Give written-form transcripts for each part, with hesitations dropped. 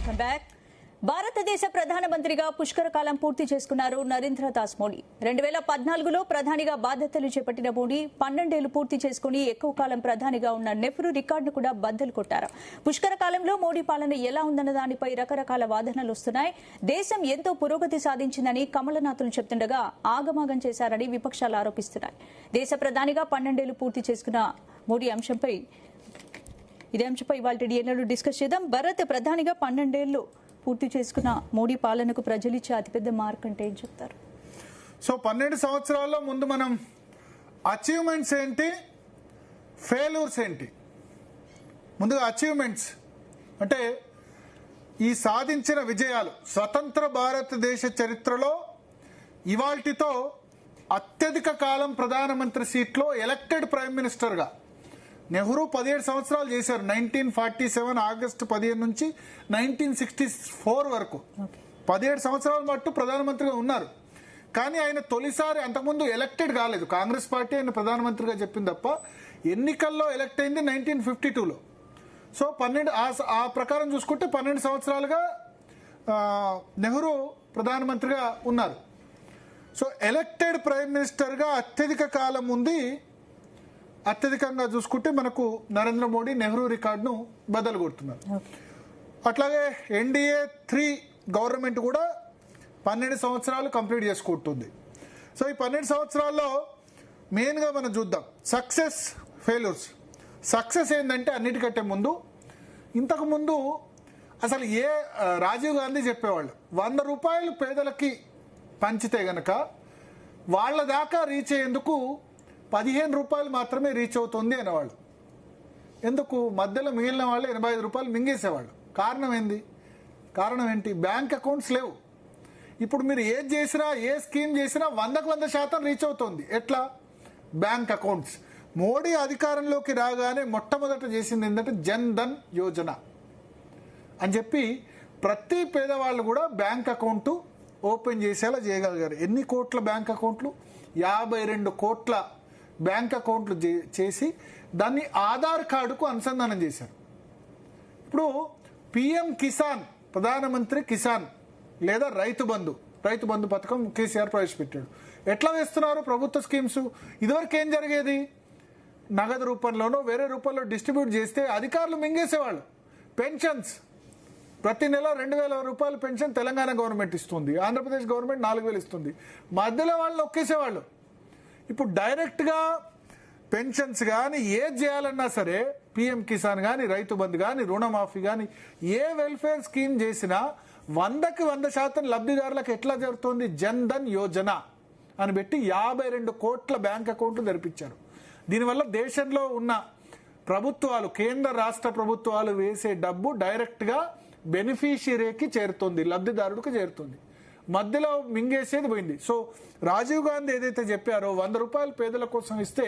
Welcome back. భారతదేశ ప్రధానమంత్రిగా పుష్కర కాలం పూర్తి చేసుకున్నారు నరేంద్ర దాస్ మోడీ. 2014లో ప్రధానిగా బాధ్యతలు చేపట్టిన మోడీ 12 ఏళ్లు పూర్తి చేసుకుని ఎక్కువ కాలం ప్రధానిగా ఉన్న నెహ్రూ రికార్డును కూడా బద్దలు కొట్టారు. పుష్కర కాలంలో మోడీ పాలన ఎలా ఉందన్న దానిపై రకరకాల వాదనలు వస్తున్నాయి. దేశం ఎంతో పురోగతి సాధించిందని కమలనాథులు చెప్తుండగా ఆగమాగం చేశారని విపక్షాలు ఆరోపిస్తున్నాయి. దేశ ప్రధానిగా 12 ఏళ్లు పూర్తి చేసుకున్న మోడీ అంశంపై ఇవాళ డిఎన్ఏలో డిస్కస్ చేద్దాం. భారత్ ప్రధానిగా 12 ఏళ్లు పూర్తి చేసుకున్న మోడీ పాలనకు ప్రజలు ఇచ్చే అతిపెద్ద మార్క్ అంటే ఏం చెప్తారు? సో 12 సంవత్సరాల్లో ముందు మనం అచీవ్మెంట్స్ ఏంటి, ఫెయిల్యూర్స్ ఏంటి. ముందుగా అచీవ్మెంట్స్ అంటే ఈ సాధించిన విజయాలు. స్వతంత్ర భారతదేశ చరిత్రలో ఇవాల్టితో అత్యధిక కాలం ప్రధానమంత్రి సీట్లో ఎలక్టెడ్ ప్రైమ్ మినిస్టర్గా నెహ్రూ 17 సంవత్సరాలు చేశారు. 1947 ఆగస్టు 15 నుంచి 1964 వరకు 17 సంవత్సరాల మట్టు ప్రధానమంత్రిగా ఉన్నారు. కానీ ఆయన తొలిసారి అంతకుముందు ఎలక్టెడ్ కాలేదు. కాంగ్రెస్ పార్టీ ఆయన ప్రధానమంత్రిగా చెప్పింది తప్ప ఎన్నికల్లో ఎలక్ట్ అయింది 1952లో. సో 12 ఆ ప్రకారం చూసుకుంటే 12 సంవత్సరాలుగా నెహ్రూ ప్రధానమంత్రిగా ఉన్నారు. సో ఎలక్టెడ్ ప్రైమ్ మినిస్టర్గా అత్యధిక కాలం ఉంది. అత్యధికంగా చూసుకుంటే మనకు నరేంద్ర మోడీ నెహ్రూ రికార్డును బద్దలు కొడుతున్నారు. అట్లాగే ఎన్డీఏ 3 గవర్నమెంట్ కూడా 12 సంవత్సరాలు కంప్లీట్ చేసుకుంటుంది. సో ఈ 12 సంవత్సరాల్లో మెయిన్గా మనం చూద్దాం సక్సెస్, ఫెయిల్యూర్స్. సక్సెస్ ఏంటంటే అన్నిటికంటే ముందు, ఇంతకుముందు అసలు రాజీవ్ గాంధీ చెప్పేవాళ్ళు 100 రూపాయలు పేదలకి పంచితే గనక వాళ్ళ దాకా రీచ్ అయ్యేందుకు 15 రూపాయలు మాత్రమే రీచ్ అవుతుంది అనేవాళ్ళు. ఎందుకు? మధ్యలో మిగిలిన వాళ్ళు 85 రూపాయలు మింగేసేవాళ్ళు. కారణం ఏంటి? బ్యాంక్ అకౌంట్స్ లేవు. ఇప్పుడు మీరు ఏది చేసినా, ఏ స్కీమ్ చేసినా 100కు 100% రీచ్ అవుతుంది. ఎట్లా? Bank accounts. మోడీ అధికారంలోకి రాగానే మొట్టమొదట చేసింది ఏంటంటే జన్ ధన్ యోజన అని చెప్పి ప్రతి పేదవాళ్ళు కూడా బ్యాంక్ అకౌంట్ ఓపెన్ చేసేలా చేయగలిగారు. ఎన్ని కోట్ల బ్యాంక్ అకౌంట్లు? 52 కోట్ల బ్యాంక్ అకౌంట్లు చేసి దాన్ని ఆధార్ కార్డుకు అనుసంధానం చేశారు. ఇప్పుడు పిఎం కిసాన్, ప్రధానమంత్రి కిసాన్ లేదా రైతు బంధు పథకం కేసీఆర్ ప్రవేశపెట్టాడు. ఎట్లా వేస్తున్నారు ప్రభుత్వ స్కీమ్స్? ఇదివరకు ఏం జరిగేది? నగదు రూపంలోనో వేరే రూపంలో డిస్ట్రిబ్యూట్ చేస్తే అధికారులు మింగేసేవాళ్ళు. పెన్షన్స్ ప్రతి నెల 2,000 రూపాయల పెన్షన్ తెలంగాణ గవర్నమెంట్ ఇస్తుంది, ఆంధ్రప్రదేశ్ గవర్నమెంట్ 4,000 ఇస్తుంది. మధ్యలో వాళ్ళు నొక్కేసేవాళ్ళు. ఇప్పుడు డైరెక్ట్గా పెన్షన్స్ కానీ ఏది చేయాలన్నా సరే, పిఎం కిసాన్ కానీ, రైతు బంధు కానీ, రుణమాఫీ కానీ, ఏ వెల్ఫేర్ స్కీమ్ చేసినా 100కి 100% లబ్ధిదారులకు ఎట్లా జరుగుతుంది? జన్ ధన్ యోజన అని పెట్టి 52 కోట్ల బ్యాంక్ అకౌంట్లు తెరిపించారు. దీనివల్ల దేశంలో ఉన్న ప్రభుత్వాలు, కేంద్ర రాష్ట్ర ప్రభుత్వాలు వేసే డబ్బు డైరెక్ట్గా బెనిఫిషియరీకి చేరుతుంది, లబ్ధిదారుడికి చేరుతుంది. మధ్యలో మింగేసేది పోయింది. సో రాజీవ్ గాంధీ ఏదైతే చెప్పారో 100 రూపాయలు పేదల కోసం ఇస్తే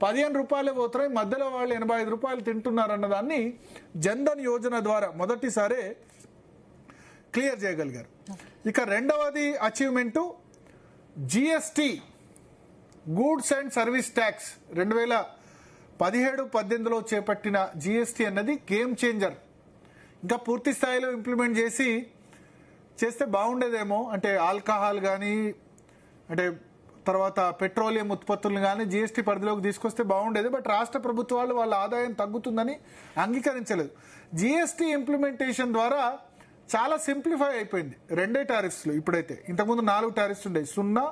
15 రూపాయలే పోతున్నాయి, మధ్యలో వాళ్ళు 85 రూపాయలు తింటున్నారన్న దాన్ని జన్ ధన్ యోజన ద్వారా మొదటిసారే క్లియర్ చేయగలిగారు. ఇక రెండవది achievement GST, goods and service tax. 2017-18లో చేపట్టిన జిఎస్టి అన్నది గేమ్ చేంజర్. ఇంకా పూర్తి స్థాయిలో ఇంప్లిమెంట్ చేస్తే బాగుండేదేమో. అంటే ఆల్కహాల్ కానీ, అంటే తర్వాత పెట్రోలియం ఉత్పత్తులను కానీ జిఎస్టీ పరిధిలోకి తీసుకొస్తే బాగుండేది. బట్ రాష్ట్ర ప్రభుత్వాలు వాళ్ళ ఆదాయం తగ్గుతుందని అంగీకరించలేదు. జిఎస్టీ ఇంప్లిమెంటేషన్ ద్వారా చాలా సింప్లిఫై అయిపోయింది. 2 టారిఫ్స్లు ఇప్పుడైతే. ఇంతకుముందు 4 టారిఫ్స్ ఉండేవి. 0,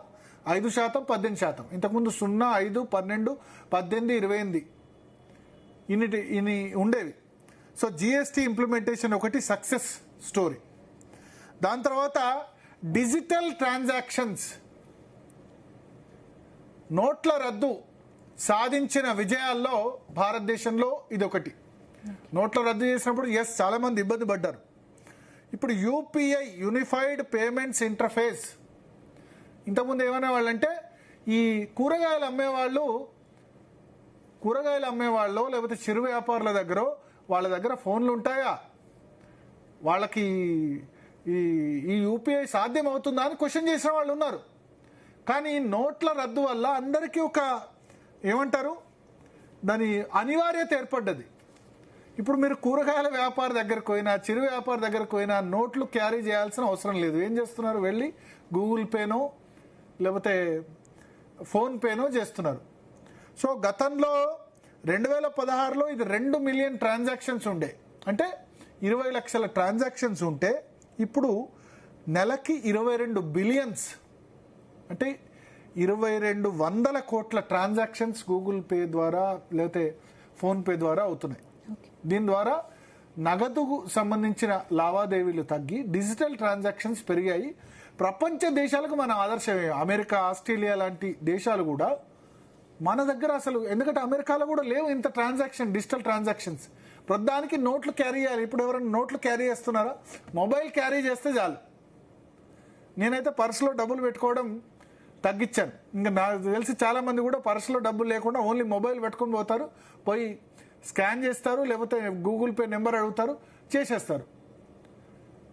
5%, 18%. ఇంతకుముందు 0, 5, 12, 18, 28 ఇన్ని ఉండేవి. సో జిఎస్టీ ఇంప్లిమెంటేషన్ ఒకటి సక్సెస్ స్టోరీ. దాని తర్వాత డిజిటల్ ట్రాన్సాక్షన్స్, నోట్ల రద్దు సాధించిన విజయాల్లో భారతదేశంలో ఇదొకటి. నోట్ల రద్దు చేసినప్పుడు చాలా మంది ఇబ్బంది పడ్డారు. ఇప్పుడు యూపీఐ, యూనిఫైడ్ పేమెంట్స్ ఇంటర్ఫేస్. ఇంతకుముందు ఏమనే వాళ్ళంటే ఈ కూరగాయలు అమ్మేవాళ్ళు లేకపోతే చిరు వ్యాపారుల వాళ్ళ దగ్గర ఫోన్లు ఉంటాయా, వాళ్ళకి ఈ యూపీఐ సాధ్యం అవుతుందా అని క్వశ్చన్ చేసిన వాళ్ళు ఉన్నారు. కానీ నోట్ల రద్దు వల్ల అందరికీ ఒక ఏమంటారు దాని అనివార్యత ఏర్పడ్డది. ఇప్పుడు మీరు కూరగాయల వ్యాపారి దగ్గరకు పోయినా, చిరు వ్యాపారి దగ్గరకు పోయినా నోట్లు క్యారీ చేయాల్సిన అవసరం లేదు. ఏం చేస్తున్నారు? వెళ్ళి గూగుల్ పేనో లేకపోతే ఫోన్పేనో చేస్తున్నారు. సో గతంలో 2016లో ఇది 2 మిలియన్ ట్రాన్సాక్షన్స్ ఉండే, అంటే 20 లక్షల ట్రాన్సాక్షన్స్ ఉంటే ఇప్పుడు నెలకి 22 బిలియన్స్, అంటే 2200 కోట్ల ట్రాన్సాక్షన్స్ గూగుల్ పే ద్వారా లేకపోతే ఫోన్పే ద్వారా అవుతున్నాయి. దీని ద్వారా నగదుకు సంబంధించిన లావాదేవీలు తగ్గి డిజిటల్ ట్రాన్సాక్షన్స్ పెరిగాయి. ప్రపంచ దేశాలకు మన ఆదర్శమే. అమెరికా, ఆస్ట్రేలియా లాంటి దేశాలు కూడా మన దగ్గర అసలు, ఎందుకంటే అమెరికాలో కూడా లేవు ఇంత ట్రాన్సాక్షన్, డిజిటల్ ట్రాన్సాక్షన్స్. ప్రధానికి నోట్లు క్యారీ చేయాలి. ఇప్పుడు ఎవరైనా నోట్లు క్యారీ చేస్తున్నారా? మొబైల్ క్యారీ చేస్తే చాలు. నేనైతే పర్సులో డబ్బులు పెట్టుకోవడం తగ్గించాను. ఇంకా నాకు తెలిసి చాలా మంది కూడా పర్సులో డబ్బులు లేకుండా ఓన్లీ మొబైల్ పెట్టుకుని పోతారు, పోయి స్కాన్ చేస్తారు, లేకపోతే గూగుల్ పే నెంబర్ అడుగుతారు, చేసేస్తారు.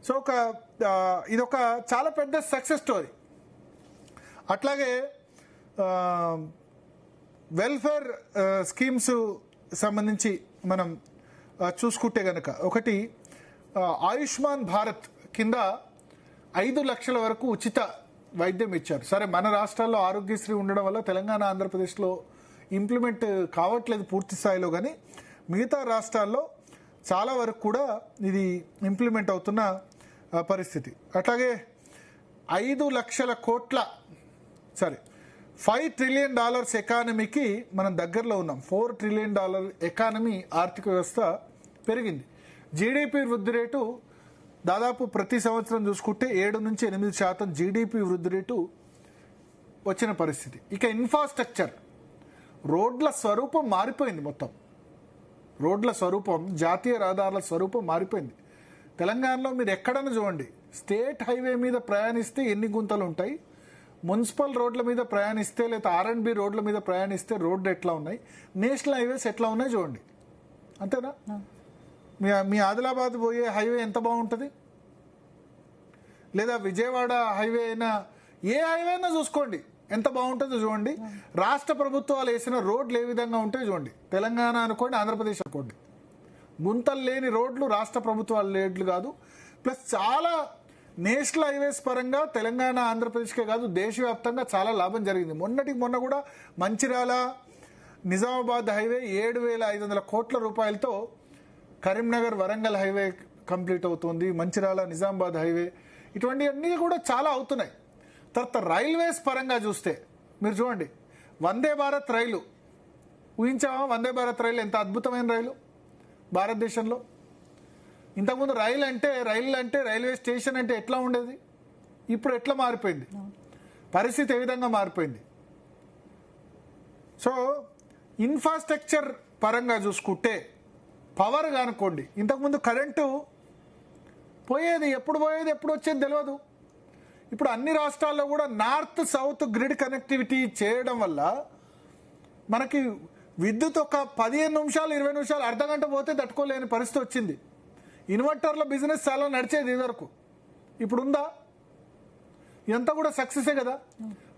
సో ఇదొక చాలా పెద్ద సక్సెస్ స్టోరీ. అట్లాగే వెల్ఫేర్ స్కీమ్స్ సంబంధించి మనం చూసుకుంటే గనక, ఒకటి ఆయుష్మాన్ భారత్ కింద 5 లక్షల వరకు ఉచిత వైద్యం ఇచ్చారు. సరే, మన రాష్ట్రాల్లో ఆరోగ్యశ్రీ ఉండడం వల్ల తెలంగాణ, ఆంధ్రప్రదేశ్లో ఇంప్లిమెంట్ కావట్లేదు పూర్తి స్థాయిలో, కానీ మిగతా రాష్ట్రాల్లో చాలా వరకు కూడా ఇది ఇంప్లిమెంట్ అవుతున్న పరిస్థితి. అట్లాగే 5 లక్షల కోట్ల $5 ట్రిలియన్ ఎకానమీకి మనం దగ్గరలో ఉన్నాం. $4 ట్రిలియన్ ఎకానమీ ఆర్థిక వ్యవస్థ పెరిగింది. జీడిపి వృద్ధి రేటు దాదాపు ప్రతి సంవత్సరం చూసుకుంటే 7 నుంచి 8% జీడిపి వృద్ధి రేటు వచ్చిన పరిస్థితి. ఇక ఇన్ఫ్రాస్ట్రక్చర్, రోడ్ల స్వరూపం మారిపోయింది. మొత్తం రోడ్ల స్వరూపం, జాతీయ రహదారుల స్వరూపం మారిపోయింది. తెలంగాణలో మీరు ఎక్కడన్నా చూడండి, స్టేట్ హైవే మీద ప్రయాణిస్తే ఎన్ని గుంతలు ఉంటాయి, మున్సిపల్ రోడ్ల మీద ప్రయాణిస్తే లేదా R&B రోడ్ల మీద ప్రయాణిస్తే రోడ్లు ఎట్లా ఉన్నాయి, నేషనల్ హైవేస్ ఎట్లా ఉన్నాయి చూడండి. అంతేనా? మీ ఆదిలాబాద్ పోయే హైవే ఎంత బాగుంటుంది, లేదా విజయవాడ హైవే అయినా, ఏ హైవే అయినా చూసుకోండి ఎంత బాగుంటుందో చూడండి. రాష్ట్ర ప్రభుత్వాలు వేసిన రోడ్లు ఏ విధంగా ఉంటాయి చూడండి. తెలంగాణ అనుకోండి, ఆంధ్రప్రదేశ్ అనుకోండి, గుంతలు లేని రోడ్లు రాష్ట్ర ప్రభుత్వాల రోడ్లు కాదు. ప్లస్ చాలా నేషనల్ హైవేస్ పరంగా తెలంగాణ, ఆంధ్రప్రదేశ్కే కాదు దేశవ్యాప్తంగా చాలా లాభం జరిగింది. మొన్న కూడా మంచిర్యాల నిజామాబాద్ హైవే 7,500 కోట్ల రూపాయలతో కరీంనగర్ వరంగల్ హైవే కంప్లీట్ అవుతుంది. మంచిర్యాల నిజామాబాద్ హైవే, ఇటువంటివన్నీ కూడా చాలా అవుతున్నాయి. తర్వాత రైల్వేస్ పరంగా చూస్తే మీరు చూడండి, వందే భారత్ రైలు ఊహించామా? వందే భారత్ రైలు ఎంత అద్భుతమైన రైలు భారతదేశంలో. ఇంతకుముందు రైలు అంటే రైల్వే స్టేషన్ అంటే ఎట్లా ఉండేది, ఇప్పుడు ఎట్లా మారిపోయింది, పరిస్థితి ఏ విధంగా మారిపోయింది. సో ఇన్ఫ్రాస్ట్రక్చర్ పరంగా చూసుకుంటే పవర్ కానుకోండి, ఇంతకుముందు కరెంటు పోయేది, ఎప్పుడు వచ్చేది తెలియదు. ఇప్పుడు అన్ని రాష్ట్రాల్లో కూడా నార్త్ సౌత్ గ్రిడ్ కనెక్టివిటీ చేయడం వల్ల మనకి విద్యుత్ ఒక 15 నిమిషాలు 20 నిమిషాలు అర్ధగంట పోతే తట్టుకోలేని పరిస్థితి వచ్చింది. ఇన్వర్టర్ల బిజినెస్ చాలా నడిచేది ఇదివరకు, ఇప్పుడు ఉందా? ఇదంతా కూడా సక్సెసే కదా.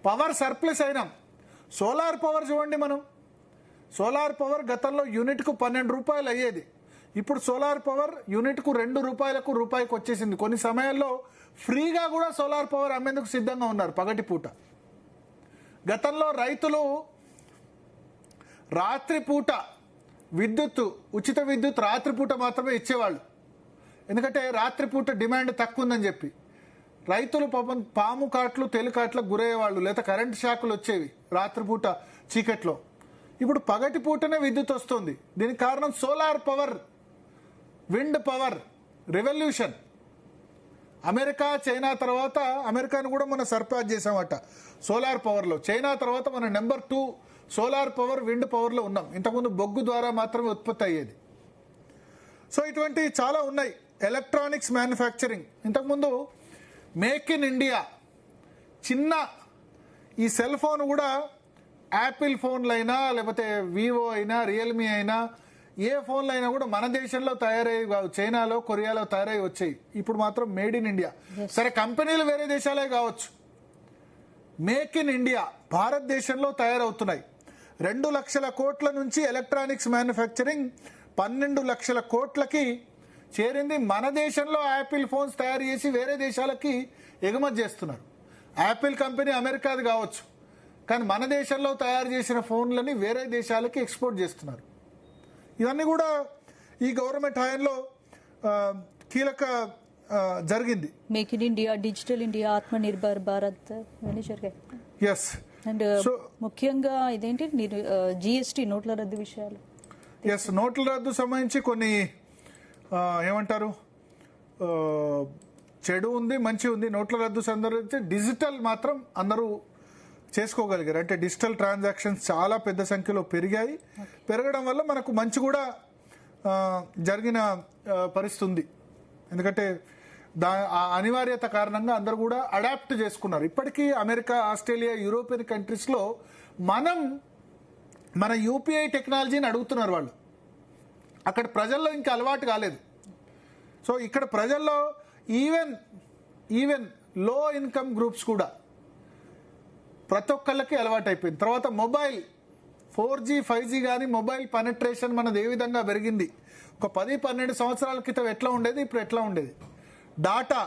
పవర్ సర్ప్లస్ అయినాం. సోలార్ పవర్ చూడండి, మనం సోలార్ పవర్ గతంలో యూనిట్కు 12 రూపాయలు అయ్యేది, ఇప్పుడు సోలార్ పవర్ యూనిట్కు 2 రూపాయలకు రూపాయికి వచ్చేసింది. కొన్ని సమయాల్లో ఫ్రీగా కూడా సోలార్ పవర్ అమ్మేందుకు సిద్ధంగా ఉన్నారు పగటిపూట. గతంలో రైతులు రాత్రిపూట విద్యుత్, ఉచిత విద్యుత్ రాత్రిపూట మాత్రమే ఇచ్చేవాళ్ళు, ఎందుకంటే రాత్రిపూట డిమాండ్ తక్కువ ఉందని చెప్పి. రైతులు పాపం పాము కాట్లు, తెలికాట్లకు గురయ్యేవాళ్ళు, లేదా కరెంట్ షాకులు వచ్చేవి రాత్రిపూట చీకట్లో. ఇప్పుడు పగటి పూటనే విద్యుత్ వస్తుంది. దీనికి కారణం solar power, wind power revolution. America, China తర్వాత, అమెరికాను కూడా మనం సర్పాస్ చేసామట సోలార్ పవర్లో. చైనా తర్వాత మన నెంబర్ 2 సోలార్ పవర్, విండ్ పవర్లో ఉన్నాం. ఇంతకుముందు బొగ్గు ద్వారా మాత్రమే ఉత్పత్తి అయ్యేది. సో ఇటువంటి చాలా ఉన్నాయి. ఎలక్ట్రానిక్స్ మ్యానుఫ్యాక్చరింగ్, ఇంతకుముందు మేక్ ఇన్ ఇండియా, చిన్న ఈ సెల్ ఫోన్ కూడా యాపిల్ ఫోన్లు అయినా, లేకపోతే వివో అయినా, రియల్మీ అయినా, ఏ ఫోన్లు అయినా కూడా మన దేశంలో తయారయ్యి కాదు, చైనాలో, కొరియాలో తయారై వచ్చాయి. ఇప్పుడు మాత్రం మేడ్ ఇన్ ఇండియా. సరే, కంపెనీలు వేరే దేశాలే కావచ్చు, మేక్ ఇన్ ఇండియా భారతదేశంలో తయారవుతున్నాయి. 2 లక్షల కోట్ల నుంచి ఎలక్ట్రానిక్స్ మ్యానుఫ్యాక్చరింగ్ 12 లక్షల కోట్లకి చేరింది. మన దేశంలో యాపిల్ ఫోన్స్ తయారు చేసి వేరే దేశాలకి ఎగుమతి చేస్తున్నారు. యాపిల్ కంపెనీ అమెరికాది కావచ్చు, కానీ మన దేశంలో తయారు చేసిన ఫోన్లని వేరే దేశాలకి ఎక్స్పోర్ట్ చేస్తున్నారు. ఇవన్నీ కూడా ఈ గవర్నమెంట్ హయాంలో కీలక జరిగింది. Make in India, digital India, ఆత్మ నిర్భర్ భారత్ ఇవన్నీ జరిగాయి. ఎస్. అండ్ ముఖ్యంగా ఇదేంటి జిఎస్టీ నోట్ల రద్దు విషయాలు. ఎస్, నోట్ల రద్దు సంబంధించి కొన్ని ఏమంటారు చెడు ఉంది, మంచి ఉంది. నోట్ల రద్దు సందర్భించి డిజిటల్ మాత్రం అందరూ చేసుకోగలిగారు. అంటే డిజిటల్ ట్రాన్సాక్షన్స్ చాలా పెద్ద సంఖ్యలో పెరిగాయి. పెరగడం వల్ల మనకు మంచి కూడా జరిగిన పరిస్థితి ఉంది. ఎందుకంటే ఆ అనివార్యత కారణంగా అందరూ కూడా అడాప్ట్ చేసుకున్నారు. ఇప్పటికీ అమెరికా, ఆస్ట్రేలియా, యూరోపియన్ కంట్రీస్లో మన యూపీఐ టెక్నాలజీని అడుగుతున్నారు వాళ్ళు. అక్కడ ప్రజల్లో ఇంకా అలవాటు కాలేదు. సో ఇక్కడ ప్రజల్లో ఈవెన్ లో ఇన్కమ్ గ్రూప్స్ కూడా ప్రతి ఒక్కళ్ళకి అలవాటు అయిపోయింది. తర్వాత మొబైల్ 4G 5G కానీ మొబైల్ పెనట్రేషన్ మనది ఏ విధంగా పెరిగింది. ఒక 10-12 సంవత్సరాల క్రితం ఎట్లా ఉండేది, ఇప్పుడు ఎట్లా ఉండేది. డాటా,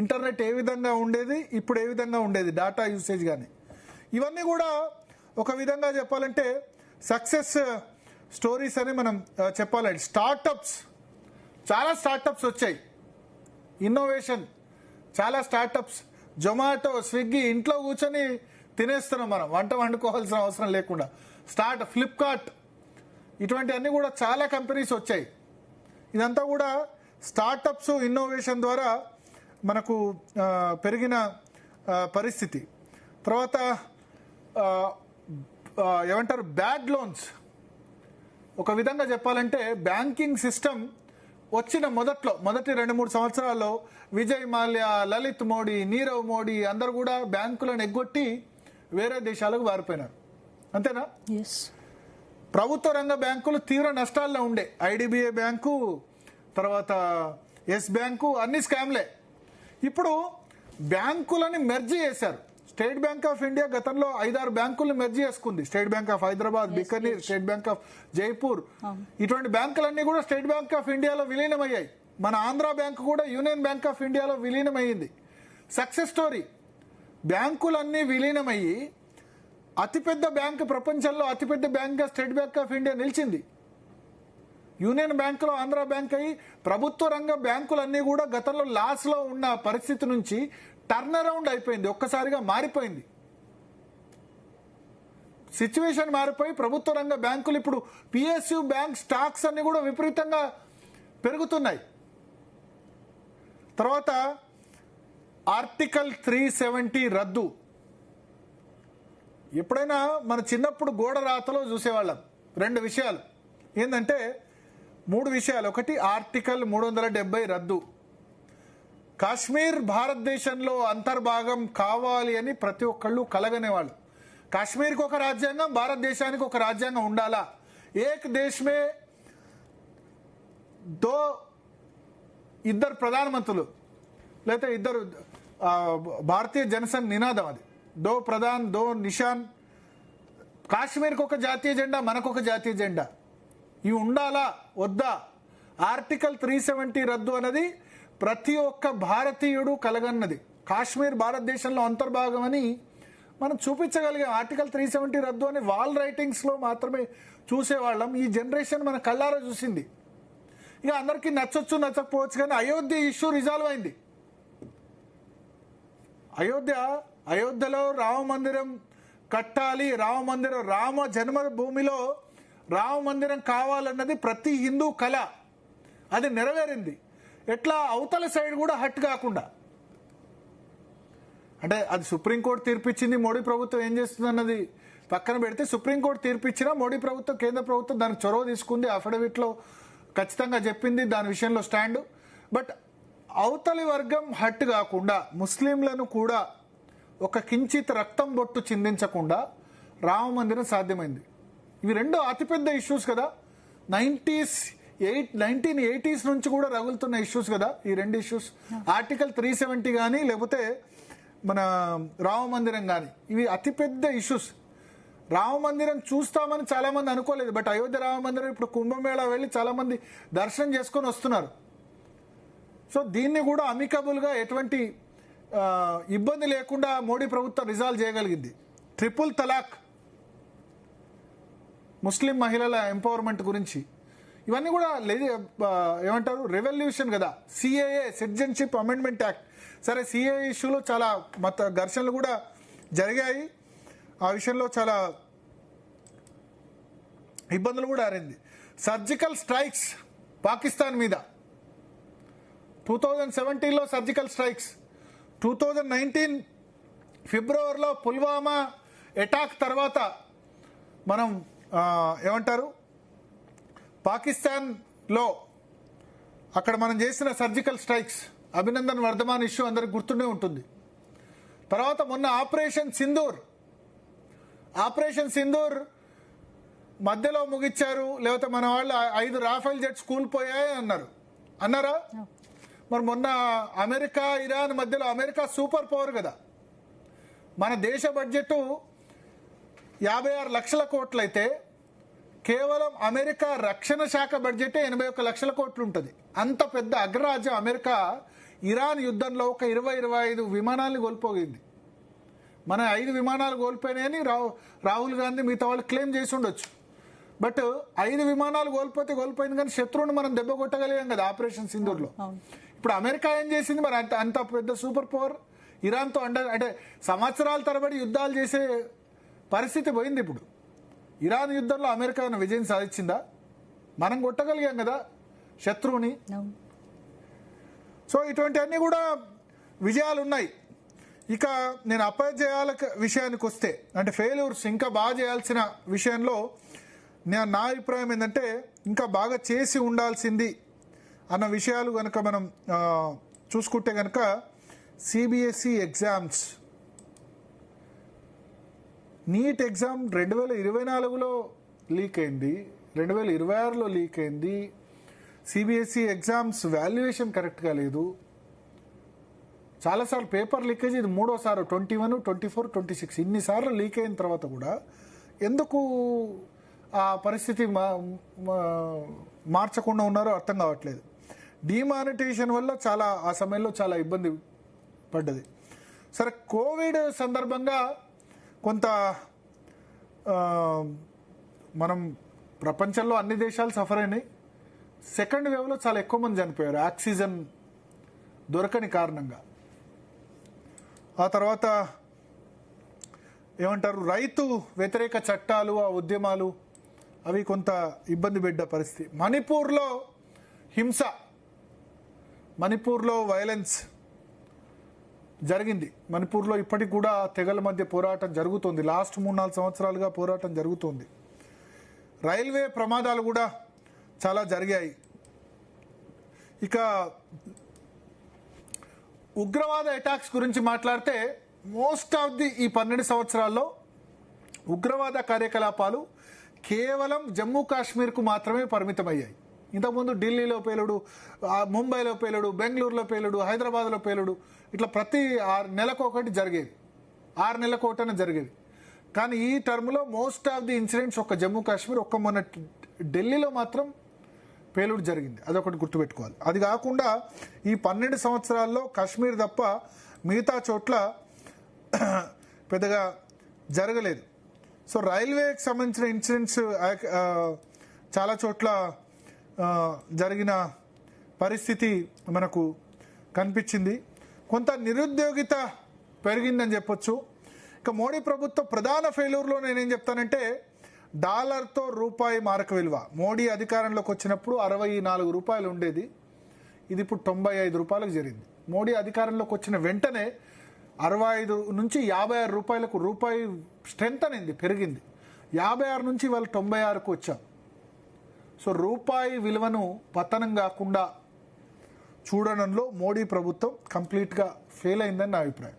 ఇంటర్నెట్ ఏ విధంగా ఉండేది, ఇప్పుడు ఏ విధంగా ఉండేది, డాటా యూసేజ్ కానీ. ఇవన్నీ కూడా ఒక విధంగా చెప్పాలంటే సక్సెస్ స్టోరీస్ అని మనం చెప్పాలండి. చాలా స్టార్టప్స్ వచ్చాయి. ఇన్నోవేషన్, చాలా స్టార్టప్స్. జొమాటో, స్విగ్గీ, ఇంట్లో కూర్చొని తినేస్తున్నాం మనం, వంట వండుకోవాల్సిన అవసరం లేకుండా. ఫ్లిప్కార్ట్, ఇటువంటివన్నీ కూడా చాలా కంపెనీస్ వచ్చాయి. ఇదంతా కూడా స్టార్టప్స్, ఇన్నోవేషన్ ద్వారా మనకు పెరిగిన పరిస్థితి. తర్వాత ఏమంటారు బ్యాడ్ లోన్స్. ఒక విధంగా చెప్పాలంటే బ్యాంకింగ్ సిస్టమ్ వచ్చిన మొదటి 2-3 సంవత్సరాల్లో విజయ్ మాల్యా, లలిత్ మోడీ, నీరవ్ మోడీ అందరూ కూడా బ్యాంకులను ఎగ్గొట్టి వేరే దేశాలకు పారిపోయినారు. అంతేనా? ప్రభుత్వ రంగ బ్యాంకులు తీవ్ర నష్టాల్లో ఉండే. ఐడిబిఐ బ్యాంకు, తర్వాత ఎస్ బ్యాంకు, అన్ని స్కామ్లే. ఇప్పుడు బ్యాంకులని మెర్జ్ చేశారు. స్టేట్ బ్యాంక్ ఆఫ్ ఇండియా గతంలో 5-6 బ్యాంకులను మెర్జ్ చేసుకుంది. State bank of Hyderabad, Bikaner, state bank of Jaipur, ఇటువంటి బ్యాంకులన్నీ కూడా స్టేట్ బ్యాంక్ ఆఫ్ ఇండియాలో విలీనమయ్యాయి. మన ఆంధ్ర బ్యాంకు కూడా యూనియన్ బ్యాంక్ ఆఫ్ ఇండియాలో విలీనమైంది. Success story. బ్యాంకులన్నీ విలీనమయ్యి అతిపెద్ద బ్యాంకు, ప్రపంచంలో అతిపెద్ద బ్యాంక్గా స్టేట్ బ్యాంక్ ఆఫ్ ఇండియా నిలిచింది. యూనియన్ బ్యాంకులో ఆంధ్ర బ్యాంక్ అయ్యి ప్రభుత్వ రంగ బ్యాంకులన్నీ కూడా గతంలో లాస్లో ఉన్న పరిస్థితి నుంచి టర్న్ అరౌండ్ అయిపోయింది. ఒక్కసారిగా మారిపోయింది సిచ్యువేషన్. మారిపోయి ప్రభుత్వ రంగ బ్యాంకులు ఇప్పుడు పిఎస్యు బ్యాంక్ స్టాక్స్ అన్ని కూడా విపరీతంగా పెరుగుతున్నాయి. తర్వాత ఆర్టికల్ 370 రద్దు. ఎప్పుడైనా మన చిన్నప్పుడు గోడ రాతలో చూసేవాళ్ళం 2 విషయాలు. ఏంటంటే 3 విషయాలు. ఒకటి ఆర్టికల్ 370 రద్దు. కాశ్మీర్ భారతదేశంలో అంతర్భాగం కావాలి అని ప్రతి ఒక్కళ్ళు కలగనేవాళ్ళు. కాశ్మీర్కి ఒక రాజ్యాంగం, భారతదేశానికి ఒక రాజ్యాంగం ఉండాలా. ఏక్ దేశ్ మే దో, ఇద్దరు ప్రధానమంత్రులు లేకపోతే ఇద్దరు భారతీయ జనసంఘ్ నినాదం అది. దో ప్రధాన్, దో నిషాన్. కాశ్మీర్కి ఒక జాతీయ జెండా, మనకొక జాతీయ జెండా. ఇవి ఉండాలా వద్దా? ఆర్టికల్ 370 రద్దు అనేది ప్రతి ఒక్క భారతీయుడు కలగన్నది. కాశ్మీర్ భారతదేశంలో అంతర్భాగం అని మనం చూపించగలిగాం. ఆర్టికల్ 370 రద్దు అని వాల్ రైటింగ్స్లో మాత్రమే చూసేవాళ్ళం. ఈ జనరేషన్ మన కళ్ళారా చూసింది. ఇక అందరికీ నచ్చొచ్చు నచ్చకపోవచ్చు, కానీ అయోధ్య ఇష్యూ రిజాల్వ్ అయింది. అయోధ్యలో రామ మందిరం కట్టాలి, రామ జన్మభూమిలో రామ మందిరం కావాలన్నది ప్రతి హిందూ కళ. అది నెరవేరింది. ఎట్లా అవతల సైడ్ కూడా హట్ కాకుండా. అంటే అది సుప్రీంకోర్టు తీర్పిచ్చింది, మోడీ ప్రభుత్వం ఏం చేస్తుంది అన్నది పక్కన పెడితే, సుప్రీంకోర్టు తీర్పిచ్చినా మోడీ ప్రభుత్వం, కేంద్ర ప్రభుత్వం దానికి చొరవ తీసుకుంది. అఫిడవిట్లో ఖచ్చితంగా చెప్పింది దాని విషయంలో స్టాండ్. బట్ అవతలి వర్గం హట్ కాకుండా, ముస్లింలను కూడా ఒక కించిత్ రక్తం బొట్టు చిందించకుండా రామ మందిరం సాధ్యమైంది. ఇవి 2 అతిపెద్ద ఇష్యూస్ కదా. 1980s నుంచి కూడా రగులుతున్న ఇష్యూస్ కదా ఈ 2 ఇష్యూస్. ఆర్టికల్ 370 కానీ లేకపోతే మన రామ మందిరం కానీ, ఇవి అతిపెద్ద ఇష్యూస్. రామ మందిరం చూస్తామని చాలా మంది అనుకోలేదు. బట్ అయోధ్య రామ మందిరం ఇప్పుడు కుంభమేళా వెళ్ళి చాలా మంది దర్శనం చేసుకొని వస్తున్నారు. సో దీన్ని కూడా అమికబుల్గా ఎటువంటి ఇబ్బంది లేకుండా మోడీ ప్రభుత్వం రిజాల్వ్ చేయగలిగింది. ట్రిపుల్ తలాక్, ముస్లిం మహిళల ఎంపవర్మెంట్ గురించి ఇవన్నీ కూడా ఏమంటారు రెవల్యూషన్ కదా. CAA, citizenship amendment act. సరే, సిఏఏ ఇష్యూలో చాలా ఘర్షణలు కూడా జరిగాయి. ఆ విషయంలో చాలా ఇబ్బందులు కూడా అరింది. సర్జికల్ స్ట్రైక్స్ పాకిస్తాన్ మీద 2017లో సర్జికల్ స్ట్రైక్స్, 2019 ఫిబ్రవరిలో పుల్వామా అటాక్ తర్వాత మనం ఏమంటారు పాకిస్తాన్లో అక్కడ మనం చేసిన surgical strikes, Abhinandan Varthaman issue అందరికి గుర్తుండే ఉంటుంది. తర్వాత మొన్న ఆపరేషన్ సింధూర్ మధ్యలో ముగిచ్చారు, లేకపోతే మన వాళ్ళు 5 రాఫెల్ జెట్స్ కూలిపోయాయి అన్నారా? మరి మొన్న అమెరికా ఇరాన్ మధ్యలో, అమెరికా సూపర్ పవర్ కదా, మన దేశ బడ్జెట్ 56 లక్షల కోట్లు అయితే కేవలం అమెరికా రక్షణ శాఖ బడ్జెట్ 81 లక్షల కోట్లు ఉంటుంది. అంత పెద్ద అగ్రరాజ్యం అమెరికా ఇరాన్ యుద్ధంలో ఒక 20-25 విమానాలను కోల్పోయింది. మన 5 విమానాలు కోల్పోయినాయని రాహుల్ గాంధీ మిగతా వాళ్ళు క్లెయిమ్ చేసి ఉండొచ్చు. బట్ 5 విమానాలు కోల్పోయింది కానీ శత్రువుని మనం దెబ్బ కొట్టగలిగాం కదా ఆపరేషన్ సింధూర్లో. ఇప్పుడు అమెరికా ఏం చేసింది మరి? అంత పెద్ద సూపర్ పవర్ ఇరాన్తో అంటే సంవత్సరాల తరబడి యుద్ధాలు చేసే పరిస్థితి పోయింది. ఇప్పుడు ఇరాన్ యుద్ధంలో అమెరికా విజయం సాధించిందా? మనం కొట్టగలిగాం కదా శత్రువుని. సో ఇటువంటివన్నీ కూడా విజయాలు ఉన్నాయి. ఇక నేను అపజయాల విషయానికి వస్తే, అంటే ఫెయిల్యూర్స్ ఇంకా బాగా చేయాల్సిన విషయంలో నా అభిప్రాయం ఏంటంటే ఇంకా బాగా చేసి ఉండాల్సింది అన్న విషయాలు కనుక మనం చూసుకుంటే కనుక సిబిఎస్ఈ ఎగ్జామ్స్, నీట్ ఎగ్జామ్ 2024లో లీక్ అయింది, 2026లో లీక్ అయింది. సిబిఎస్ఈ ఎగ్జామ్స్ వాల్యుయేషన్ కరెక్ట్గా లేదు. చాలాసార్లు పేపర్ లీకేజ్, ఇది 3వసారి, 21, 24, 26 ఇన్నిసార్లు లీక్ అయిన తర్వాత కూడా ఎందుకు ఆ పరిస్థితి మార్చకుండా ఉన్నారో అర్థం కావట్లేదు. డిమానిటైజేషన్ వల్ల ఆ సమయంలో చాలా ఇబ్బంది పడ్డది. సరే, కోవిడ్ సందర్భంగా కొంత మనం ప్రపంచంలో అన్ని దేశాలు సఫర్ అయినాయి. సెకండ్ వేవ్లో చాలా ఎక్కువ మంది చనిపోయారు ఆక్సిజన్ దొరకని కారణంగా. ఆ తర్వాత ఏమంటారు రైతు వ్యతిరేక చట్టాలు, ఆ ఉద్యమాలు అవి కొంత ఇబ్బంది పెట్టే పరిస్థితి. మణిపూర్లో హింస, మణిపూర్లో వైలెన్స్ జరిగింది. మణిపూర్లో ఇప్పటికి కూడా తెగల మధ్య పోరాటం జరుగుతుంది. లాస్ట్ 3-4 సంవత్సరాలుగా పోరాటం జరుగుతుంది. రైల్వే ప్రమాదాలు కూడా చాలా జరిగాయి. ఇక ఉగ్రవాద అటాక్స్ గురించి మాట్లాడితే మోస్ట్ ఆఫ్ ఈ 12 సంవత్సరాల్లో ఉగ్రవాద కార్యకలాపాలు కేవలం జమ్మూ కాశ్మీర్కు మాత్రమే పరిమితమయ్యాయి. ఇంతకుముందు ఢిల్లీలో పేలుడు, ముంబైలో పేలుడు, బెంగళూరులో పేలుడు, హైదరాబాద్లో పేలుడు, ఇట్లా ప్రతి 6 నెలలకు ఒకటి జరిగేది, 6 నెలలకు ఒకటైనా జరిగేది. కానీ ఈ టర్మ్లో మోస్ట్ ఆఫ్ ది ఇన్సిడెంట్స్ ఒక్క జమ్మూ కాశ్మీర్, ఒక్క మొన్న ఢిల్లీలో మాత్రం పేలుడు జరిగింది. అదొకటి గుర్తుపెట్టుకోవాలి. అది కాకుండా ఈ 12 సంవత్సరాల్లో కాశ్మీర్ తప్ప మిగతా చోట్ల పెద్దగా జరగలేదు. సో రైల్వేకి సంబంధించిన ఇన్సిడెంట్స్ చాలా చోట్ల జరిగిన పరిస్థితి మనకు కనిపించింది. కొంత నిరుద్యోగిత పెరిగిందని చెప్పొచ్చు. ఇక మోడీ ప్రభుత్వ ప్రధాన ఫెయిల్యూర్లో నేనేం చెప్తానంటే డాలర్తో రూపాయి మారక విలువ. మోడీ అధికారంలోకి వచ్చినప్పుడు 64 రూపాయలు ఉండేది, ఇది ఇప్పుడు 95 రూపాయలకు జరిగింది. మోడీ అధికారంలోకి వచ్చిన వెంటనే 65 నుంచి 56 రూపాయలకు రూపాయి స్ట్రెంత్ అనేది పెరిగింది. 56 నుంచి వాళ్ళు 96కు వచ్చాం. సో రూపాయి విలువను పతనం కాకుండా చూడడంలో మోడీ ప్రభుత్వం కంప్లీట్గా ఫెయిల్ అయిందని నా అభిప్రాయం.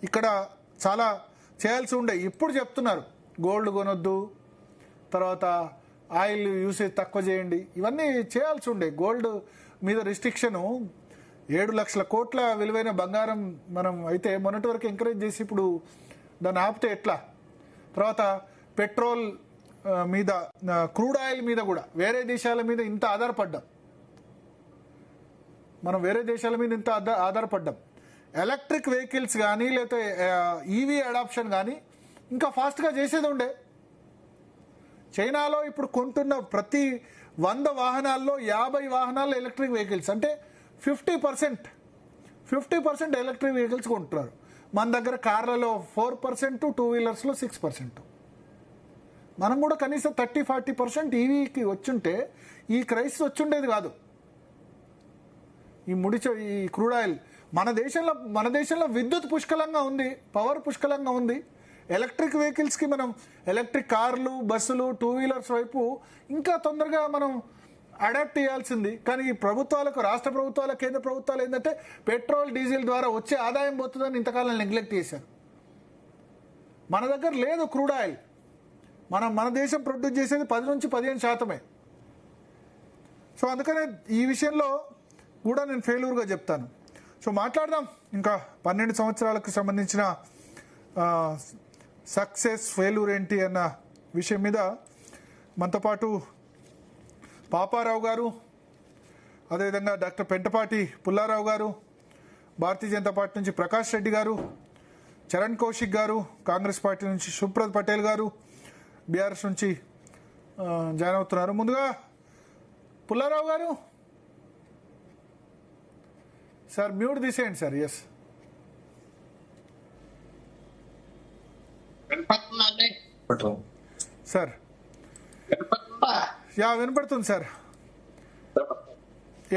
ఇక్కడ చాలా చేయాల్సి ఉండే. ఇప్పుడు చెప్తున్నారు గోల్డ్ కొనొద్దు, తర్వాత ఆయిల్ యూసేజ్ తక్కువ చేయండి, ఇవన్నీ చేయాల్సి ఉండే. గోల్డ్ మీద రిస్ట్రిక్షను 7 లక్షల కోట్ల విలువైన బంగారం మనం అయితే మొన్నటి వరకు ఎంకరేజ్ చేసి ఇప్పుడు దాన్ని ఆపితే ఎట్లా? తర్వాత పెట్రోల్ మీద, క్రూడ్ ఆయిల్ మీద కూడా వేరే దేశాల మీద ఇంత ఆధారపడ్డాం. మనం వేరే దేశాల మీద ఇంత ఆధారపడ్డాం. ఎలక్ట్రిక్ వెహికల్స్ కానీ లేకపోతే ఈవీ అడాప్షన్ కానీ ఇంకా ఫాస్ట్గా చేసేది ఉండే. చైనాలో ఇప్పుడు కొంటున్న ప్రతి 100 వాహనాల్లో 50 వాహనాల్లో ఎలక్ట్రిక్ వెహికల్స్, అంటే 50% ఎలక్ట్రిక్ వెహికల్స్ కొంటున్నారు. మన దగ్గర కార్లలో 4%, 2 వీలర్స్లో 6%. మనం కూడా కనీసం 30-40% ఈవీకి వచ్చుంటే ఈ క్రైసిస్ వచ్చుండేది కాదు. ఈ క్రూడ్ ఆయిల్ మన దేశంలో విద్యుత్ పుష్కలంగా ఉంది, పవర్ పుష్కలంగా ఉంది. ఎలక్ట్రిక్ వెహికల్స్కి మనం ఎలక్ట్రిక్ కార్లు, బస్సులు, 2 వీలర్స్ వైపు ఇంకా తొందరగా మనం అడాప్ట్ చేయాల్సింది. కానీ ఈ ప్రభుత్వాలకు, రాష్ట్ర ప్రభుత్వాలు, కేంద్ర ప్రభుత్వాలు ఏంటంటే పెట్రోల్, డీజిల్ ద్వారా వచ్చే ఆదాయం పోతుందని ఇంతకాలం నెగ్లెక్ట్ చేశారు. మన దగ్గర లేదు క్రూడ్ ఆయిల్. మన దేశం ప్రొడ్యూస్ చేసేది 10-15%. సో అందుకనే ఈ విషయంలో కూడా నేను ఫెయిల్యూర్గా చెప్తాను. సో మాట్లాడదాం ఇంకా 12 సంవత్సరాలకు సంబంధించిన సక్సెస్, ఫెయిల్యూర్ ఏంటి అన్న విషయం మీద మనతో పాటు పాపారావు గారు, అదేవిధంగా డాక్టర్ పెంటపాటి పుల్లారావు గారు, భారతీయ జనతా పార్టీ నుంచి ప్రకాష్ రెడ్డి గారు, చరణ్ కౌశిక్ గారు, కాంగ్రెస్ పార్టీ నుంచి సుప్రద్ పటేల్ గారు, బీఆర్ఎస్ నుంచి జాయిన్ అవుతున్నారు. ముందుగా పుల్లారావు గారు, సార్ మ్యూట్ తీసేయండి సార్. Yes sir. వినపడుతుంది సార్.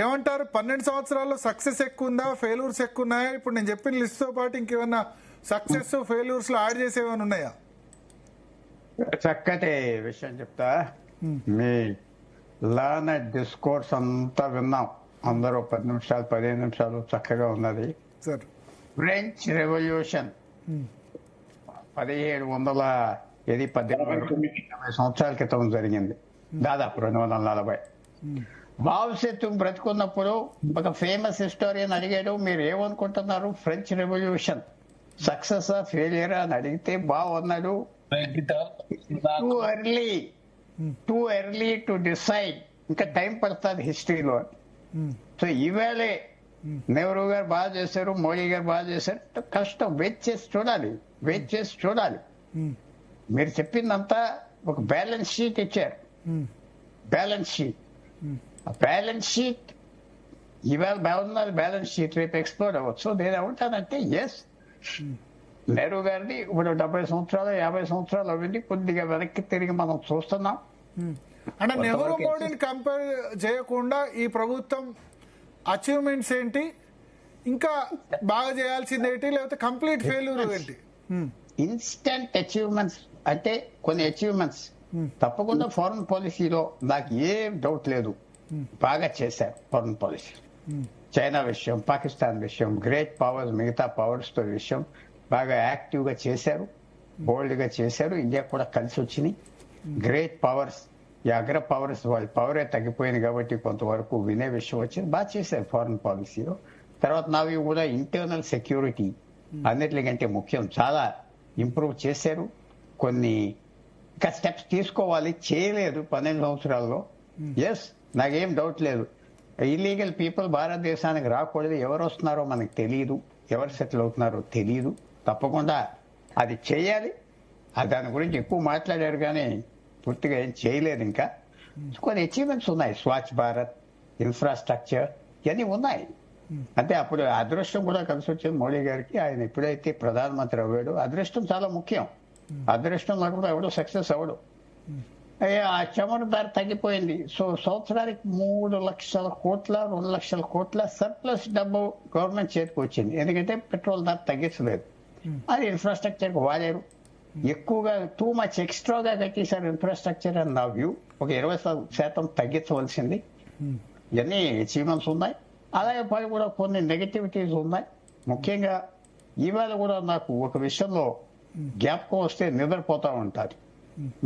ఏమంటారు, 12 సంవత్సరాల్లో సక్సెస్ ఎక్కువ ఉందా, ఫెయిల్యూర్స్ ఎక్కువ ఉన్నాయా? ఇప్పుడు నేను చెప్పిన లిస్ట్ తో పాటు ఇంకేమన్నా సక్సెస్, ఫెయిల్యూర్స్ లో యాడ్ చేసేమైనా ఉన్నాయా? చక్కటి విషయం చెప్తా. మీ లర్న్ డిస్కోర్స్ అంతా విన్నాం అందరూ. 10 నిమిషాలు 15 నిమిషాలు చక్కగా ఉన్నది. సార్, ఫ్రెంచ్ రెవల్యూషన్ 1880 సంవత్సరాల క్రితం జరిగింది, దాదాపు 240. మావోసేతుంగ్ బ్రతుకున్నప్పుడు ఒక ఫేమస్ హిస్టోరియన్ అడిగాడు, మీరు ఏమనుకుంటున్నారు ఫ్రెంచ్ రెవల్యూషన్ సక్సెస్ ఫెయిలియర్ అని అడిగితే బాగున్నాడు, టూ ఎర్లీ టు డిసైడ్, ఇంకా టైం పడుతుంది హిస్టరీలో. సో ఈవేళే నెహ్రూ గారు బాగా చేశారు, మోడీ గారు బాగా చేశారు, కష్టం. వెయిట్ చేసి చూడాలి. మీరు చెప్పిందంతా ఒక బ్యాలెన్స్ షీట్ ఇచ్చారు. బ్యాలెన్స్ షీట్ ఇవాళ బాగున్నది, బ్యాలెన్స్ షీట్ రేపు ఎక్స్ప్లోర్ అవ్వచ్చు. నేను ఏమంటానంటే ఎస్, నెహ్రూ గారిని ఇప్పుడు 70 సంవత్సరాలు 50 సంవత్సరాలు అవ్వింది, కొద్దిగా వెనక్కి తిరిగి మనం చూస్తున్నాం. అంటే నెహ్రూ మోడీని కంపేర్ చేయకుండా ఈ ప్రభుత్వం అచీవ్మెంట్స్ ఏంటి, ఇంకా బాగా చేయాల్సింది ఏంటి, లేకపోతే కంప్లీట్ ఫెయిల్యూర్ ఏంటి? ఇన్స్టంట్ అచీవ్మెంట్స్ అంటే కొన్ని అచీవ్మెంట్స్ తప్పకుండా ఫారెన్ పాలసీలో నాకు ఏం డౌట్ లేదు, బాగా చేశారు. ఫారెన్ పాలసీ, చైనా విషయం, పాకిస్తాన్ విషయం, గ్రేట్ పవర్స్, మిగతా పవర్స్ తో విషయం బాగా యాక్టివ్ గా చేశారు, బోల్డ్ గా చేశారు. ఇండియా కూడా కలిసి వచ్చినాయి. గ్రేట్ పవర్స్, ఈ అగ్ర పవర్స్ వాళ్ళ పవరే తగ్గిపోయింది కాబట్టి కొంతవరకు వినే విషయం వచ్చింది, బాగా చేశారు ఫారెన్ పాలసీలో. తర్వాత నావి కూడా ఇంటర్నల్ సెక్యూరిటీ అన్నిటికంటే ముఖ్యం, చాలా ఇంప్రూవ్ చేశారు. కొన్ని ఇంకా స్టెప్స్ తీసుకోవాలి, చేయలేదు 12 సంవత్సరాల్లో. ఎస్, నాకేం డౌట్ లేదు. ఇల్లీగల్ పీపుల్ భారతదేశానికి రాకూడదు. ఎవరు వస్తున్నారో మనకు తెలియదు, ఎవరు సెటిల్ అవుతున్నారో తెలియదు. తప్పకుండా అది చేయాలి. దాని గురించి ఎక్కువ మాట్లాడారు కానీ పూర్తిగా ఏం చేయలేదు. ఇంకా కొన్ని అచీవ్మెంట్స్ ఉన్నాయి, స్వచ్ఛ భారత్, ఇన్ఫ్రాస్ట్రక్చర్, ఇవన్నీ ఉన్నాయి. అంటే అప్పుడు అదృష్టం కూడా కలిసి వచ్చింది మోడీ గారికి. ఆయన ఎప్పుడైతే ప్రధానమంత్రి అవ్వాడు, అదృష్టం చాలా ముఖ్యం. అదృష్టం లేకుండా ఎవడో సక్సెస్ అవ్వడు. ఆ చమురు ధర తగ్గిపోయింది. సో సంవత్సరానికి 3 లక్షల కోట్ల 2 లక్షల కోట్ల సర్ప్లస్ డబ్బు గవర్నమెంట్ చేతికి వచ్చింది, ఎందుకంటే పెట్రోల్ ధర తగ్గించలేదు. అది ఇన్ఫ్రాస్ట్రక్చర్ వాడారు. ఎక్కువగా టూ మచ్ ఎక్స్ట్రాగా కట్టేశారు ఇన్ఫ్రాస్ట్రక్చర్ అని నా వ్యూ. ఒక 20% తగ్గించవలసింది. ఇవన్నీ అచీవ్మెంట్స్ ఉన్నాయి. అలాగే పని కూడా కొన్ని నెగటివిటీస్ ఉన్నాయి. ముఖ్యంగా ఇవాళ కూడా నాకు ఒక విషయంలో జ్ఞాపకం వస్తే నిద్రపోతా ఉంటారు.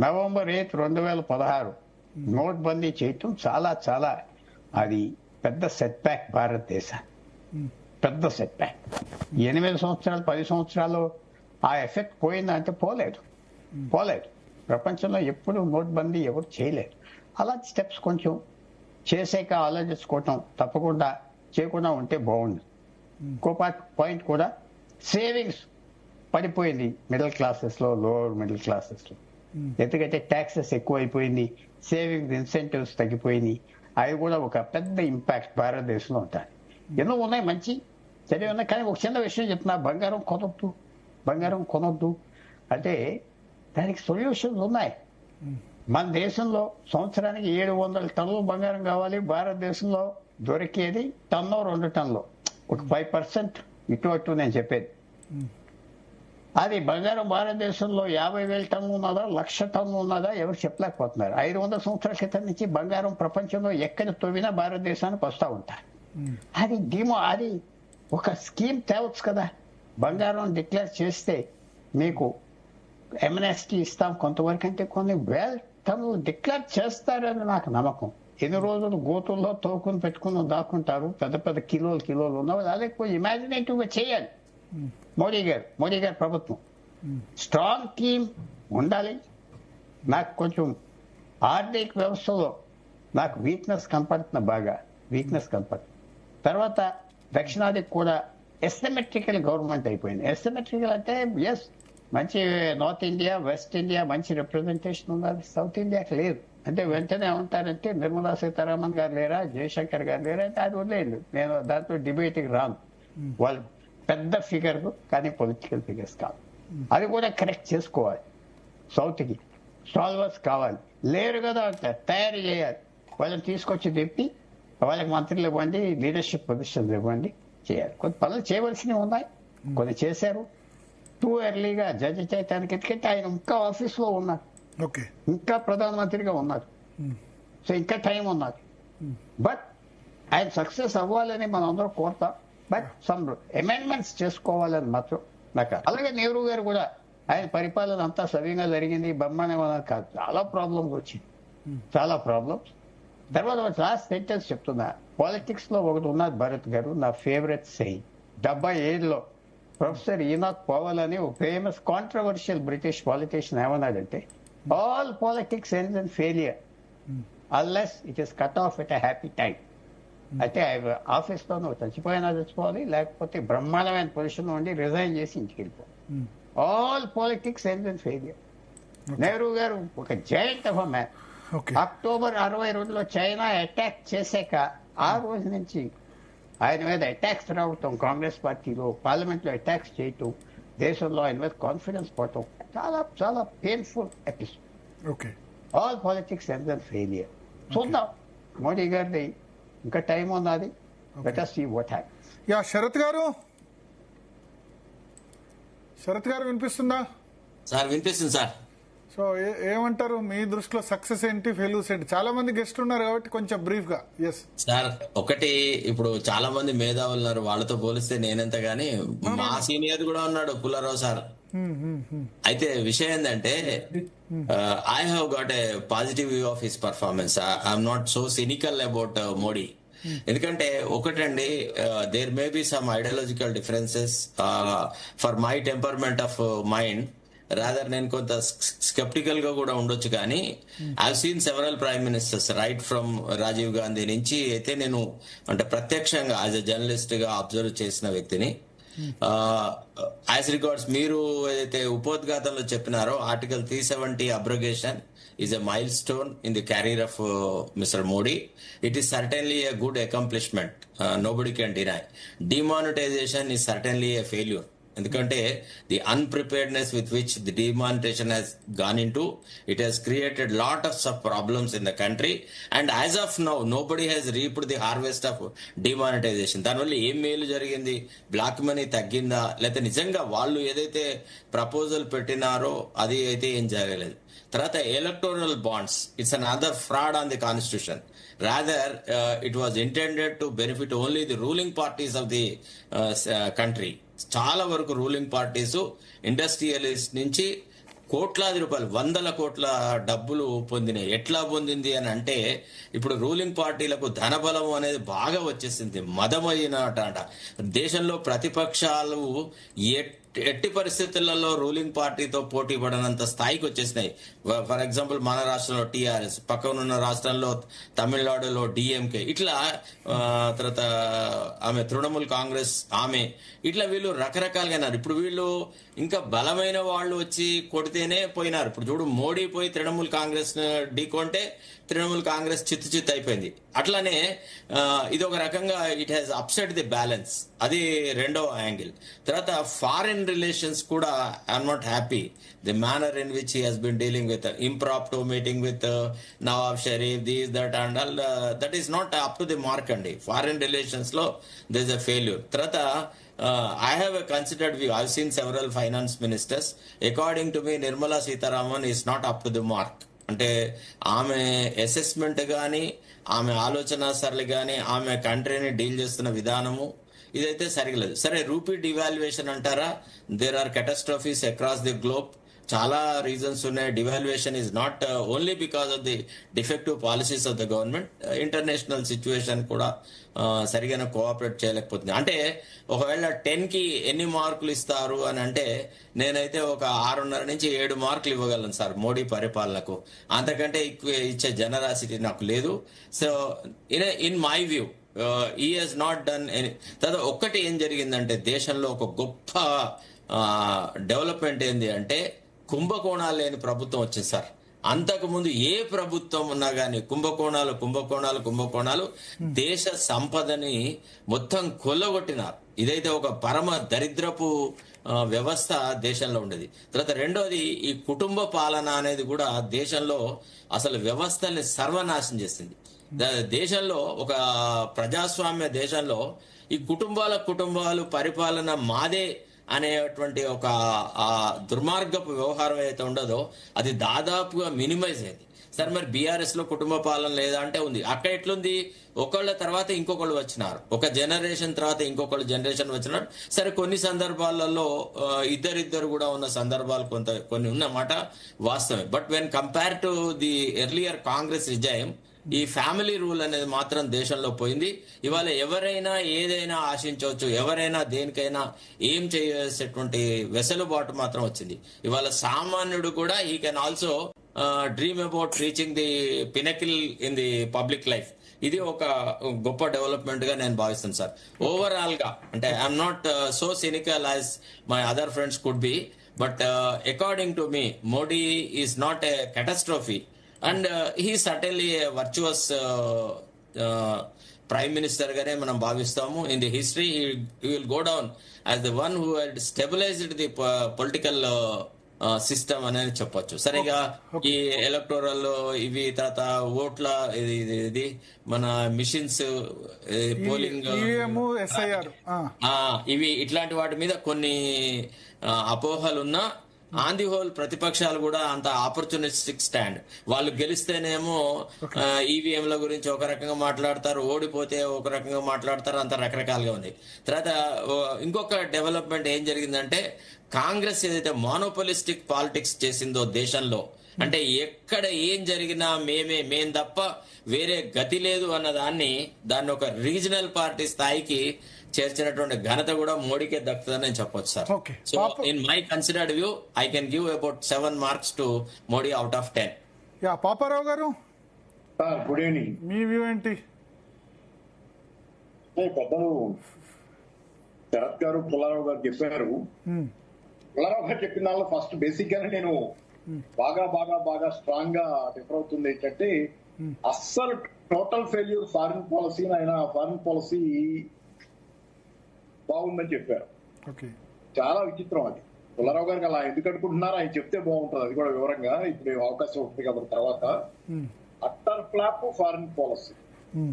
నవంబర్ 8, 2016 నోట్ బందీ చేయటం చాలా చాలా అది పెద్ద సెట్ బ్యాక్ భారతదేశానికి, పెద్ద సెట్ బ్యాక్. 8 సంవత్సరాలు 10 సంవత్సరాలు ఆ ఎఫెక్ట్ పోయిందంటే పోలేదు. పోలేదు. ప్రపంచంలో ఎప్పుడు నోట్బందీ ఎవరు చేయలేదు. అలాంటి స్టెప్స్ కొంచెం చేసాక ఆలోచించుకోవటం తప్పకుండా చేయకుండా ఉంటే బాగుంది. ఇంకో పాయింట్ కూడా సేవింగ్స్ పడిపోయింది మిడిల్ క్లాసెస్లో, లోవర్ మిడిల్ క్లాసెస్లో. ఎందుకంటే ట్యాక్సెస్ ఎక్కువైపోయింది, సేవింగ్స్ ఇన్సెంటివ్స్ తగ్గిపోయినాయి. అవి కూడా ఒక పెద్ద ఇంపాక్ట్ భారతదేశంలో ఉంటాయి. ఎన్నో ఉన్నాయి మంచి చదివి ఉన్నాయి, కానీ ఒక చిన్న విషయం చెప్తున్నా, బంగారం కొనొద్దు అంటే దానికి సొల్యూషన్స్ ఉన్నాయి. మన దేశంలో సంవత్సరానికి 700 టన్నులు బంగారం కావాలి. భారతదేశంలో దొరికేది 1 టన్ను 2 టన్నులు, ఒక 5% ఇటు అటు నేను చెప్పేది. అది బంగారం భారతదేశంలో 50,000 టన్నులు ఉన్నదా, 1,00,000 టన్నులు ఉన్నదా ఎవరు చెప్పలేకపోతున్నారు. 500 సంవత్సరాల క్రితం నుంచి బంగారం ప్రపంచంలో ఎక్కడ తవ్వినా భారతదేశానికి వస్తూ ఉంటారు. అది ఒక స్కీమ్ తేవచ్చు కదా. బంగారం డిక్లేర్ చేస్తే మీకు ఎమ్నెస్టీ ఇస్తాం కొంతవరకు, అంటే కొన్ని 1,000 టన్నులు డిక్లేర్ చేస్తారని నాకు నమ్మకం. ఎన్ని రోజులు గోతుల్లో తోకుని పెట్టుకుని దాక్కుంటారు, పెద్ద పెద్ద కిలోలు ఉన్నవాళ్ళు. అదే కొంచెం ఇమాజినేటివ్ గా చేయాలి మోడీ గారు ప్రభుత్వం. స్ట్రాంగ్ టీమ్ ఉండాలి. నాకు కొంచెం ఆర్థిక వ్యవస్థలో నాకు వీక్నెస్ కనపడుతుంది. తర్వాత దక్షిణాదికి కూడా ఎస్సిమెట్రికల్ గవర్నమెంట్ అయిపోయింది. ఎస్సిమెట్రికల్ అంటే ఎస్, మంచి నార్త్ ఇండియా, వెస్ట్ ఇండియా మంచి రిప్రజెంటేషన్ ఉన్నది, సౌత్ ఇండియాకి లేదు. అంటే వెంటనే ఏమంటారంటే నిర్మలా సీతారామన్ గారు లేరా, జయశంకర్ గారు లేరా అంటే అది వదిలేదు. నేను దాంట్లో డిబేట్కి రాను. వాళ్ళు పెద్ద ఫిగర్ కానీ పొలిటికల్ ఫిగర్స్ కాదు. అది కూడా కరెక్ట్ చేసుకోవాలి. సౌత్కి స్టాల్వర్స్ కావాలి, లేరు కదా అంటారు, తయారు చేయాలి. వాళ్ళని తీసుకొచ్చి తిప్పి వాళ్ళకి మంత్రులు ఇవ్వండి, లీడర్షిప్ పొజిషన్లు ఇవ్వండి, చేయాలి. కొన్ని పనులు చేయవలసినవి ఉన్నాయి, కొన్ని చేశారు. టూ ఎర్లీగా జడ్జి చేయటానికి, ఎందుకంటే ఆయన ఇంకా ఆఫీస్లో ఉన్నారు, ఇంకా ప్రధానమంత్రిగా ఉన్నారు. సో ఇంకా టైం ఉన్నారు. బట్ ఆయన సక్సెస్ అవ్వాలని మనం అందరం కోరుతాం. బట్ సమ్ అమెండ్మెంట్స్ చేసుకోవాలని మాత్రం నాకు. అలాగే నెహ్రూ గారు కూడా ఆయన పరిపాలన అంతా సవ్యంగా జరిగింది, బ్రహ్మాండంగా కాదు, చాలా ప్రాబ్లమ్స్ వచ్చింది, చాలా ప్రాబ్లమ్స్. తర్వాత లాస్ట్ సెంటెన్స్ చెప్తున్నా, పాలిటిక్స్ లో ఒకటి ఉన్నారు భరత్ గారు, నా ఫేవరెట్ సెయింగ్. 77లో ప్రొఫెసర్ ఈనాక్ పవల్ అని ఒక ఫేమస్ కాంట్రవర్షియల్ బ్రిటిష్ పాలిటిషియన్ ఏమన్నాడంటే, all politics ends in failure unless it is cut off at a happy time. అంటే ఆఫీస్లో నువ్వు చచ్చిపోవాలి, లేకపోతే బ్రహ్మాండమైన పొజిషన్ ఉండి రిజైన్ చేసి ఇంటికి వెళ్ళిపో. All politics ends in failure. Nehru garu ఒక giant of a man. October 62లో చైనా అటాక్ చేశాక ఆ రోజు నుంచి ఆయన మీద అటాక్స్ రావటం, కాంగ్రెస్ పార్టీలో పార్లమెంట్ లో అటాక్స్ చేయటం, దేశంలో ఆయన మీద కాన్ఫిడెన్స్ పోవటం, చాలా చాలా painful episode. All politics ends in failure. చూద్దాం, మోడీ గారిది ఇంకా టైం ఉన్నది. Let us see what happens. Yeah, Sarath గారు వినిపిస్తుందా? సార్ వినిపిస్తుంది సార్. సో ఏమంటారు, మీ దృష్టిలో సక్సెస్ ఏంటి, ఫెయిల్యూర్స్ ఏంటి? చాలా మంది గెస్ట్ ఉన్నారు కాబట్టి కొంచెం బ్రీఫ్ గా. ఎస్ సార్, ఒకటి ఇప్పుడు చాలా మంది మేధావులు ఉన్నారు, వాళ్ళతో పోలిస్తే నేనెంత గానీ మా సీనియర్ కూడా ఉన్నాడు పుల్లారావు సార్. అయితే విషయం ఏంటంటే, I have got a positive view of his performance. I'm not so cynical about Modi. ఎందుకంటే ఒకటండి, there may be some ideological differences for my temperament of mind. Rather నేను కొంత స్కెప్టికల్ గా కూడా ఉండొచ్చు, కానీ I seen several prime ministers right from Rajiv Gandhi నుంచి అయితే నేను అంటే ప్రత్యక్షంగా యాజ్ ఎ జర్నలిస్ట్ గా అబ్జర్వ్ చేసిన వ్యక్తిని. యాజ్ రిగార్డ్స్ మీరు ఏదైతే ఉపోద్ఘాతంలో చెప్పినారో, article 370 abrogation is a milestone in the career of Mr. Modi. It is certainly a good accomplishment. Nobody can deny. Demonetization is certainly a failure. ఎందుకంటే the unpreparedness with which the demonetisation has gone into, it has created lot of sub problems in the country, and as of now nobody has reaped the harvest of demonetization. దానివల్ల ఏం మేలు జరిగింది? Black money తగ్గిందా, లేకపోతే నిజంగా వాళ్ళు ఏదైతే proposal పెట్టినారో అది అయితే ఏం జరగలేదు. తర్వాత electoral bonds, it's an other fraud on the constitution. Rather, it was intended to benefit only the ruling parties of the country. చాలా వరకు రూలింగ్ పార్టీస్ ఇండస్ట్రియలిస్ట్ నుంచి కోట్లాది రూపాయలు, 100 కోట్ల డబ్బులు పొందినాయి. ఎట్లా పొందింది అని అంటే, ఇప్పుడు రూలింగ్ పార్టీలకు ధనబలం అనేది బాగా వచ్చేసింది, మదమైనట. దేశంలో ప్రతిపక్షాలు ఎట్టి పరిస్థితులలో రూలింగ్ పార్టీతో పోటీ పడనంత స్థాయికి వచ్చేసినాయి. ఫర్ ఎగ్జాంపుల్ మన రాష్ట్రంలో టీఆర్ఎస్, పక్కనున్న రాష్ట్రంలో తమిళనాడులో డిఎంకే, ఇట్లా తర్వాత ఆమె తృణమూల్ కాంగ్రెస్ ఆమె, ఇట్లా వీళ్ళు రకరకాలుగా. ఇప్పుడు వీళ్ళు ఇంకా బలమైన వాళ్ళు వచ్చి కొడితేనే పోయినారు. ఇప్పుడు చూడు, మోడీ పోయి తృణమూల్ కాంగ్రెస్ ఢీకొంటే తృణమూల్ కాంగ్రెస్ చిత్తు అయిపోయింది. అట్లానే ఇది ఒక రకంగా it has upset the balance. అది రెండో యాంగిల్. తర్వాత ఫారిన్ రిలేషన్స్ కూడా I'm not happy the manner in which he has been dealing with impromptu meeting with Nawaz Sharif, this that and all, that is not up to the mark అండి. Foreign relations లో this is a failure. తర్వాత I have a considered view. I've seen several finance ministers. According to me, Nirmala Sitharaman is not up to the mark. అంటే ఆమె assessment కానీ, ఆమె ఆలోచన సరళి కానీ, ఆమె కంట్రీని డీల్ చేస్తున్న విధానము ఇదైతే సరిగలేదు. సరే, రూపీ డివాల్యుయేషన్ అంటారా? There are catastrophes across the globe. చాలా రీజన్స్ ఉన్నాయి. Devaluation is not only because of the defective policies of the government. International situation కూడా సరిగా కోఆపరేట్ చేయలేకపోతుంది. అంటే ఒకవేళ 10 కి ఎన్ని మార్కులు ఇస్తారు అని అంటే, నేనైతే ఒక 6.5 నుంచి 7 మార్కులు ఇవ్వగలను సార్ మోడీ పరిపాలనకు. అంతకంటే ఎక్కువ ఇచ్చే జనరాసిటీ నాకు లేదు. So in my view he has not done any. తర్వాత ఒక్కటి ఏం జరిగిందంటే, దేశంలో ఒక గొప్ప డెవలప్మెంట్ ఏంది అంటే, కుంభకోణాలు లేని ప్రభుత్వం వచ్చింది సార్. అంతకుముందు ఏ ప్రభుత్వం ఉన్నా గానీ కుంభకోణాలు దేశ సంపదని మొత్తం కొల్లగొట్టినారు. ఇదైతే ఒక పరమ దరిద్రపు వ్యవస్థ దేశంలో ఉండేది. తర్వాత రెండోది, ఈ కుటుంబ పాలన అనేది కూడా దేశంలో అసలు వ్యవస్థల్ని సర్వనాశనం చేసింది. దేశంలో ఒక ప్రజాస్వామ్య దేశంలో ఈ కుటుంబాలు పరిపాలన మాదే అనేటువంటి ఒక దుర్మార్గపు వ్యవహారం అయితే ఉండదో అది దాదాపుగా మినిమైజ్ అయింది. సరే, మరి బీఆర్ఎస్ లో కుటుంబ పాలన లేదా అంటే ఉంది. అక్కడ ఎట్లుంది, ఒకళ్ళ తర్వాత ఇంకొకళ్ళు వచ్చినారు, ఒక జనరేషన్ తర్వాత ఇంకొకళ్ళు జనరేషన్ వచ్చినారు. సరే, కొన్ని సందర్భాలలో ఇద్దరిద్దరు కూడా ఉన్న సందర్భాలు కొన్ని ఉన్నమాట వాస్తవమే. But when compare to the earlier Congress regime, ఈ ఫ్యామిలీ రూల్ అనేది మాత్రం దేశంలో పోయింది. ఇవాళ ఎవరైనా ఏదైనా ఆశించవచ్చు, ఎవరైనా దేనికైనా ఏం చేసేటువంటి వెసులుబాటు మాత్రం వచ్చింది. ఇవాళ సామాన్యుడు కూడా he can also dream about reaching the pinnacle in the public life. ఇది ఒక గొప్ప డెవలప్మెంట్ గా నేను భావిస్తాను సార్. ఓవరాల్ గా అంటే I'm not so cynical as my other friends could be, but according to me Modi is not a catastrophe. And he certainly virtuous prime minister గానే మనం భావిస్తాము. In the history he will go down as the one who head stabilised the political system అనేది చెప్పొచ్చు. సరిగా ఈ electoral ఇవి, తర్వాత ఓట్ల ఇది మన మిషన్స్, పోలింగ్, ఇవి ఇట్లాంటి వాటి మీద కొన్ని అపోహలున్నా, ఆన్ ది హోల్ ప్రతిపక్షాలు కూడా అంత ఆపర్చునిస్టిక్ స్టాండ్. వాళ్ళు గెలిస్తేనేమో ఈవీఎంల గురించి ఒక రకంగా మాట్లాడతారు, ఓడిపోతే ఒక రకంగా మాట్లాడతారు, అంత రకరకాలుగా ఉంది. తర్వాత ఇంకొక డెవలప్మెంట్ ఏం జరిగిందంటే, కాంగ్రెస్ ఏదైతే మోనోపోలిస్టిక్ పాలిటిక్స్ చేసిందో దేశంలో, అంటే ఎక్కడ ఏం జరిగినా మేం తప్ప వేరే గతి లేదు అన్న దాన్ని ఒక రీజనల్ పార్టీ స్థాయికి చేర్చినటువంటి ఘనత కూడా మోడీకే దక్కుతుందని నేను చెప్పొచ్చు sir. So in my considered view I can give about 7 marks to Modi out of 10. Paparao గారు, గుడ్ ఈవినింగ్. మీ వ్యూ ఏంటి? పెద్దలు శరత్ గారు, పుల్లారావు గారు చెప్పారు. పుల్లారావు గారు చెప్పిన దానిలో ఫస్ట్ బేసిక్ గానే నేను బాగా స్ట్రాంగ్ గా డిఫర్ అవుతుంది ఏంటంటే, అస్సలు టోటల్ ఫెయిల్యూర్ ఫారిన్ పాలసీ. ఆయన ఫారిన్ పాలసీ బాగుందని చెప్పారు. చాలా విచిత్రం అది. పుల్లారావు గారికి అలా ఎందుకు అనుకుంటున్నారు, ఆయన చెప్తే బాగుంటుంది. అది కూడా వివరంగా ఇప్పుడు అవకాశం ఉంటుంది కాబట్టి తర్వాత. అట్టర్ ఫ్లాప్ ఫారిన్ పాలసీ,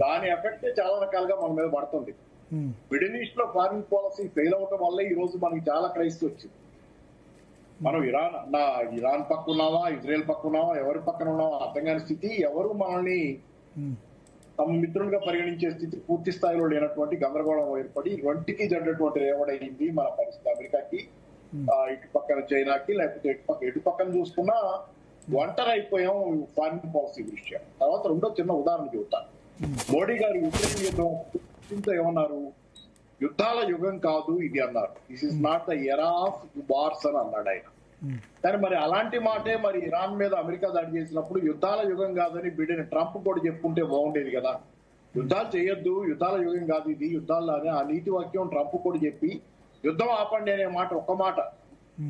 దాని ఎఫెక్ట్ చాలా రకాలుగా మన మీద పడుతుంది. మిడిల్ ఈస్ట్ లో ఫారిన్ పాలసీ ఫెయిల్ అవటం వల్ల ఈ రోజు మనకి చాలా క్రైసిస్ వచ్చింది. మనం ఇరాన్ పక్క ఉన్నావా, ఇజ్రాయెల్ పక్క ఉన్నావా, ఎవరి పక్కన ఉన్నావా అర్థం కాని స్థితి, ఎవరు మనల్ని తమ మిత్రులుగా పరిగణించే స్థితి పూర్తి స్థాయిలో లేనటువంటి గందరగోళం ఏర్పడి రెండుకి జరిగినటువంటి రేవడైంది మన పరిస్థితి. అమెరికాకి, ఇటు పక్కన చైనాకి, లేకపోతే ఎటు పక్కన చూసుకున్నా ఒంటరి అయిపోయాం ఫారిన్ పాలసీ దృష్ట్యా. తర్వాత రెండో చిన్న ఉదాహరణ చెబుతాను. మోడీ గారు యుక్రెయిన్ యుద్ధం ఏమన్నారు, యుద్ధాల యుగం కాదు ఇది అన్నారు. This is not the era of wars అని అన్నాడు ఆయన. కానీ మరి అలాంటి మాటే మరి ఇరాన్ మీద అమెరికా దాడి చేసినప్పుడు యుద్ధాల యుగం కాదని బిడెన్ ట్రంప్ కూడా చెప్పుకుంటే బాగుండేది కదా. యుద్ధాలు చేయొద్దు, యుద్ధాల యుగం కాదు ఇది, యుద్ధాలు అనే ఆ నీతి వాక్యం ట్రంప్ కూడా చెప్పి యుద్ధం ఆపండి అనే మాట ఒక్క మాట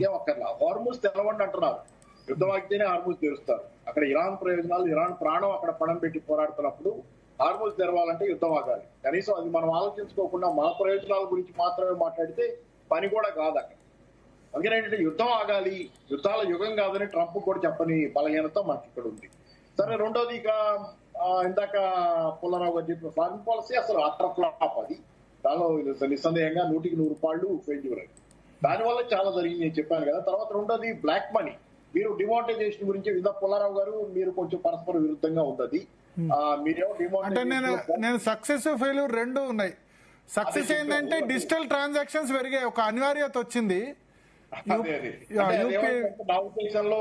ఏం అక్కర్లా. హార్మూజ్ తెలవండి అంటున్నారు, యుద్ధం ఆగితేనే హార్మూజ్ తెరుస్తారు. అక్కడ ఇరాన్ ప్రయోజనాలు, ఇరాన్ ప్రాణం అక్కడ పణం పెట్టి పోరాడుతున్నప్పుడు హార్మూజ్ తెరవాలంటే యుద్ధం ఆగాలి. కనీసం అది మనం ఆలోచించుకోకుండా మన ప్రయోజనాల గురించి మాత్రమే మాట్లాడితే పని కూడా కాదు అక్కడ. అందుకని ఏంటంటే యుద్ధం ఆగాలి, యుద్ధాల యుగం కాదని ట్రంప్ కూడా చెప్పని బలహీనత మనకి ఇక్కడ ఉంది. సరే, రెండోది ఇక ఇందాక పుల్లారావు గారు చెప్పిన ఫారిన్ పాలసీ అసలు అటర్ ఫ్లాప్. అది దానిలో నిస్సందేహంగా 100% ఫెయిల్యూర్. అది దానివల్ల చాలా జరిగింది నేను చెప్పాను కదా. తర్వాత రెండోది బ్లాక్ మనీ. మీరు డిమానిటైజేషన్ గురించి ఇందా పుల్లారావు గారు మీరు కొంచెం పరస్పర విరుద్ధంగా ఉంది. మీరేమో అంటే డిమానిటైజేషన్ నేను సక్సెస్ ఫెయిల్యూర్ రెండు ఉన్నాయి. సక్సెస్ ఏంటంటే డిజిటల్ ట్రాన్సాక్షన్స్ పెరిగాయి, ఒక అనివార్యత వచ్చింది. నా ఉద్దేశంలో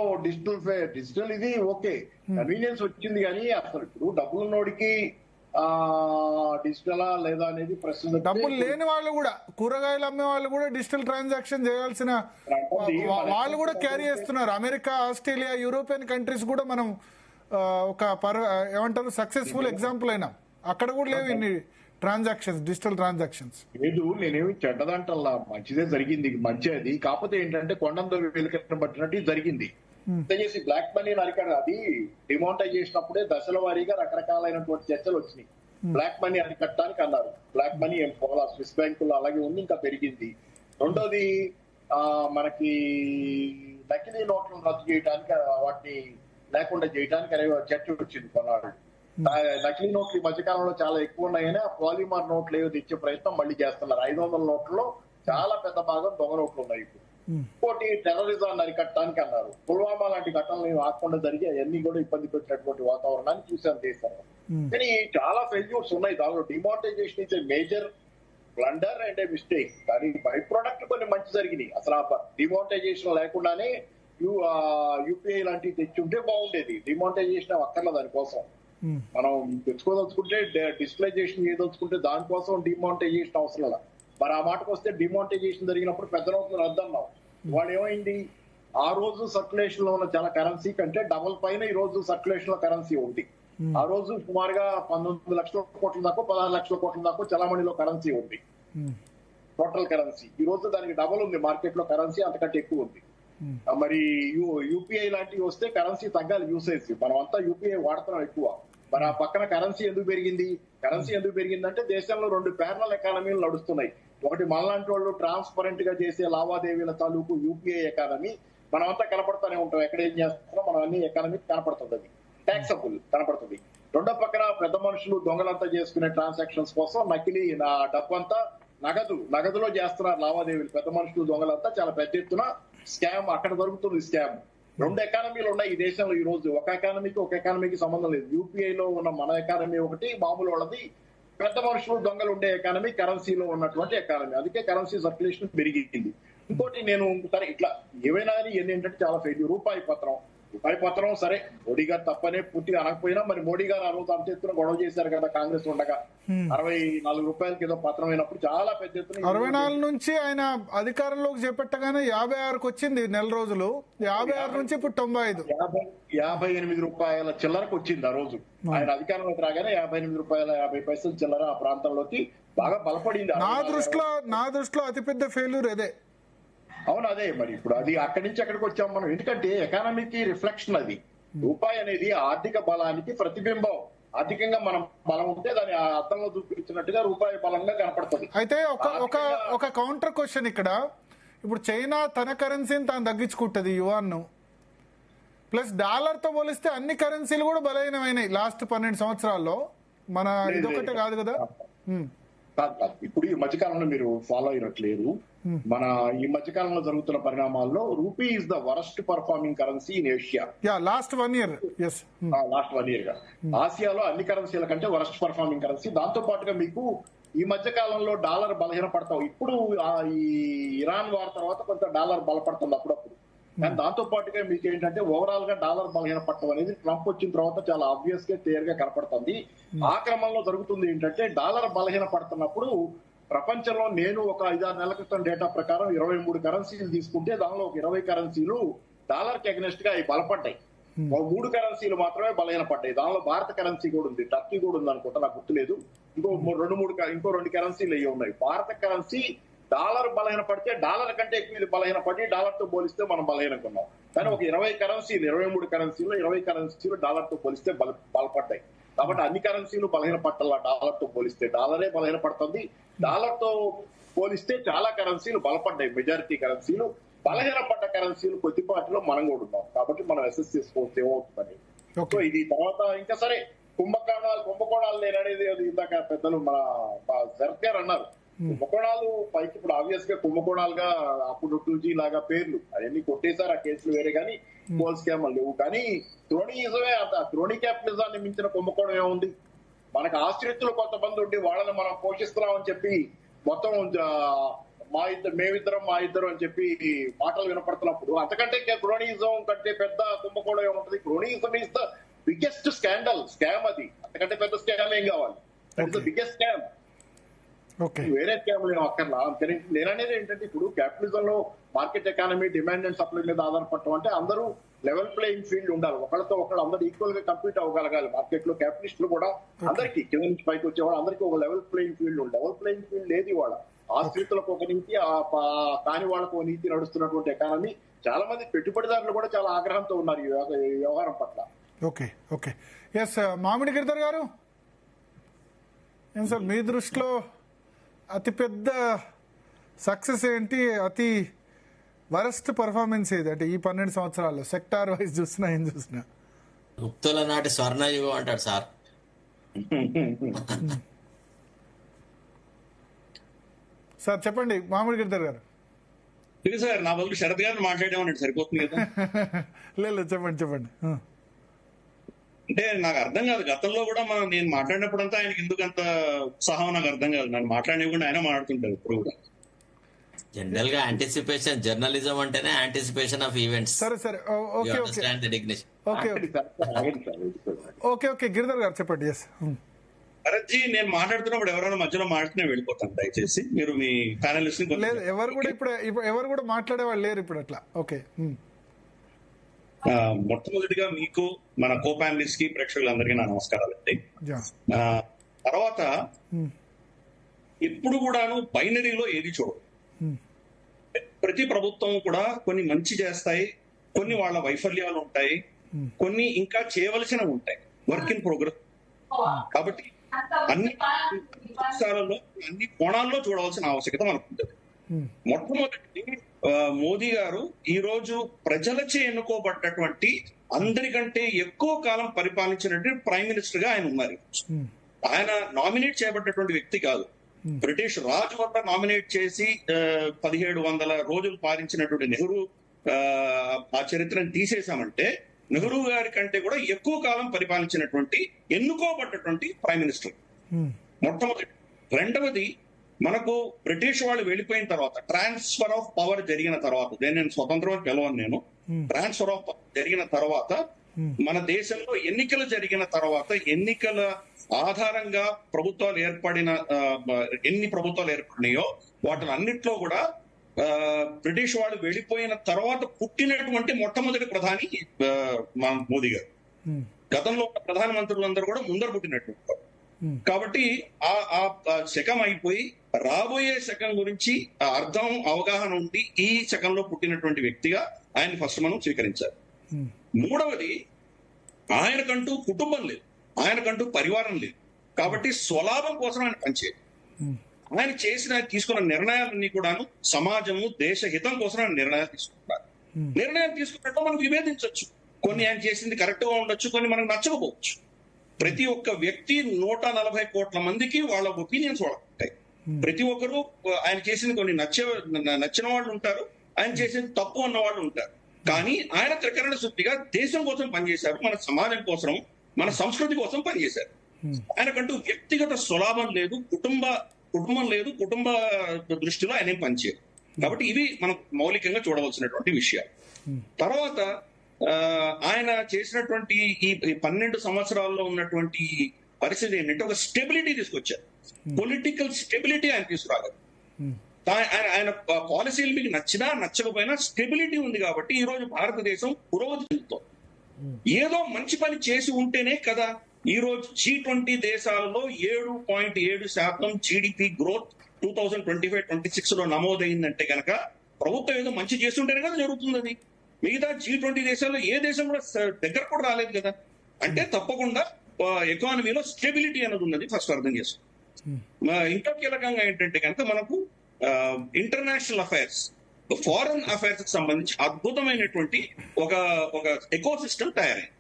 డిజిటల్ ఇది ఓకే, కన్వీనియన్స్ వచ్చింది. కానీ అసలు ఇప్పుడు డబ్బులు ఉన్నోడికి డిజిటలా లేదా అనేది ప్రశ్న. డబ్బులు లేని వాళ్ళు కూడా, కూరగాయలు అమ్మే వాళ్ళు కూడా డిజిటల్ ట్రాన్సాక్షన్ చేయాల్సిన వాళ్ళు కూడా క్యారీ చేస్తున్నారు. అమెరికా, ఆస్ట్రేలియా, యూరోపియన్ కంట్రీస్ కూడా మనం ఒక ఏమంటారు సక్సెస్ఫుల్ ఎగ్జాంపుల్ అయినా. అక్కడ కూడా లేవు ఇన్ని ట్రాన్సాక్షన్స్, డిజిటల్ ట్రాన్సాక్షన్స్. లేదు, నేనేమి చెడ్డదంటల్లా, మంచిదే జరిగింది, మంచిది. కాకపోతే ఏంటంటే కొండంతో వెలుకని పట్టినట్టు జరిగింది. చేసి బ్లాక్ మనీ అరికడ అది డిమానిటైజ్ చేసినప్పుడే దశల వారీగా రకరకాలైనటువంటి చర్చలు వచ్చినాయి. బ్లాక్ మనీ అరికట్టడానికి అన్నారు. బ్లాక్ మనీ ఏం పోలా, స్విస్ బ్యాంకుల్లో అలాగే ఉంది, ఇంకా పెరిగింది. రెండోది మనకి నకిలీ నోట్లను రద్దు చేయడానికి, వాటిని లేకుండా చేయడానికి అనే చర్చ వచ్చింది కొన్నాళ్ళు. నకిలీ నోట్లు ఈ మధ్యకాలంలో చాలా ఎక్కువ ఉన్నాయని ఆ పాలిమార్ నోట్లు ఏవో తెచ్చే ప్రయత్నం మళ్ళీ చేస్తున్నారు. 500 నోట్లలో చాలా పెద్ద భాగం దొంగ నోట్లు ఉన్నాయి. ఇంకోటి టెర్రరిజాన్ని అరికట్టడానికి అన్నారు. పుల్వామా లాంటి ఘటనలు ఆకుండా జరిగి అవన్నీ కూడా ఇబ్బంది పెట్టినటువంటి వాతావరణాన్ని చూసాను దేశంలో. కానీ చాలా ఫెయిల్యూర్స్ ఉన్నాయి దానిలో. Demonetization is a major blunder and a mistake. కానీ బై ప్రొడక్ట్ కొన్ని మంచి జరిగినాయి. అసలు ఆ డిమానిటైజేషన్ లేకుండానే యూపీఐ లాంటివి తెచ్చి ఉంటే బాగుండేది. డిమానిటైజేషన్ అక్కర్ల దానికోసం. మనం తెచ్చుకోదలుచుకుంటే, డిజిటలైజేషన్ చేయదలుచుకుంటే దానికోసం డిమానిటైజేషన్ అవసరం లేదు. మరి ఆ మాటకు వస్తే డిమానిటైజేషన్ జరిగినప్పుడు పెద్ద నోట్లు రద్దు అన్నాం. వాళ్ళు ఏమైంది, ఆ రోజు సర్క్యులేషన్ లో ఉన్న చాలా కరెన్సీ కంటే డబుల్ పైన ఈ రోజు సర్క్యులేషన్ లో కరెన్సీ ఉంది. ఆ రోజు సుమారుగా 19 లక్షల కోట్ల దాకా 16 లక్షల కోట్ల దాకా చలామణిలో కరెన్సీ ఉంది, టోటల్ కరెన్సీ. ఈ రోజు దానికి డబుల్ ఉంది మార్కెట్ లో కరెన్సీ, అంతకంటే ఎక్కువ ఉంది. మరి యూపీఐ లాంటివి వస్తే కరెన్సీ తగ్గాలి యూసేజ్. మనం అంతా యూపీఐ వాడుతున్నాం ఎక్కువ. మరి ఆ పక్కన కరెన్సీ ఎందుకు పెరిగింది? కరెన్సీ ఎందుకు పెరిగిందంటే దేశంలో 2 ప్యారలల్ ఎకానమీలు నడుస్తున్నాయి. ఒకటి మనలాంటి వాళ్ళు ట్రాన్స్పరెంట్ గా చేసే లావాదేవీల తాలూకు యూపీఐ ఎకానమీ, మనం అంతా కనపడుతూనే ఉంటాం. ఎక్కడ ఏం చేస్తున్నాం మనం అన్ని ఎకానమీ కనపడుతుంది, అది ట్యాక్సబుల్ కనపడుతుంది. రెండో పక్కన పెద్ద మనుషులు దొంగలంతా చేసుకునే ట్రాన్సాక్షన్స్ కోసం నకిలీ డబ్బంతా నగదులో చేస్తున్నారు లావాదేవీలు. పెద్ద మనుషులు దొంగలంతా చాలా పెద్ద ఎత్తున స్కామ్ అక్కడ జరుగుతుంది. స్కామ్ 2 ఎకానమీలు ఉన్నాయి ఈ దేశంలో ఈ రోజు. ఒక ఎకానమీకి సంబంధం లేదు. యూపీఐలో ఉన్న మన ఎకానమీ ఒకటి, మామూలు వాళ్ళది పెద్ద మనుషులు దొంగలు ఉండే ఎకానమీ, కరెన్సీలో ఉన్నటువంటి ఎకానమీ. అందుకే కరెన్సీ సర్క్యులేషన్ పెరిగింది. ఇంకోటి నేను సరే ఇట్లా ఏవైనా ఏంటంటే చాలా ఫెయిల్యూర్. రూపాయి పత్రం సరే, మోడీ గారు తప్పనే పూర్తిగా అనకపోయినా, మరి మోడీ గారు ఆ రోజు అంత ఎత్తున గొడవ చేశారు కదా కాంగ్రెస్ ఉండగా. 64 రూపాయలకి ఏదో పత్రం అయినప్పుడు చాలా పెద్ద ఎత్తున 64 నుంచి ఆయన అధికారంలోకి చేపట్టగానే 56కు వచ్చింది నెల రోజులు. 56 నుంచి ఇప్పుడు 95, 58 రూపాయల చిల్లరకు వచ్చింది ఆ రోజు. ఆయన అధికారంలోకి రాగానే 58 రూపాయల 50 పైసలు చిల్లర ఆ ప్రాంతంలోకి బాగా బలపడింది. నా దృష్టిలో అతిపెద్ద ఫెయిల్యూర్ అదే. అవును, అదే. మరి ఇప్పుడు అది అక్కడి నుంచి ఎక్కడికి వచ్చాం మనం. ఎందుకంటే ఎకానమీకి రిఫ్లెక్షన్ అది. రూపాయి అనేది ఆర్థిక బలానికి ప్రతిబింబం. ఆర్థికంగా మనం బలం ఉంటే దాని అర్థంలో చూపించినట్టుగా రూపాయి బలంగా కనపడుతుంది. అయితే ఒక కౌంటర్ క్వశ్చన్ ఇక్కడ. ఇప్పుడు చైనా తన కరెన్సీని తాను తగ్గించుకుంటది, యువాన్ ను. ప్లస్ డాలర్ తో పోలిస్తే అన్ని కరెన్సీలు కూడా బలహీనమైనాయి లాస్ట్ 12 సంవత్సరాల్లో. మన ఇదొకటే కాదు కదా. ఇప్పుడు ఈ మధ్యకాలంలో మీరు ఫాలో అయినట్లేరు. మన ఈ మధ్యకాలంలో జరుగుతున్న పరిణామాల్లో rupee is the worst performing currency in Asia. Last 1 year గా ఆసియాలో అన్ని కరెన్సీల కంటే వరస్ట్ పర్ఫార్మింగ్ కరెన్సీ. దాంతో పాటుగా మీకు ఈ మధ్య కాలంలో డాలర్ బలహీన పడతాం. ఇప్పుడు ఈ ఇరాన్ వార్ తర్వాత కొంత డాలర్ బలపడుతుంది అప్పుడప్పుడు. కానీ దాంతో పాటుగా మీకు ఏంటంటే ఓవరాల్ గా డాలర్ బలహీన పడటం అనేది ట్రంప్ వచ్చిన తర్వాత చాలా ఆబ్వియస్ గా క్లియర్ గా కనపడుతుంది. ఆ క్రమంలో జరుగుతుంది ఏంటంటే డాలర్ బలహీన పడుతున్నప్పుడు ప్రపంచంలో నేను ఒక 5-6 నెలల క్రితం డేటా ప్రకారం 23 కరెన్సీలు తీసుకుంటే దానిలో ఒక 20 కరెన్సీలు డాలర్ కి అగెనెస్ట్ గా అవి బలపడ్డాయి. 3 కరెన్సీలు మాత్రమే బలహీనపడ్డాయి. దానిలో భారత కరెన్సీ కూడా ఉంది, టర్కీ కూడా ఉంది అనుకుంటా, నాకు గుర్తులేదు. ఇంకో 2 కరెన్సీలు అయ్యి ఉన్నాయి. భారత కరెన్సీ డాలర్ బలహీనపడితే డాలర్ కంటే ఎక్కువ ఇది బలహీనపడి డాలర్ తో పోలిస్తే మనం బలహీనంగా ఉన్నాం. కానీ ఒక 23 కరెన్సీలో 20 కరెన్సీలు డాలర్ తో పోలిస్తే బలపడ్డాయి. కాబట్టి అన్ని కరెన్సీలు బలహీనపట్టాల డాలర్ తో పోలిస్తే. డాలరే బలహీనపడుతుంది. డాలర్ తో పోలిస్తే చాలా కరెన్సీలు బలపడ్డాయి. మెజారిటీ కరెన్సీలు బలహీనపడ్డ కరెన్సీలు కొద్దిపాటిలో మనం కూడా ఉన్నాం. కాబట్టి మనం అసెస్ చేసుకోవచ్చు ఏమవుతుందని. సో ఇది తర్వాత ఇంకా సరే కుంభకోణాలు లేననేది ఇందాక పెద్దలు మన శరత్ గారు అన్నారు. కుంభకోణాలు పైకి ఇప్పుడు ఆబ్వియస్ గా కుంభకోణాలుగా అప్పుడు 2G లాగా పేర్లు అవన్నీ కొట్టేశారు. ఆ కేసులు వేరే కానీ పోల్ స్కామ్లు లేవు. కానీ క్రోనీయిజమే, క్రోనీ క్యాపిటలిజాన్ని మించిన కుంభకోణం ఏముంది? మనకు ఆశ్రితులు కొంతమంది ఉండి వాళ్ళని మనం పోషిస్తున్నామని చెప్పి మొత్తం మేమిద్దరం మా ఇద్దరం అని చెప్పి మాటలు వినపడుతున్నప్పుడు అంతకంటే క్రోనీయిజం కంటే పెద్ద కుంభకోణం ఏముంటుంది? క్రోనీయిజం ఈస్ ద బిగ్గెస్ట్ స్కామ్. అది అంతకంటే పెద్ద స్కామ్ ఏం కావాలి? That is the biggest scam. వేరే స్కామ్లు ఏం అక్కర్లా. నేననేది ఏంటంటే ఇప్పుడు క్యాపిటలిజం లో market economy demand and supply మీద ఆధారపడటం అంటే అందరూ లెవెల్ ప్లేయింగ్ ఫీల్డ్ ఉండాలి. ఒకళ్ళతో ఒకళ్ళు అందరూ ఈక్వల్ గా కంపీట్ అవ్వగలగాలి. మార్కెట్ లో క్యాపిటలిస్టులు కూడా అందరికీ కింద నుంచి పైకి వచ్చేవాళ్ళు అందరికీ ఒక లెవెల్ ప్లేయింగ్ ఫీల్డ్ ఉంది. లెవెల్ ప్లేయింగ్ ఫీల్డ్ లేదు ఇవాళ. ఆశ్రితులకు ఒక నీతి, కాని వాళ్ళకు ఒక నీతి నడుస్తున్నటువంటి ఎకానమీ. చాలా మంది పెట్టుబడిదారులు కూడా చాలా ఆగ్రహంతో ఉన్నారు ఈ వ్యవహారం పట్ల. ఓకే ఎస్ మామిడి గిరిధర్ గారు, ఏం సార్ మీ దృష్టిలో అతిపెద్ద సక్సెస్ ఏంటి, అతి వరస్ట్ పర్ఫార్మెన్స్ ఏది అంటే ఈ 12 సంవత్సరాల్లో సెక్టార్ వైజ్ చూసినా ఏం చూసినా? గుప్తుల నాటి స్వర్ణయుగం అంటాడు సార్. సార్ చెప్పండి మామిడి గిరిధర్ గారు. సార్ నా బదులు శరత్ గారిని మాట్లాడేమన్నాడు సరిపోతుంది కదా? లేదు చెప్పండి. అంటే నాకు అర్థం కాదు, గతంలో కూడా నేను మాట్లాడినప్పుడు అంతా ఆయనకి ఎందుకు అంత ఉత్సాహం నాకు అర్థం కాదు. నన్ను మాట్లాడినప్పుడు ఆయన మాట్లాడుతుంటారు ఇప్పుడు కూడా. జనరల్ గా యాంటిసిపేషన్, జర్నలిజం అంటేనే యాంటిసిపేషన్ ఆఫ్ ఈవెంట్స్. సరే ఓకే గిరిధర్ గారు చెప్పండి. ఎస్ భరత్ జీ, నేను మాట్లాడుతున్నప్పుడు ఎవరైనా మధ్యలో మాట్లాడితే వెళ్ళిపోతాను. దయచేసి మీరు మీ ప్యానలిస్ట్ లేదు, ఎవరు కూడా మాట్లాడే వాళ్ళు లేరు ఇప్పుడు అట్లా. ఓకే, మొట్టమొదటిగా మీకు, మన కో ప్యానలిస్ట్ కి, ప్రేక్షకులందరికీ నా నమస్కారాలండి. తర్వాత ఇప్పుడు కూడాను బైనరీలో ఏది చూడదు. ప్రతి ప్రభుత్వం కూడా కొన్ని మంచి చేస్తాయి, కొన్ని వాళ్ళ వైఫల్యాలు ఉంటాయి, కొన్ని ఇంకా చేయవలసినవి ఉంటాయి, వర్క్ ఇన్ ప్రోగ్రెస్. కాబట్టి అన్ని కోణాల్లో చూడవలసిన ఆవశ్యకత మనకు ఉంటుంది. మొట్టమొదటి, మోదీ గారు ఈ రోజు ప్రజలచే ఎన్నుకోబడ్డటువంటి అందరికంటే ఎక్కువ కాలం పరిపాలించినటువంటి ప్రైమ్ మినిస్టర్ గా ఆయన ఉన్నారు. ఆయన నామినేట్ చేయబడ్డటువంటి వ్యక్తి కాదు. బ్రిటిష్ రాజు వద్ద నామినేట్ చేసి 1700 రోజులు పాలించినటువంటి నెహ్రూ ఆ చరిత్రను తీసేశామంటే నెహ్రూ గారి కంటే కూడా ఎక్కువ కాలం పరిపాలించినటువంటి ఎన్నుకోబడ్డటువంటి ప్రైమ్ మినిస్టర్ మొట్టమొదటి. రెండవది, మనకు బ్రిటిష్ వాళ్ళు వెళ్ళిపోయిన తర్వాత ట్రాన్స్ఫర్ ఆఫ్ పవర్ జరిగిన తర్వాత, నేను స్వతంత్రం పిలవను, నేను ట్రాన్స్ఫర్ ఆఫ్ పవర్ జరిగిన తర్వాత మన దేశంలో ఎన్నికలు జరిగిన తర్వాత ఎన్నికల ఆధారంగా ప్రభుత్వాలు ఎన్ని ప్రభుత్వాలు ఏర్పడినాయో వాటిని అన్నిట్లో కూడా బ్రిటిష్ వాళ్ళు వెళ్ళిపోయిన తర్వాత పుట్టినటువంటి మొట్టమొదటి ప్రధాని మన మోదీ గారు. గతంలో ప్రధానమంత్రులందరూ కూడా ముందర పుట్టినటువంటి. కాబట్టి ఆ శకం అయిపోయి రాబోయే శకం గురించి అర్థం, అవగాహన ఉండి ఈ శకంలో పుట్టినటువంటి వ్యక్తిగా ఆయన ఫస్ట్ మనం స్వీకరించాలి. మూడవది, ఆయనకంటూ కుటుంబం లేదు, ఆయనకంటూ పరివారం లేదు. కాబట్టి స్వలాభం కోసం ఆయన పనిచేయదు. ఆయన తీసుకున్న నిర్ణయాలన్నీ కూడాను సమాజము, దేశ హితం కోసం ఆయన నిర్ణయాలు తీసుకుంటారు. నిర్ణయాలు తీసుకున్నట్టు మనం విభేదించవచ్చు. కొన్ని ఆయన చేసింది కరెక్ట్ గా ఉండొచ్చు, కొన్ని మనకు నచ్చకపోవచ్చు. ప్రతి ఒక్క వ్యక్తి 140 కోట్ల మందికి వాళ్ళ ఒపీనియన్స్ వాళ్ళకు ఉంటాయి. ప్రతి ఒక్కరు ఆయన చేసింది కొన్ని నచ్చిన వాళ్ళు ఉంటారు, ఆయన చేసింది తప్పు అన్న వాళ్ళు ఉంటారు. కానీ ఆయన త్రికరణ శుద్ధిగా దేశం కోసం పనిచేశారు, మన సమాజం కోసం, మన సంస్కృతి కోసం పనిచేశారు. ఆయనకంటూ వ్యక్తిగత స్వలాభం లేదు, కుటుంబం లేదు, కుటుంబ దృష్టిలో ఆయన ఏం పనిచేయరు. కాబట్టి ఇవి మనం మౌలికంగా చూడవలసినటువంటి విషయాలు. తర్వాత ఆయన చేసినటువంటి ఈ 12 సంవత్సరాల్లో ఉన్నటువంటి పరిస్థితి ఏంటంటే ఒక స్టెబిలిటీ తీసుకొచ్చారు. పొలిటికల్ స్టెబిలిటీ ఆయన తీసుకురాలేదు. ఆయన పాలసీలు మీకు నచ్చినా నచ్చకపోయినా స్టెబిలిటీ ఉంది కాబట్టి ఈ రోజు భారతదేశం పురోగతి చెందుతోంది. ఏదో మంచి పని చేసి ఉంటేనే కదా ఈ రోజు G20 దేశాలలో 7.7% జీడిపి గ్రోత్ 2025-26 లో నమోదైందంటే కనుక ప్రభుత్వం ఏదో మంచి చేసి ఉంటేనే కదా జరుగుతుంది. అది మిగతా G20 దేశాల్లో ఏ దేశం కూడా దగ్గర కూడా రాలేదు కదా. అంటే తప్పకుండా ఎకానమీలో స్టెబిలిటీ అనేది ఉన్నది ఫస్ట్ అర్థం చేసుకో. ఇంకా కీలకంగా ఏంటంటే కనుక మనకు ఇంటర్నేషనల్ అఫైర్స్, ఫారెన్ అఫైర్స్ కి సంబంధించి అద్భుతమైనటువంటి ఒక ఎకో సిస్టమ్ తయారైంది.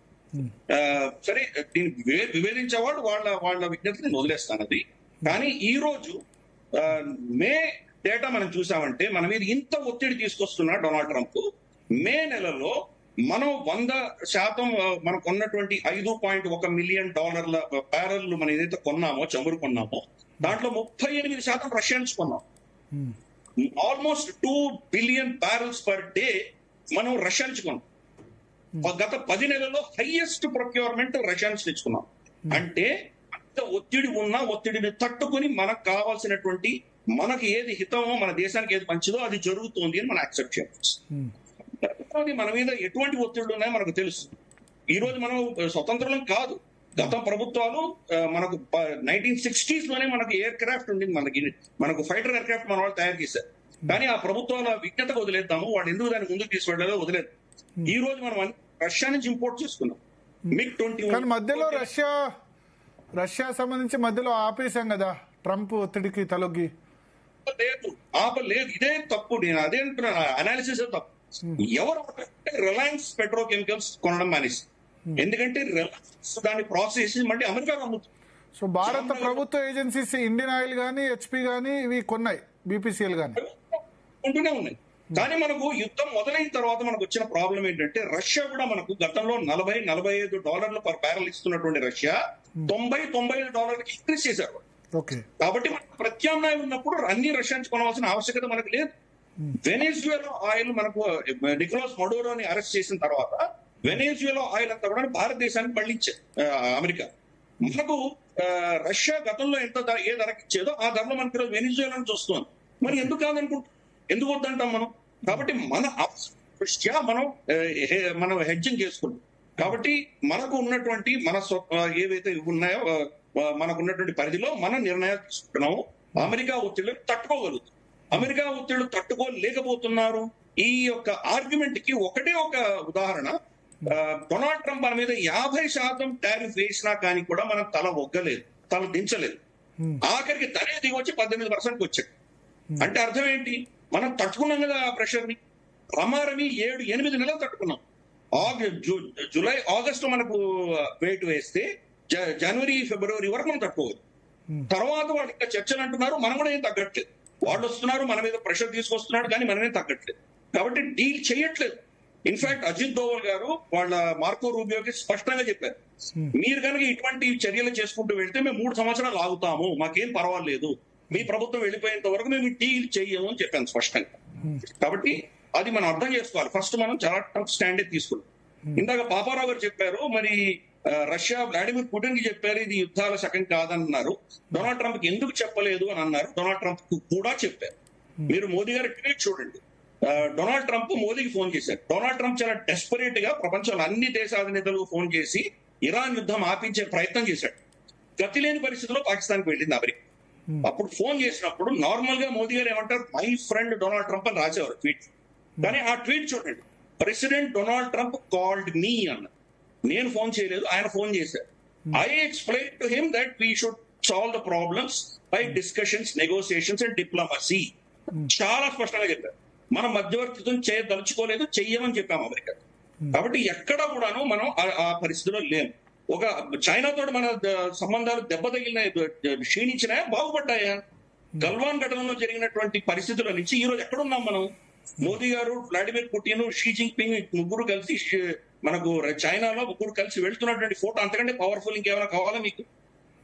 సరే దీన్ని విభేదించేవాడు వాళ్ళ విజ్ఞతని నేను వదిలేస్తాను అది. కానీ ఈ రోజు మే డేటా మనం చూసామంటే మన మీద ఇంత ఒత్తిడి తీసుకొస్తున్న డొనాల్డ్ ట్రంప్ మే నెలలో మనం 100% మనకు ఉన్నటువంటి $5.1 మిలియన్ బ్యారెల్ మనం ఏదైతే కొన్నామో, చమురు కొన్నామో, దాంట్లో 38% రష్యా నుంచి కొన్నాం. Almost 2 billion barrels per day మనం రష్యా నుంచి కొన్నాం. గత 10 నెలల్లో హైయెస్ట్ ప్రొక్యూర్మెంట్ రష్యా నుంచి తెచ్చుకున్నాం. అంటే అంత ఒత్తిడి ఉన్నా ఒత్తిడిని తట్టుకుని మనకు కావాల్సినటువంటి, మనకి ఏది హితమో, మన దేశానికి ఏది మంచిదో అది జరుగుతుంది అని మనం యాక్సెప్ట్ చేయాలి. మన మీద ఎటువంటి ఒత్తిళ్లు ఉన్నాయో మనకు తెలుసు. ఈ రోజు మనం స్వతంత్రం కాదు. గత ప్రభుత్వాలు మనకు 1960s లోనే మనకు ఎయిర్ క్రాఫ్ట్ ఉండింది, మనకు ఫైటర్ ఎయిర్ క్రాఫ్ట్ మన వాళ్ళు తయారు చేశారు. కానీ ఆ ప్రభుత్వాల విజ్ఞతకు వదిలేద్దాము, వాళ్ళు ఎందుకు దాన్ని ముందుకు తీసుకెళ్లాలో వదిలేదు. ఈ రోజు మనం రష్యా నుంచి ఇంపోర్ట్ చేసుకున్నాం MiG-21. కానీ మధ్యలో రష్యా సంబంధించి మధ్యలో ఆపేశాం కదా ట్రంప్ ఒత్తిడికి తలొగ్గి. లేదు, ఆపలేదు. ఇదే తప్పు. నేను అదే అంటున్నాను, అనాలిసిస్ తప్పు. ఎవరు రిలయన్స్ పెట్రోకెమికల్స్ కొనడం మానేసి, ఎందుకంటే రిలయన్స్ దాన్ని ప్రాసెస్ చేసి మళ్ళీ అమెరికాలో అమ్ముతుంది. సో భారత ప్రభుత్వ ఏజెన్సీస్ ఇండియన్ ఆయిల్ గానీ, HP గానీ ఇవి కొన్నాయి, BPCL గానీ ఉంటూనే ఉన్నాయి. కానీ మనకు యుద్ధం మొదలైన తర్వాత మనకు వచ్చిన ప్రాబ్లం ఏంటంటే రష్యా కూడా మనకు గతంలో $40-45 పర్ బ్యారెల్ ఇస్తున్నటువంటి రష్యా $90-95 ఇంక్రీజ్ చేశారు. కాబట్టి మనకు ప్రత్యామ్నాయం ఉన్నప్పుడు అన్ని రష్యా నుంచి కొనవలసిన ఆవశ్యకత మనకు లేదు. వెనెజువేలా ఆయిల్ మనకు నికోలస్ మడోరోని అరెస్ట్ చేసిన తర్వాత వెనెజువేలా ఆయిల్ అంతా కూడా భారతదేశానికి మళ్ళించారు అమెరికా. మనకు రష్యా గతంలో ఏ ధరకి ఇచ్చేదో ఆ ధరలో మనకి వెనెజువేలా నుంచి వస్తుంది. మరి ఎందుకు కాదనుకుంటాం, ఎందుకు వద్దంటాం మనం? కాబట్టి మన దృష్ట్యా మనం హెడ్జింగ్ చేసుకుంటాం. కాబట్టి మనకు ఉన్నటువంటి ఏవైతే ఉన్నాయో మనకు ఉన్నటువంటి పరిధిలో మనం నిర్ణయాలు తీసుకుంటున్నాము. అమెరికా ఒత్తిళ్లను తట్టుకోగలుగుతాం. అమెరికా ఒత్తిళ్లు తట్టుకోలేకపోతున్నారు. ఈ యొక్క ఆర్గ్యుమెంట్ కి ఒకటే ఒక ఉదాహరణ, డొనాల్డ్ ట్రంప్ మన మీద 50% టారిఫ్ వేసినా కానీ కూడా మనం తల ఒగ్గలేదు, తల దించలేదు. ఆఖరికి తనే దిగొచ్చి 18% వచ్చాడు. అంటే అర్థం ఏంటి? మనం తట్టుకున్నాం కదా ఆ ప్రెషర్ ని. రమారమి 7-8 నెలలు తట్టుకున్నాం. జూలై ఆగస్టు మనకు వెయిట్ వేస్తే జనవరి ఫిబ్రవరి వరకు మనం తట్టుకోవాలి. తర్వాత వాళ్ళు ఇంకా చర్చలు అంటున్నారు, మనం కూడా ఏం తగ్గట్లేదు. వాళ్ళు వస్తున్నారు, మన మీద ప్రెషర్ తీసుకొస్తున్నాడు, కానీ మనమేం తగ్గట్లేదు. కాబట్టి డీల్ చేయట్లేదు. ఇన్ఫాక్ట్ అజిత్ దోవల్ గారు వాళ్ళ మార్కో రూబియోకి స్పష్టంగా చెప్పారు, మీరు కనుక ఇటువంటి చర్యలు చేసుకుంటూ వెళ్తే మేము 3 సంవత్సరాలు ఆగుతాము, మాకేం పర్వాలేదు, మీ ప్రభుత్వం వెళ్ళిపోయేంత వరకు మేము డీల్ చెయ్యము అని చెప్పాను స్పష్టంగా. కాబట్టి అది మనం అర్థం చేసుకోవాలి. ఫస్ట్ మనం చాలా టఫ్ స్టాండే తీసుకున్నాం. ఇందాక పాపారావు గారు చెప్పారు, మరి రష్యా వ్లాడిమిర్ పుటిన్ కి చెప్పారు ఇది యుద్ధాల శకం కాదన్నారు. డొనాల్డ్ ట్రంప్ కి ఎందుకు చెప్పలేదు అని అన్నారు. డొనాల్డ్ ట్రంప్ కూడా చెప్పారు. మీరు మోదీ గారి ట్వీట్ చూడండి. డొనాల్డ్ ట్రంప్ మోదీకి ఫోన్ చేశారు. డొనాల్డ్ ట్రంప్ చాలా డెస్పరేట్ గా ప్రపంచంలో అన్ని దేశాధినేతలకు ఫోన్ చేసి ఇరాన్ యుద్ధం ఆపించే ప్రయత్నం చేశాడు. గతి లేని పరిస్థితిలో పాకిస్తాన్కి వెళ్ళింది అమెరికా. అప్పుడు ఫోన్ చేసినప్పుడు నార్మల్ గా మోదీ గారు ఏమంటారు, మై ఫ్రెండ్ డొనాల్డ్ ట్రంప్ అని రాసేవారు ట్వీట్. కానీ ఆ ట్వీట్ చూడండి, president Donald Trump called me అన్నారు. నేను ఫోన్ చేయలేదు, ఆయన ఫోన్ చేశారు. I explain to him that we should solve the problems by discussions, negotiations and diplomacy. చాలా స్పష్టంగా చెప్పారు. మనం మధ్యవర్తిత్వం చేయదలుచుకోలేదు, చెయ్యమని చెప్పాము అమెరికా. కాబట్టి ఎక్కడ కూడాను మనం ఆ పరిస్థితిలో లేము. ఒక చైనాతో మన సంబంధాలు దెబ్బతగిలిన క్షీణించినాయా, బాగుపడ్డాయా? గల్వాన్ ఘటనలో జరిగినటువంటి పరిస్థితుల నుంచి ఈ రోజు ఎక్కడున్నాం మనం? మోదీ గారు, వ్లాడిమిర్ పుటిన్, షీ జిన్పింగ్ ముగ్గురు కలిసి మనకు చైనాలో ముగ్గురు కలిసి వెళ్తున్నటువంటి ఫోటో అంతకంటే పవర్ఫుల్ ఇంకేమైనా కావాలా మీకు?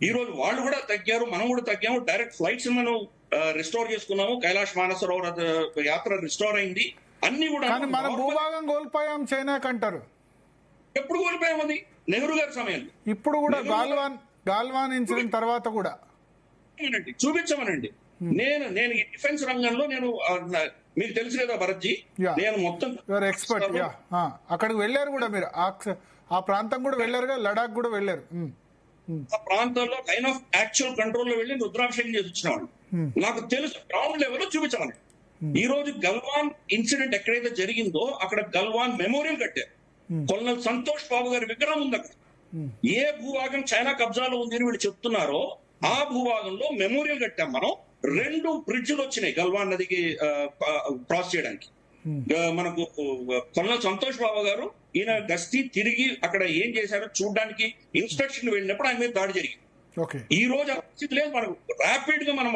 ఈ రోజు వాళ్ళు కూడా తగ్గారు, మనం కూడా తగ్గాము. డైరెక్ట్ ఫ్లైట్స్ మనం రిస్టోర్ చేసుకున్నాము. కైలాష్ మానసరోవర్ యాత్ర రిస్టోర్ అయింది. అన్ని కూడా మన భూభాగం కోల్పోయాం చైనాకి అంటారు. ఎప్పుడు కోల్పోయాం? అది నెహ్రూ గారి సమయంలో. ఇప్పుడు కూడా గాల్వాన్ ఇన్సిడెంట్ తర్వాత కూడా చూపించమనండి. నేను ఈ డిఫెన్స్ రంగంలో నేను మీకు తెలుసు కదా భరత్జీ, Yeah. నేను మొత్తం ఎక్స్పర్ట్. యా, అక్కడికి వెళ్ళారు కూడా మీరు, ఆ ప్రాంతం కూడా వెళ్ళారుగా, లడాక్ కూడా వెళ్ళారు. ఆ ప్రాంతాల్లో లైన్ ఆఫ్ యాక్చువల్ కంట్రోల్ లో వెళ్ళి రుద్రాభిషేకం చేసి వచ్చినవాడు. నాకు తెలుసు గ్రౌండ్ లెవెల్ చూపించాలని. ఈ రోజు గల్వాన్ ఇన్సిడెంట్ ఎక్కడైతే జరిగిందో అక్కడ గల్వాన్ మెమోరియల్ కట్టారు. కొల్నల్ సంతోష్ బాబు గారి విగ్రహం ఉంది అక్కడ. ఏ భూభాగం చైనా కబ్జాలో ఉంది అని వీళ్ళు చెప్తున్నారో ఆ భూభాగంలో మెమోరియల్ కట్టాం మనం. 2 బ్రిడ్జ్లు వచ్చినాయి గల్వాన్ నదికి క్రాస్ చేయడానికి. మనకు కొల్నల్ సంతోష్ బాబు గారు ఈయన గస్తీ తిరిగి అక్కడ ఏం చేశారో చూడడానికి ఇన్స్పెక్షన్ వెళ్ళినప్పుడు ఆయన మీద దాడి జరిగింది. ఓకే. ఈ రోజు ఆ పరిస్థితి లేదు. మనకు ర్యాపిడ్ గా మనం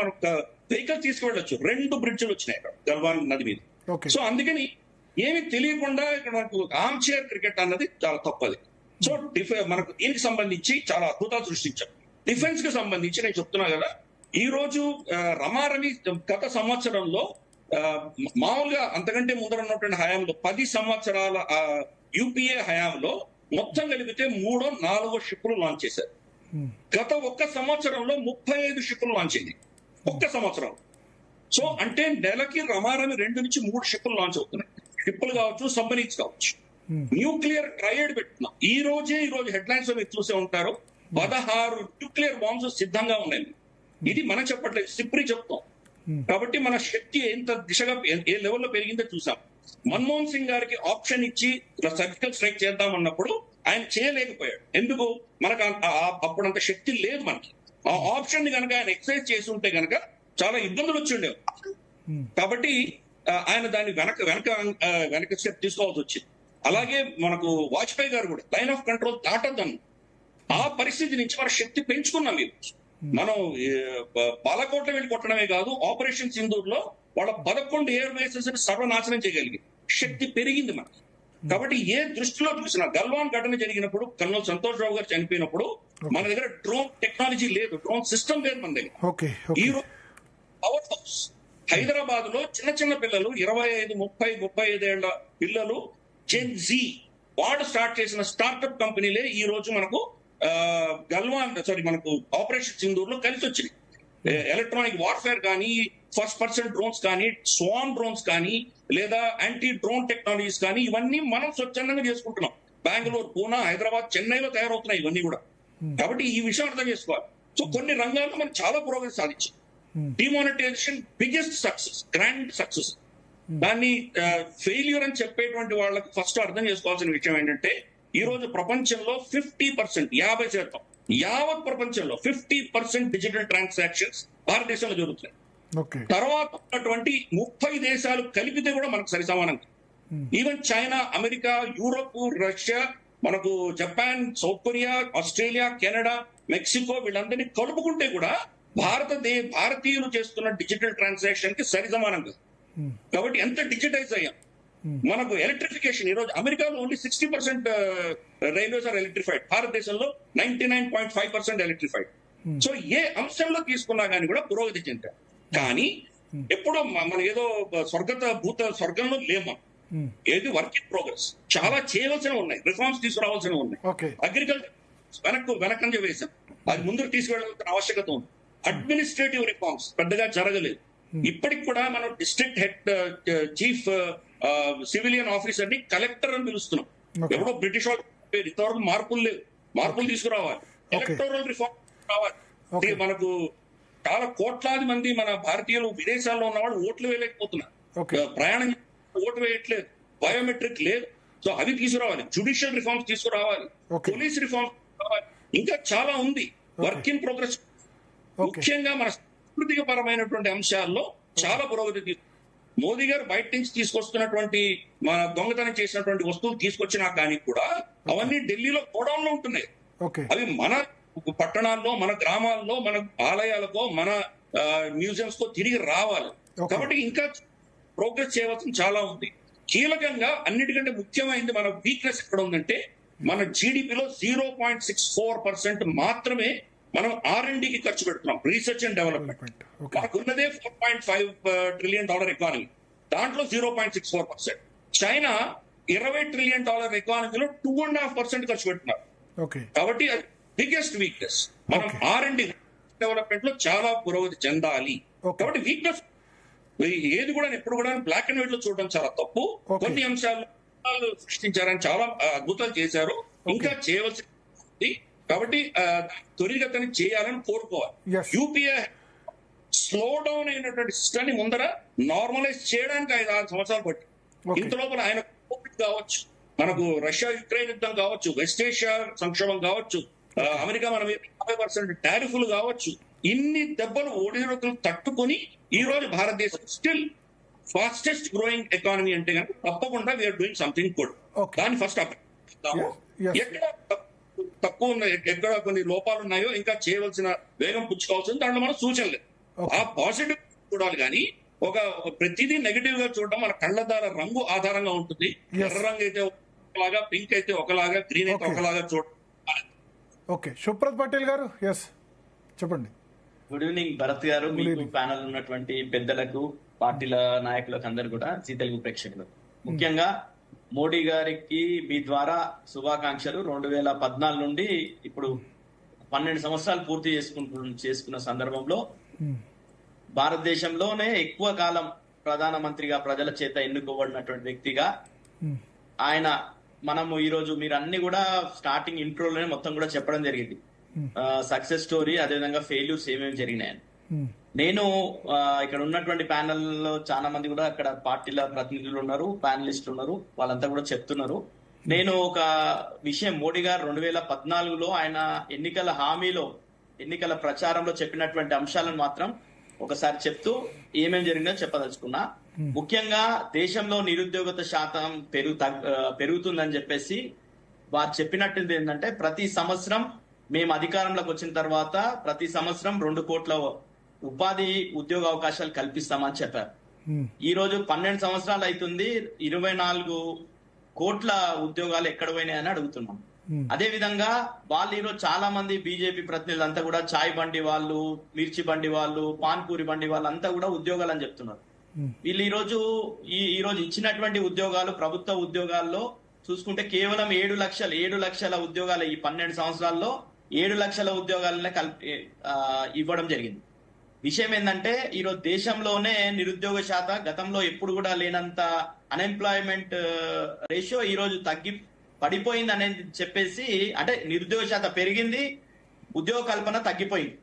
వెహికల్ తీసుకువెళ్ళొచ్చు. 2 బ్రిడ్జ్లు వచ్చినాయి అక్కడ గల్వాన్ నది మీద. Okay. సో అందుకని ఏమి తెలియకుండా ఇక్కడ మనకు ఆర్మ్ చైర్ క్రికెట్ అన్నది చాలా తప్పది. సో మనకు దీనికి సంబంధించి చాలా అద్భుతాలు సృష్టించారు. డిఫెన్స్ కి సంబంధించి నేను చెప్తున్నా కదా, ఈ రోజు రమారమి గత సంవత్సరంలో మామూలుగా అంతకంటే ముందర ఉన్నటువంటి హయాంలో 10 సంవత్సరాల యూపీఏ హయాంలో మొత్తం కలిపితే 3-4 షిప్లు లాంచ్ చేశారు. గత 1 సంవత్సరంలో 35 షిప్లు లాంచ్ అయింది ఒక్క సంవత్సరం. సో అంటే నెలకి రమారమి 2 నుంచి 3 షిప్లు లాంచ్ అవుతున్నాయి. షిప్లు కావచ్చు, సబ్మరీన్స్ కావచ్చు. న్యూక్లియర్ ట్రయడ్ పెట్టుకున్నాం. ఈ రోజు హెడ్లైన్స్ లో మీరు చూసే ఉంటారు, 16 న్యూక్లియర్ బాంబ్స్ సిద్ధంగా ఉన్నాయి. ఇది మనం చెప్పట్లేదు, సిప్రి చెప్తాం. కాబట్టి మన శక్తి ఎంత దిశగా ఏ లెవెల్లో పెరిగిందో చూసాం. మన్మోహన్ సింగ్ గారికి ఆప్షన్ ఇచ్చి సర్జికల్ స్ట్రైక్ చేద్దామన్నప్పుడు ఆయన చేయలేకపోయాడు. ఎందుకు? మనకు అప్పుడంత శక్తి లేదు మనకి. ఆ ఆప్షన్ ని కనుక ఆయన ఎక్సర్సైజ్ చేసి ఉంటే కనుక చాలా ఇబ్బందులు వచ్చి ఉండేవి. కాబట్టి ఆయన దాన్ని వెనక స్టెప్ తీసుకోవాల్సి వచ్చింది. అలాగే మనకు వాజ్పేయి గారు కూడా లైన్ ఆఫ్ కంట్రోల్ దాటొద్దన్న ఆ పరిస్థితి నుంచి మన శక్తి పెంచుకున్నాం. మనం బాలకోట వెళ్ళి కొట్టడమే కాదు, ఆపరేషన్ సింధూర్ లో వాళ్ళ 11 ఎయిర్ బేసెస్ సర్వనాశనం చేయగలిగింది. శక్తి పెరిగింది మనకి. కాబట్టి ఏ దృష్టిలో చూసినా గల్వాన్ ఘటన జరిగినప్పుడు, కర్నల్ సంతోష్ రావు గారు చనిపోయినప్పుడు మన దగ్గర డ్రోన్ టెక్నాలజీ లేదు, డ్రోన్ సిస్టమ్ లేదు మన దగ్గర. ఈ రోజు పవర్ హౌస్ హైదరాబాద్ లో చిన్న పిల్లలు 25-35 ఏళ్ల పిల్లలు జెన్ జీ వాడు స్టార్ట్ చేసిన స్టార్ట్అప్ కంపెనీలే ఈ రోజు మనకు మనకు ఆపరేషన్ సింధూర్ లో కలిసి వచ్చినాయి. ఎలక్ట్రానిక్ వార్ఫేర్ కానీ, ఫస్ట్ పర్సన్ డ్రోన్స్ కానీ, స్వాన్ డ్రోన్స్ కానీ, లేదా యాంటీ డ్రోన్ టెక్నాలజీస్ కానీ, ఇవన్నీ మనం స్వచ్ఛందంగా చేసుకుంటున్నాం. బెంగళూరు, పూనా, హైదరాబాద్, చెన్నైలో తయారవుతున్నాయి ఇవన్నీ కూడా. కాబట్టి ఈ విషయం అర్థం చేసుకోవాలి. సో కొన్ని రంగాల్లో మనం చాలా పురోగతి సాధించాం. Demonetization biggest success, grand success. దాన్ని ఫెయిల్యూర్ అని చెప్పేటువంటి వాళ్ళకి ఫస్ట్ అర్థం చేసుకోవాల్సిన విషయం ఏంటంటే, ఈ రోజు ప్రపంచంలో 50%, 50% యావత్ ప్రపంచంలో 50% డిజిటల్ ట్రాన్సాక్షన్స్ భారతదేశంలో జరుగుతున్నాయి. తర్వాత ఉన్నటువంటి 30 దేశాలు కలిపితే కూడా మనకు సరి సమానంగా, even China, America, Europe, Russia, మనకు Japan, South Korea, Australia, Canada, Mexico, వీళ్ళందరినీ కలుపుకుంటే కూడా భారతీయులు చేస్తున్న డిజిటల్ ట్రాన్సాక్షన్ కి సరి సమానంగా. కాబట్టి ఎంత డిజిటైజ్ అయ్యాం. మనకు ఎలక్ట్రిఫికేషన్, ఈ రోజు అమెరికాలో ఓన్లీ 60% రైల్వేస్ ఆర్ ఎలక్ట్రిఫైడ్, భారతదేశంలో 99.5% ఎలక్ట్రిఫైడ్. సో ఏ అంశంలో తీసుకున్నా కానీ కూడా పురోగతి చెందాం. కానీ ఎప్పుడో మనం ఏదో స్వర్గంలో లేము. ఏది వర్క్ ఇన్ ప్రోగ్రెస్. చాలా చేయవలసినవి ఉన్నాయి, రిఫార్మ్స్ తీసుకురావాల్సినవి ఉన్నాయి. అగ్రికల్చర్ వెనకంజ వేశాం, అది ముందుకు తీసుకెళ్లాల్సిన ఆవశ్యకత ఉంది. అడ్మినిస్ట్రేటివ్ రిఫార్మ్స్ పెద్దగా జరగలేదు. ఇప్పటికి కూడా మనం district head chief civilian officer ని కలెక్టర్ అని పిలుస్తున్నాం. ఎప్పుడో బ్రిటిష్ వాళ్ళు ఇంతవరకు మార్పులు లేవు, మార్పులు తీసుకురావాలి. ఎలక్టోరల్ రిఫార్మ్ రావాలి. మనకు చాలా కోట్లాది మంది మన భారతీయులు విదేశాల్లో ఉన్న వాళ్ళు ఓట్లు వేయలేకపోతున్నారు, ప్రయాణం ఓటు వేయట్లేదు, బయోమెట్రిక్ లేదు. సో అవి తీసుకురావాలి. జ్యుడిషియల్ రిఫార్మ్స్ తీసుకురావాలి, పోలీస్ రిఫార్మ్స్ రావాలి. ఇంకా చాలా ఉంది వర్క్ ఇన్ ప్రోగ్రెస్. ముఖ్యంగా మన సాంస్కృతిక పరమైనటువంటి అంశాల్లో చాలా పురోగతి. మోదీ గారు బయట నుంచి తీసుకొస్తున్నటువంటి మన దొంగతనం చేసినటువంటి వస్తువులు తీసుకొచ్చినా కానీ కూడా అవన్నీ ఢిల్లీలో గోడౌన్ లో ఉంటున్నాయి. అవి మన పట్టణాల్లో, మన గ్రామాల్లో, మన ఆలయాలకో, మన మ్యూజియంస్ కో తిరిగి రావాలి. కాబట్టి ఇంకా ప్రోగ్రెస్ చేయవలసిన చాలా ఉంది. కీలకంగా అన్నిటికంటే ముఖ్యమైనది మన వీక్నెస్ ఎక్కడ ఉందంటే, మన జీడిపిలో 0.64% మాత్రమే మనం R&Dకి ఖర్చు పెడుతున్నాం, రీసెర్చ్ అండ్ డెవలప్మెంట్. మనకున్నదే $4.5 ట్రిలియన్ ఎకానమీ, దాంట్లో 0.64%. చైనా $20 ట్రిలియన్ ఎకానమీలో 2.5% ఖర్చు పెడుతున్నారు. కాబట్టి అది బిగ్గెస్ట్ వీక్నెస్. మనం R&D డెవలప్మెంట్ లో చాలా పురోగతి చెందాలి. Okay. కాబట్టి వీక్నెస్ ఏది కూడా ఎప్పుడు కూడా బ్లాక్ అండ్ వైట్ లో చూడడం చాలా తప్పు. Okay. కొన్ని అంశాలు సృష్టించారని చాలా అద్భుతాలు చేశారు, ఇంకా చేయవలసి ఉంది. కాబట్టి త్వరితగతిని చేయాలని కోరుకోవాలి. Yes. యూపీఏ స్లో డౌన్ అయినటువంటి సిస్టమ్ ని ముందర నార్మలైజ్ చేయడానికి 5-6 సంవత్సరాలు పట్టి, Okay. ఇంత లోపల ఆయన కోవిడ్ కావచ్చు, మనకు రష్యా యుక్రెయిన్ యుద్ధం కావచ్చు, వెస్ట్ ఏషియా సంక్షోభం కావచ్చు, అమెరికా మన 50% టారిఫ్లు కావచ్చు, ఇన్ని దెబ్బలు ఒడిదుడుకులు తట్టుకొని ఈ రోజు భారతదేశం స్టిల్ ఫాస్టెస్ట్ గ్రోయింగ్ ఎకానమీ అంటే కనుక తప్పకుండా we're doing something good. Okay. దాన్ని ఫస్ట్ Yes. ఎక్కడ తక్కువ ఉన్నాయి, ఎక్కడ కొన్ని లోపాలు ఉన్నాయో ఇంకా చేయవలసిన వేగం పుచ్చుకోవాల్సింది, దాంట్లో మనం సూచనలేదు. Okay. ఆ పాజిటివ్ చూడాలి కానీ ఒక ప్రతిదీ నెగిటివ్ గా చూడడం మన కళ్ళద్దాల రంగు ఆధారంగా ఉంటుంది. Yes. ఎర్ర రంగు అయితే ఒకలాగా, పింక్ అయితే ఒకలాగా, గ్రీన్ అయితే Okay. ఒకలాగా చూడడం. ఓకే, శుభ్రత్ పటేల్ గారు, ఎస్ చెప్పండి. గుడ్ ఈవినింగ్ భరత్ గారు, మీకు ప్యానల్ ఉన్నటువంటి పెద్దలకు, పార్టీల నాయకులకు అందరు కూడా, జీ తెలుగు ప్రేక్షకులు ముఖ్యంగా మోడీ గారికి మీ ద్వారా శుభాకాంక్షలు. 2014 నుండి ఇప్పుడు 12 సంవత్సరాలు పూర్తి చేసుకున్న సందర్భంలో భారతదేశంలోనే ఎక్కువ కాలం ప్రధానమంత్రిగా ప్రజల చేత ఎన్నుకోబడినటువంటి వ్యక్తిగా ఆయన, మనము ఈ రోజు మీరు అన్ని కూడా స్టార్టింగ్ ఇంట్రోలోనే మొత్తం కూడా చెప్పడం జరిగింది, సక్సెస్ స్టోరీ, అదేవిధంగా ఫెయిల్యూర్స్ ఏమేమి జరిగినాయని. నేను ఇక్కడ ఉన్నటువంటి ప్యానెల్ లో చాలా మంది కూడా అక్కడ పార్టీల ప్రతినిధులు ఉన్నారు, ప్యానలిస్టులు ఉన్నారు, వాళ్ళంతా కూడా చెప్తున్నారు. నేను ఒక విషయం, మోడీ గారు 2014లో ఆయన ఎన్నికల హామీలో, ఎన్నికల ప్రచారంలో చెప్పినటువంటి అంశాలను మాత్రం ఒకసారి చెప్తూ ఏమేమి జరిగిందో చెప్పదలుచుకున్నా. ముఖ్యంగా దేశంలో నిరుద్యోగత శాతం పెరుగుతుందని చెప్పేసి వారు చెప్పినట్టు ఏంటంటే, ప్రతి సంవత్సరం మేము అధికారంలోకి వచ్చిన తర్వాత ప్రతి సంవత్సరం 2 కోట్ల ఉపాధి ఉద్యోగ అవకాశాలు కల్పిస్తామని చెప్పారు. ఈ రోజు 12 సంవత్సరాలు అవుతుంది, 24 కోట్ల ఉద్యోగాలు ఎక్కడ పోయినాయని అడుగుతున్నాం. అదే విధంగా వాళ్ళు ఈరోజు చాలా మంది బీజేపీ ప్రతినిధులు అంతా కూడా చాయ్ బండి వాళ్ళు, మిర్చి బండి వాళ్ళు, పాన్పూరి బండి వాళ్ళు అంతా కూడా ఉద్యోగాలు అని చెప్తున్నారు. వీళ్ళు ఈ రోజు ఇచ్చినటువంటి ఉద్యోగాలు, ప్రభుత్వ ఉద్యోగాల్లో చూసుకుంటే కేవలం 7 లక్షల ఉద్యోగాలు ఈ 12 సంవత్సరాల్లో 7 లక్షల ఉద్యోగాలనే ఇవ్వడం జరిగింది. విషయం ఏంటంటే, ఈరోజు దేశంలోనే నిరుద్యోగ శాతం గతంలో ఎప్పుడు కూడా లేనంత అన్ఎంప్లాయ్మెంట్ రేషియో ఈ రోజు పడిపోయింది అనేది చెప్పేసి, అంటే నిరుద్యోగ శాతం పెరిగింది, ఉద్యోగ కల్పన తగ్గిపోయింది.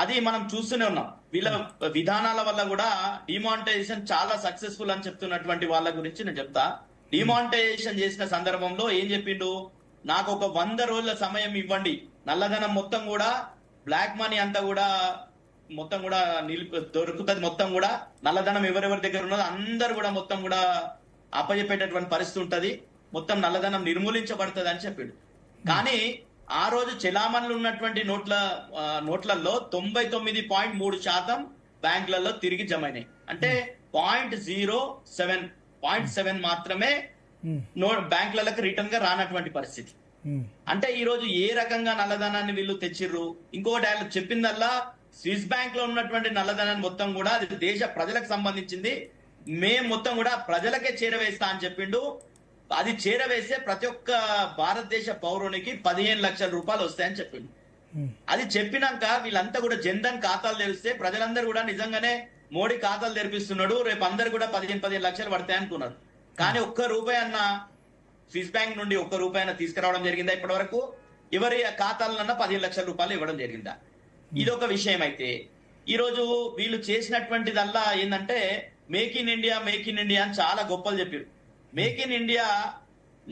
అది మనం చూస్తూనే ఉన్నాం. వీళ్ళ విధానాల వల్ల కూడా డిమానిటైజేషన్ చాలా సక్సెస్ఫుల్ అని చెప్తున్నటువంటి వాళ్ళ గురించి నేను చెప్తా. డిమానిటైజేషన్ చేసిన సందర్భంలో ఏం చెప్పిండు, నాకు ఒక 100 రోజుల సమయం ఇవ్వండి, నల్లధనం మొత్తం కూడా, బ్లాక్ మనీ అంతా కూడా మొత్తం కూడా దొరుకుతుంది, మొత్తం కూడా నల్లధనం ఎవరెవరి దగ్గర ఉన్నదో అందరు కూడా మొత్తం కూడా అప్పచెప్పేటటువంటి పరిస్థితి ఉంటది, మొత్తం నల్లధనం నిర్మూలించబడుతుంది అని చెప్పాడు. కానీ ఆ రోజు చెలామణిలో ఉన్నటువంటి నోట్లలో 99.3% బ్యాంకులలో తిరిగి జమ అయినాయి. అంటే 0.7 మాత్రమే బ్యాంకులకు రిటర్న్ గా రానటువంటి పరిస్థితి. అంటే ఈ రోజు ఏ రకంగా నల్లధనాన్ని వీళ్ళు తెచ్చిర్రు. ఇంకొకటి ఆయన చెప్పిందల్లా, స్విస్ బ్యాంక్ లో ఉన్నటువంటి నల్లధనాన్ని మొత్తం కూడా అది దేశ ప్రజలకు సంబంధించింది, మేము మొత్తం కూడా ప్రజలకే చేరవేస్తా అని చెప్పిండు. అది చేరవేస్తే ప్రతి ఒక్క భారతదేశ పౌరునికి 15 లక్షల రూపాయలు వస్తాయని చెప్పిండు. అది చెప్పినాక వీళ్ళంతా కూడా జన్ధన్ ఖాతాలు తెరిస్తే ప్రజలందరూ కూడా నిజంగానే మోడీ ఖాతాలు తెరిపిస్తున్నాడు, రేపు అందరు కూడా 15 లక్షలు పడతాయి అనుకున్నారు. కానీ ₹1 అన్న స్విస్ బ్యాంక్ నుండి ₹1 తీసుకురావడం జరిగిందా ఇప్పటి వరకు? ఎవరి ఖాతాలన్నా 15 లక్షల రూపాయలు ఇవ్వడం జరిగిందా? ఇదొక విషయం. అయితే ఈ రోజు వీళ్ళు చేసినటువంటిదల్లా ఏంటంటే, మేక్ ఇన్ ఇండియా అని చాలా గొప్పలు చెప్పారు. మేక్ ఇన్ ఇండియా,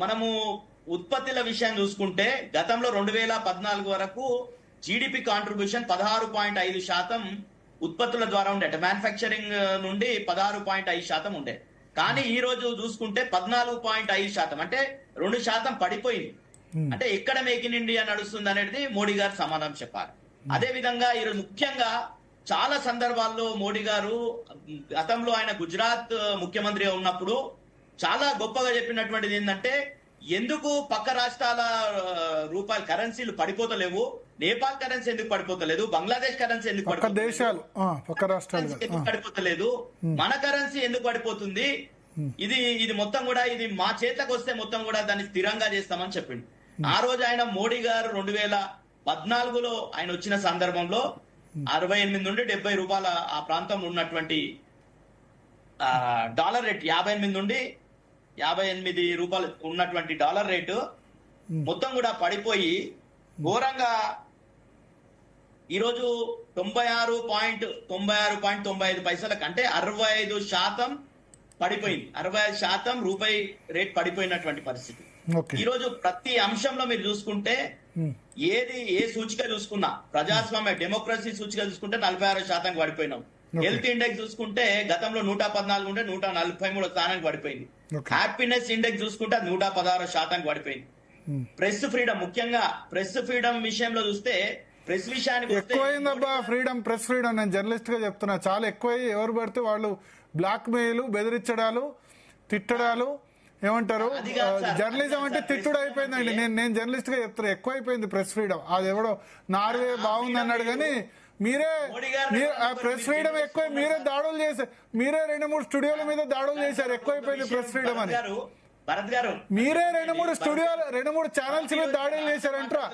మనము ఉత్పత్తుల విషయం చూసుకుంటే గతంలో 2014 వరకు జీడిపి కాంట్రిబ్యూషన్ 16.5% ఉత్పత్తుల ద్వారా ఉండే, మ్యానుఫ్యాక్చరింగ్ నుండి 16.5% ఉండే. కానీ ఈ రోజు చూసుకుంటే 14.5%, అంటే 2% పడిపోయింది. అంటే ఎక్కడ మేక్ ఇన్ ఇండియా నడుస్తుంది అనేది మోడీ గారు సమాధానం చెప్పాలి. అదే విధంగా ఈరోజు ముఖ్యంగా చాలా సందర్భాల్లో మోడీ గారు గతంలో ఆయన గుజరాత్ ముఖ్యమంత్రిగా ఉన్నప్పుడు చాలా గొప్పగా చెప్పినటువంటిది ఏంటంటే, ఎందుకు పక్క రాష్ట్రాల రూపాయల కరెన్సీలు పడిపోతలేవు, నేపాల్ కరెన్సీ ఎందుకు పడిపోతలేదు, బంగ్లాదేశ్ కరెన్సీ ఎందుకు పడిపోతలేదు, మన కరెన్సీ ఎందుకు పడిపోతుంది, ఇది మొత్తం కూడా ఇది మా చేతకు వస్తే మొత్తం కూడా దాన్ని స్థిరంగా చేస్తామని చెప్పిండు. ఆ రోజు ఆయన మోడీ గారు 2014లో ఆయన వచ్చిన సందర్భంలో 68 నుండి 70 రూపాయల ఆ ప్రాంతంలో ఉన్నటువంటి డాలర్ రేట్ 58 నుండి 58 రూపాయలు ఉన్నటువంటి డాలర్ రేటు మొత్తం కూడా పడిపోయి ఘోరంగా ఈరోజు 96.95 పైసలకు అంటే 65% పడిపోయింది. 65% రూపాయి రేట్ పడిపోయినటువంటి పరిస్థితి. ఓకే. ఈ రోజు ప్రతి అంశంలో మీరు చూసుకుంటే ఏ సూచిక చూసుకున్నా ప్రజాస్వామ్య డెమోక్రసీ సూచిక చూసుకుంటే 46% పడిపోయినాం. హెల్త్ ఇండెక్స్ చూసుకుంటే గతంలో 114 ఉంటే 143 స్థానానికి పడిపోయింది. హ్యాపీనెస్ ఇండెక్స్ చూసుకుంటే 116% పడిపోయింది. ప్రెస్ ఫ్రీడమ్, ముఖ్యంగా ప్రెస్ ఫ్రీడమ్ విషయంలో చూస్తే ప్రెస్ విషయానికి ఎక్కువైందబ్బా ఫ్రీడమ్, ప్రెస్ ఫ్రీడమ్. నేను జర్నలిస్ట్ గా చెప్తున్నా, చాలా ఎక్కువై ఎవరు పడితే వాళ్ళు బ్లాక్ మెయిల్, బెదిరించడాలు, తిట్టడాలు, ఏమంటారు జర్నలిజం అంటే తిట్టుడు అయిపోయిందండి. నేను జర్నలిస్ట్ గా చెప్తున్నా, ఎక్కువైపోయింది ప్రెస్ ఫ్రీడమ్. అది ఎవడో నార్వే బాగుంది అన్నాడు కానీ మీరే ప్రెస్ ఫ్రీడమ్ ఎక్కువ, మీరే దాడులు చేశారు, మీరే 2-3 స్టూడియోల మీద దాడులు చేశారు. ఎక్కువైపోయింది ప్రెస్ ఫ్రీడమ్ అని భరత్ గారు మీరే 2-3 ఛానల్స్ మీద దాడులు చేశారంటారా?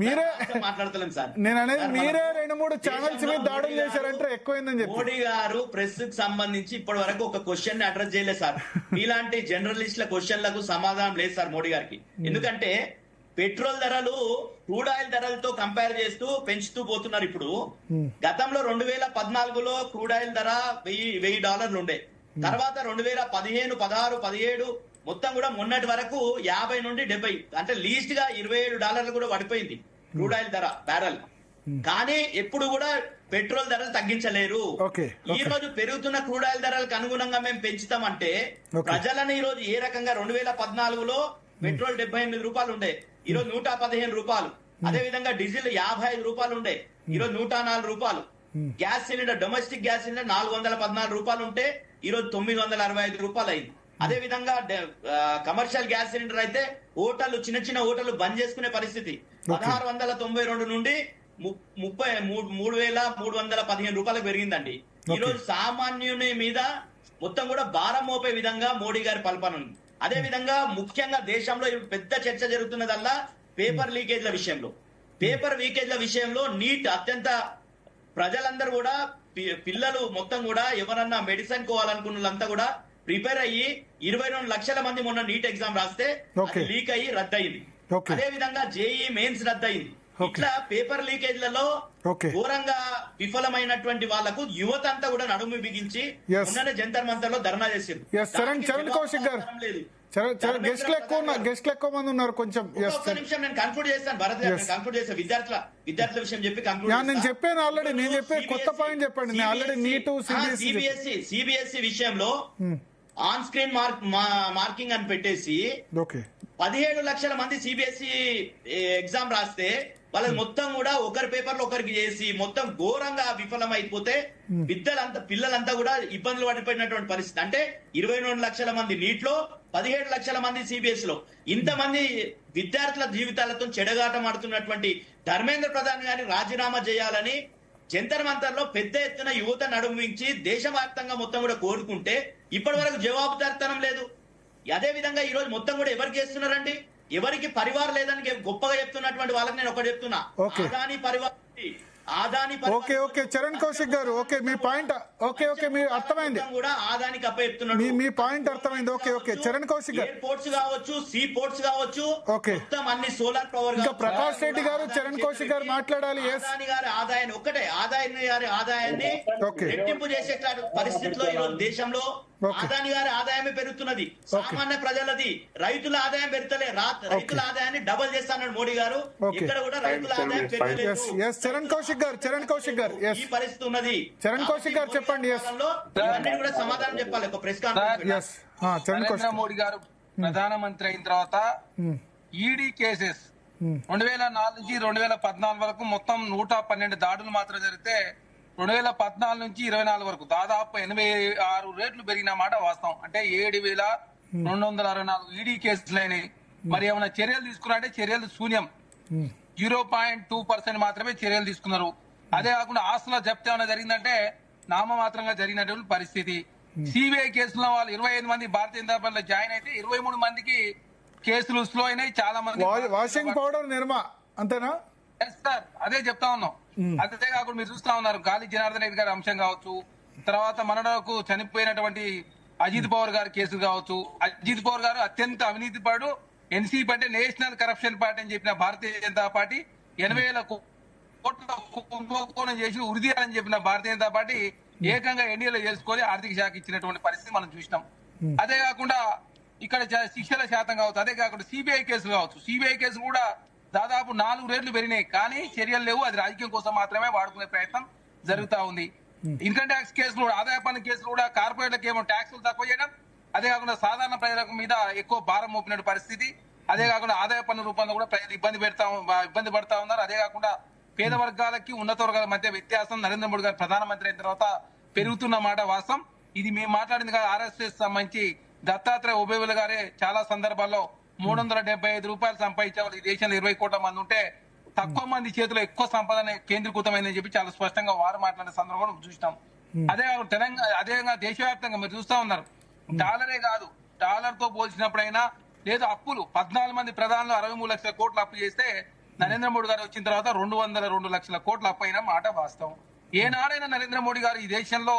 మీరే మాట్లాడతలేం సార్. నేను అనేది మీరే 2-3 ఛానల్స్ మీద దాడులు చేశారంటే ఎక్కువైందని చెప్పి. మోడీ గారు ప్రెస్ కి సంబంధించి ఇప్పటి వరకు ఒక క్వశ్చన్ అడ్రస్ చేయలేదు సార్. ఇలాంటి జర్నలిస్టుల క్వశ్చన్లకు సమాధానం లేదు సార్ మోడీ గారికి. ఎందుకంటే పెట్రోల్ ధరలు క్రూడ్ ఆయిల్ ధరలతో కంపేర్ చేస్తూ పెంచుతూ పోతున్నారు. ఇప్పుడు గతంలో 2014లో క్రూడ్ ఆయిల్ ధర $1000 ఉండే. తర్వాత 2015, 16, 17 మొత్తం కూడా మొన్నటి వరకు 50 నుండి 70, అంటే లీస్ట్ గా $27 కూడా పడిపోయింది క్రూడ్ ఆయిల్ ధర బ్యారెల్. కానీ ఎప్పుడు కూడా పెట్రోల్ ధరలు తగ్గించలేరు. ఈ రోజు పెరుగుతున్న క్రూడ్ ఆయిల్ ధరలకు అనుగుణంగా మేము పెంచుతామంటే ప్రజలను ఈ రోజు ఏ రకంగా 2014లో పెట్రోల్ 78 రూపాయలు ఉండే, ఈ రోజు 115 రూపాయలు. అదే విధంగా డీజిల్ 55 రూపాయలు ఉండే, ఈ రోజు 104 రూపాయలు. Gas cylinder, domestic gas cylinder 414 రూపాయలు ఉంటే ఈ రోజు 965 రూపాయలు అయింది. అదే విధంగా కమర్షియల్ గ్యాస్ సిలిండర్ అయితే హోటళ్లు, చిన్న హోటళ్లు బంద్ చేసుకునే పరిస్థితి. 1692 నుండి 33,315 రూపాయలకు పెరిగిందండి. ఈ రోజు సామాన్యుని మీద మొత్తం కూడా భారం మోపే విధంగా మోడీ గారి పల్పన ఉంది. అదే విధంగా ముఖ్యంగా దేశంలో పెద్ద చర్చ జరుగుతున్నదల్లా పేపర్ లీకేజ్ల విషయంలో. పేపర్ లీకేజ్ల విషయంలో నీట్ అత్యంత ప్రజలందరూ కూడా, పిల్లలు మొత్తం కూడా ఎవరన్నా మెడిసిన్ కోవాలనుకున్న వాళ్ళంతా కూడా ప్రిపేర్ అయ్యి 22 లక్షల మంది మొన్న నీట్ ఎగ్జామ్ రాస్తే లీక్ అయ్యి రద్దయింది. అదే విధంగా జేఈ మెయిన్స్ రద్దయింది. ఇట్లా పేపర్ లీకేజ్లలో ఘోరంగా విఫలమైనటువంటి వాళ్లకు యువత అంతా కూడా నడుము బిగించి మొన్ననే జంతర్ మంతర్ లో ధర్నా చేశారు. చరణ్ కౌశిక్ గారు, గెస్ట్లు ఎక్కువ మంది ఉన్నారు. కొంచెం ఒక్క నిమిషం నేను కన్క్లూడ్ చేస్తాను భరత్ గారు, నేను కన్క్లూడ్ చేస్తాను. విద్యార్థుల విషయం చెప్పి కన్క్లూడ్ నేను చెప్పాను ఆల్రెడీ. నేను చెప్పే కొత్త పాయింట్ చెప్పండి. నేను ఆల్రెడీ నీటు సిబిఎస్ఈ విషయంలో ఆన్ స్క్రీన్ మార్కింగ్ అని పెట్టేసి 17 లక్షల మంది సిబిఎస్ఈ ఎగ్జామ్ రాస్తే వాళ్ళకి మొత్తం కూడా ఒకరి పేపర్లు ఒకరికి చేసి మొత్తం ఘోరంగా విఫలం అయిపోతే పిల్లలంతా కూడా ఇబ్బందులు పడిపోయినటువంటి పరిస్థితి. అంటే 22 లక్షల మంది నీట్ లో, 17 లక్షల మంది సిబిఎస్ లో, ఇంతమంది విద్యార్థుల జీవితాలతో చెడగాటం ఆడుతున్నటువంటి ధర్మేంద్ర ప్రధాన్ గారిని రాజీనామా చేయాలని జంతర్ మంతర్ లో పెద్ద ఎత్తున యువత నడుమించి దేశవ్యాప్తంగా మొత్తం కూడా కోరుకుంటే ఇప్పటి వరకు జవాబుదారితనం లేదు. అదే విధంగా ఈ రోజు మొత్తం కూడా ఎవరికి చేస్తున్నారండి? ఎవరికి పరివారం లేదని గొప్పగా చెప్తున్నటువంటి వాళ్ళకి నేను ఒకటి చెప్తున్నా, అదాని పరివారం. ఓకే చరణ్ కౌశిక్ గారు, ఓకే మీ పాయింట్ మీ అర్థమైంది కూడా ఆదానికి అప్ప చెప్తున్నాడు. మీ పాయింట్ అర్థమైంది. ఓకే చరణ్ కౌశిక్ గారు, ఎయిర్పోర్ట్స్ కావచ్చు, సీ పోర్ట్స్ కావచ్చు, మొత్తం అన్ని సోలార్ పవర్. ఇంకా ప్రకాష్ రెడ్డి గారు, చరణ్ కౌశిక్ గారు మాట్లాడాలి. ఆదాని గారి ఆదాయాన్ని ఒక్కటే ఆదాయాన్ని రెట్టింపు చేసే పరిస్థితిలో ఈ రోజు దేశంలో ఆదాని గారి ఆదాయమే పెరుగుతున్నది. సామాన్య ప్రజలది, రైతుల ఆదాయం పెరుగుతలే. రైతుల ఆదాయాన్ని డబల్ చేస్తాడు మోడీ గారు. ఇక్కడ కూడా రైతుల ఆదాయం పెరగలేదు. చరణ్ కౌశిక్ గారు ఈ పరిస్థితి ఉన్నది. చరణ్ కౌశిక్ గారు చెప్పండి. ఇవన్నీ కూడా సమాధానం చెప్పాలి ఒక ప్రెస్ కాన్ఫరెన్స్. నరేంద్ర మోడీ గారు ప్రధానమంత్రి అయిన తర్వాత ఈడీ కేసెస్ 2004 నుంచి 2014 వరకు మొత్తం 112 దాడులు మాత్రం జరిగితే 2014 నుంచి 24 వరకు దాదాపు 86 రేట్లు పెరిగిన మాట వాస్తవం. అంటే 7,264 ఈడీ కేసులు అయినాయి. మరి ఏమైనా చర్యలు తీసుకున్నారంటే చర్యలు శూన్యం. 0.2% మాత్రమే చర్యలు తీసుకున్నారు. అదే కాకుండా ఆస్తుల జప్తు ఏమైనా జరిగిందంటే నామమాత్రంగా జరిగినటువంటి పరిస్థితి. సిబిఐ కేసులో వాళ్ళు 25 మంది భారతీయ జనతా పార్టీలో జాయిన్ అయితే 23 మందికి కేసులు స్లో అయినాయి. చాలా మంది వాషింగ్ పౌడర్ నిర్మా అంతేనా? సార్ అదే చెప్తా ఉన్నాం. అదే కాకుండా మీరు చూస్తా ఉన్నారు గాలి జనార్దన్ రెడ్డి గారి అంశం కావచ్చు, తర్వాత మనకు చనిపోయినటువంటి అజిత్ పవార్ గారి కేసు కావచ్చు. అజిత్ పవార్ గారు అత్యంత అవినీతి పరుడు, ఎన్సీపీ అంటే నేషనల్ కరప్షన్ పార్టీ అని చెప్పిన భారతీయ జనతా పార్టీ 80,000 కోట్ల కుంభకోణం చేసి ఉరిది అని చెప్పిన భారతీయ జనతా పార్టీ ఏకంగా ఎన్డీఏలో చేసుకొని ఆర్థిక శాఖ ఇచ్చినటువంటి పరిస్థితి మనం చూసినాం. అదే కాకుండా ఇక్కడ శిక్షల శాతం కావచ్చు, అదే కాకుండా సిబిఐ కేసులు కావచ్చు. సిబిఐ కేసులు కూడా దాదాపు 4 రేట్లు పెరిగినాయి, కానీ చర్యలు లేవు. అది రాజకీయం కోసం మాత్రమే వాడుకునే ప్రయత్నం జరుగుతా ఉంది. ఇన్కమ్ ట్యాక్స్ కేసులు కూడా, ఆదాయ పన్ను కేసులు కూడా కార్పొరేట్లకు ఏమో ట్యాక్సులు తక్కువ చేయడం, అదే కాకుండా సాధారణ ప్రజల మీద ఎక్కువ భారం మోపిన పరిస్థితి. అదే కాకుండా ఆదాయ పన్ను రూపంలో కూడా ప్రజలు ఇబ్బంది పడతా ఉన్నారు. అదే కాకుండా పేద వర్గాలకి ఉన్నత వర్గాల మధ్య వ్యత్యాసం నరేంద్ర మోడీ గారు ప్రధానమంత్రి అయిన తర్వాత పెరుగుతున్న మాట వాస్తవం. ఇది మేము మాట్లాడింది కాదు, ఆర్ఎస్ఎస్ సంబంధించి దత్తాత్రేయ ఉభయవుల గారే చాలా సందర్భాల్లో 375 రూపాయలు సంపాదించే వాళ్ళు ఈ దేశంలో 20 కోట్ల మంది ఉంటే తక్కువ మంది చేతిలో ఎక్కువ సంపద కేంద్రీకృతమైందని చెప్పి చాలా స్పష్టంగా వారు మాట్లాడిన సందర్భం చూసినాం. అదే తెలంగాణ, అదేవిధంగా దేశవ్యాప్తంగా మీరు చూస్తా ఉన్నారు. డాలరే కాదు, డాలర్ తో పోల్చినప్పుడైనా లేదు అప్పులు 14 మంది ప్రధానులు 63 లక్షల కోట్లు అప్పు చేస్తే నరేంద్ర మోడీ గారు వచ్చిన తర్వాత 202 లక్షల కోట్ల అప్పు అయిన మాట వాస్తవం. ఏనాడైనా నరేంద్ర మోడీ గారు ఈ దేశంలో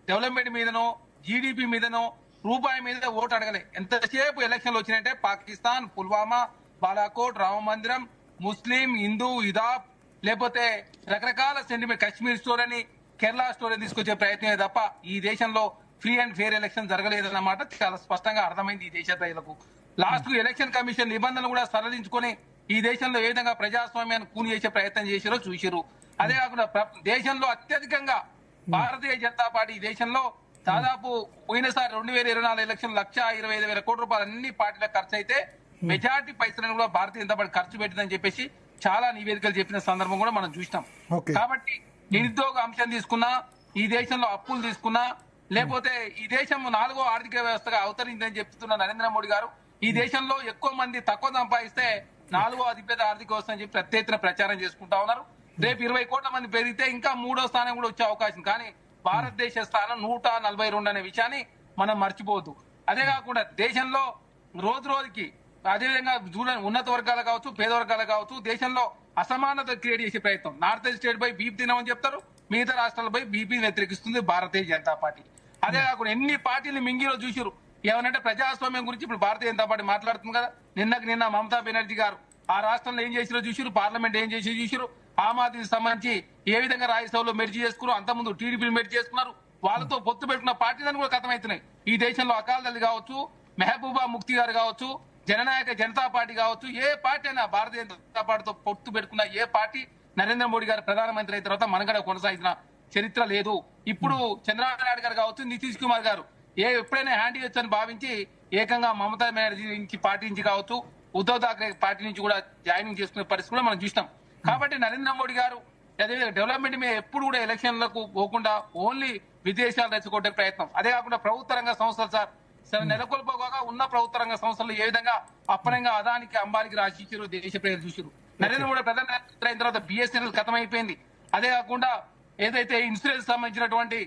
డెవలప్మెంట్ మీదనో జీడిపి మీదనో రూపాయి మీద ఓటు అడగలే. ఎంతసేపు ఎలక్షన్లు వచ్చినాయంటే పాకిస్తాన్, పుల్వామా, బాలాకోట్, రామ మందిరం, ముస్లిం, హిందూ, ఇదాబ్, లేకపోతే రకరకాల సెంటిమెంట్, కశ్మీర్ స్టోరీ అని, కేరళ స్టోరీ తీసుకొచ్చే ప్రయత్నమే తప్ప ఈ దేశంలో ఫ్రీ అండ్ ఫెయిర్ ఎలక్షన్ జరగలేదన్నమాట చాలా స్పష్టంగా అర్థమైంది ఈ దేశ ప్రజలకు. లాస్ట్ ఎలక్షన్ కమిషన్ నిబంధనలు కూడా సరళించుకొని ఈ దేశంలో ఏ విధంగా ప్రజాస్వామ్యాన్ని కూని చేసే ప్రయత్నం చేసిరో చూసిరు. అదే కాకుండా దేశంలో అత్యధికంగా భారతీయ జనతా పార్టీ ఈ దేశంలో దాదాపు పోయినసారి 2024 ఎలక్షన్ 1,25,000 కోట్ల రూపాయలు అన్ని పార్టీలకు ఖర్చు అయితే మెజార్టీ పైసలను కూడా భారతీయ జనతా పార్టీ ఖర్చు పెట్టిందని చెప్పేసి చాలా నివేదికలు చెప్పిన సందర్భం కూడా మనం చూసినాం. కాబట్టి నిరుద్యోగ అంశం తీసుకున్నా, ఈ దేశంలో అప్పులు తీసుకున్నా, లేకపోతే ఈ దేశం 4వ ఆర్థిక వ్యవస్థగా అవతరిందని చెప్తున్న నరేంద్ర మోడీ గారు ఈ దేశంలో ఎక్కువ మంది తక్కువ సంపాదిస్తే 4వ అతిపెద్ద ఆర్థిక వ్యవస్థ అని చెప్పి పెద్ద ఎత్తున ప్రచారం చేసుకుంటా ఉన్నారు. రేపు 20 కోట్ల మంది పెరిగితే ఇంకా 3వ స్థానం కూడా వచ్చే అవకాశం. కానీ భారతదేశ స్థానం 142 అనే విషయాన్ని మనం మర్చిపోవద్దు. అదే కాకుండా దేశంలో రోజు రోజుకి అదేవిధంగా ఉన్నత వర్గాలు కావచ్చు, పేద వర్గాలు కావచ్చు, దేశంలో అసమానత క్రియేట్ చేసే ప్రయత్నం. నార్త్ ఈస్ట్ స్టేట్ పై బీపీ తినమని చెప్తారు, మిగతా రాష్ట్రాలపై బీపీ వ్యతిరేకిస్తుంది భారతీయ జనతా పార్టీ. అదే కాకుండా ఎన్ని పార్టీలు మింగిలో చూసిరు. ఏమనంటే ప్రజాస్వామ్యం గురించి ఇప్పుడు భారతీయ జనతా పార్టీ మాట్లాడుతుంది కదా. నిన్న మమతా బెనర్జీ గారు ఆ రాష్ట్రంలో ఏం చేసిరో చూసిరు, పార్లమెంట్ ఏం చేసి చూసిరు, ఆమ్ ఆద్మీకి సంబంధించి ఏ విధంగా రాజ్యసభలో మెర్జీ చేసుకున్నారు, అంతకుముందు టీడీపీ మెర్జీ చేసుకున్నారు, వాళ్ళతో పొత్తు పెట్టుకున్న పార్టీలను కూడా కథమవుతున్నాయి. ఈ దేశంలో అకాల్ దళ్ కావచ్చు, మెహబూబా ముఫ్తీ గారు కావచ్చు, జననాయక జనతా పార్టీ కావచ్చు, ఏ పార్టీ అయినా భారతీయ జనతా పార్టీతో పొత్తు పెట్టుకున్న ఏ పార్టీ నరేంద్ర మోడీ గారు ప్రధానమంత్రి అయిన తర్వాత మనగడ కొనసాగిన చరిత్ర లేదు. ఇప్పుడు చంద్రబాబు నాయుడు గారు కావచ్చు, నితీష్ కుమార్ గారు ఎప్పుడైనా హ్యాండ్ ఇవ్వచ్చు అని భావించి ఏకంగా మమతా బెనర్జీ నుంచి పార్టీ నుంచి కావచ్చు, ఉద్ధవ్ ఠాక్రే పార్టీ నుంచి కూడా జాయినింగ్ చేసుకునే పరిస్థితి కూడా మనం చూసినాం. కాబట్టి నరేంద్ర మోడీ గారు అదేవిధంగా డెవలప్మెంట్ మీద ఎప్పుడు కూడా ఎలక్షన్లకు పోకుండా ఓన్లీ విదేశాలు రెచ్చగొట్టే ప్రయత్నం. అదే కాకుండా ప్రభుత్వ రంగ సంస్థలు సార్ నెలకొల్పోగా ఉన్న ప్రభుత్వ రంగ సంస్థలు ఏ విధంగా అప్పనంగా అదానికి అంబానికి రాసిచ్చారు దేశ ప్రజలు చూసారు. నరేంద్ర మోడీ ప్రధానమంత్రి అయిన తర్వాత బిఎస్ఎన్ఎల్ ఖతమైపోయింది. అదే కాకుండా ఏదైతే ఇన్సూరెన్స్ సంబంధించినటువంటి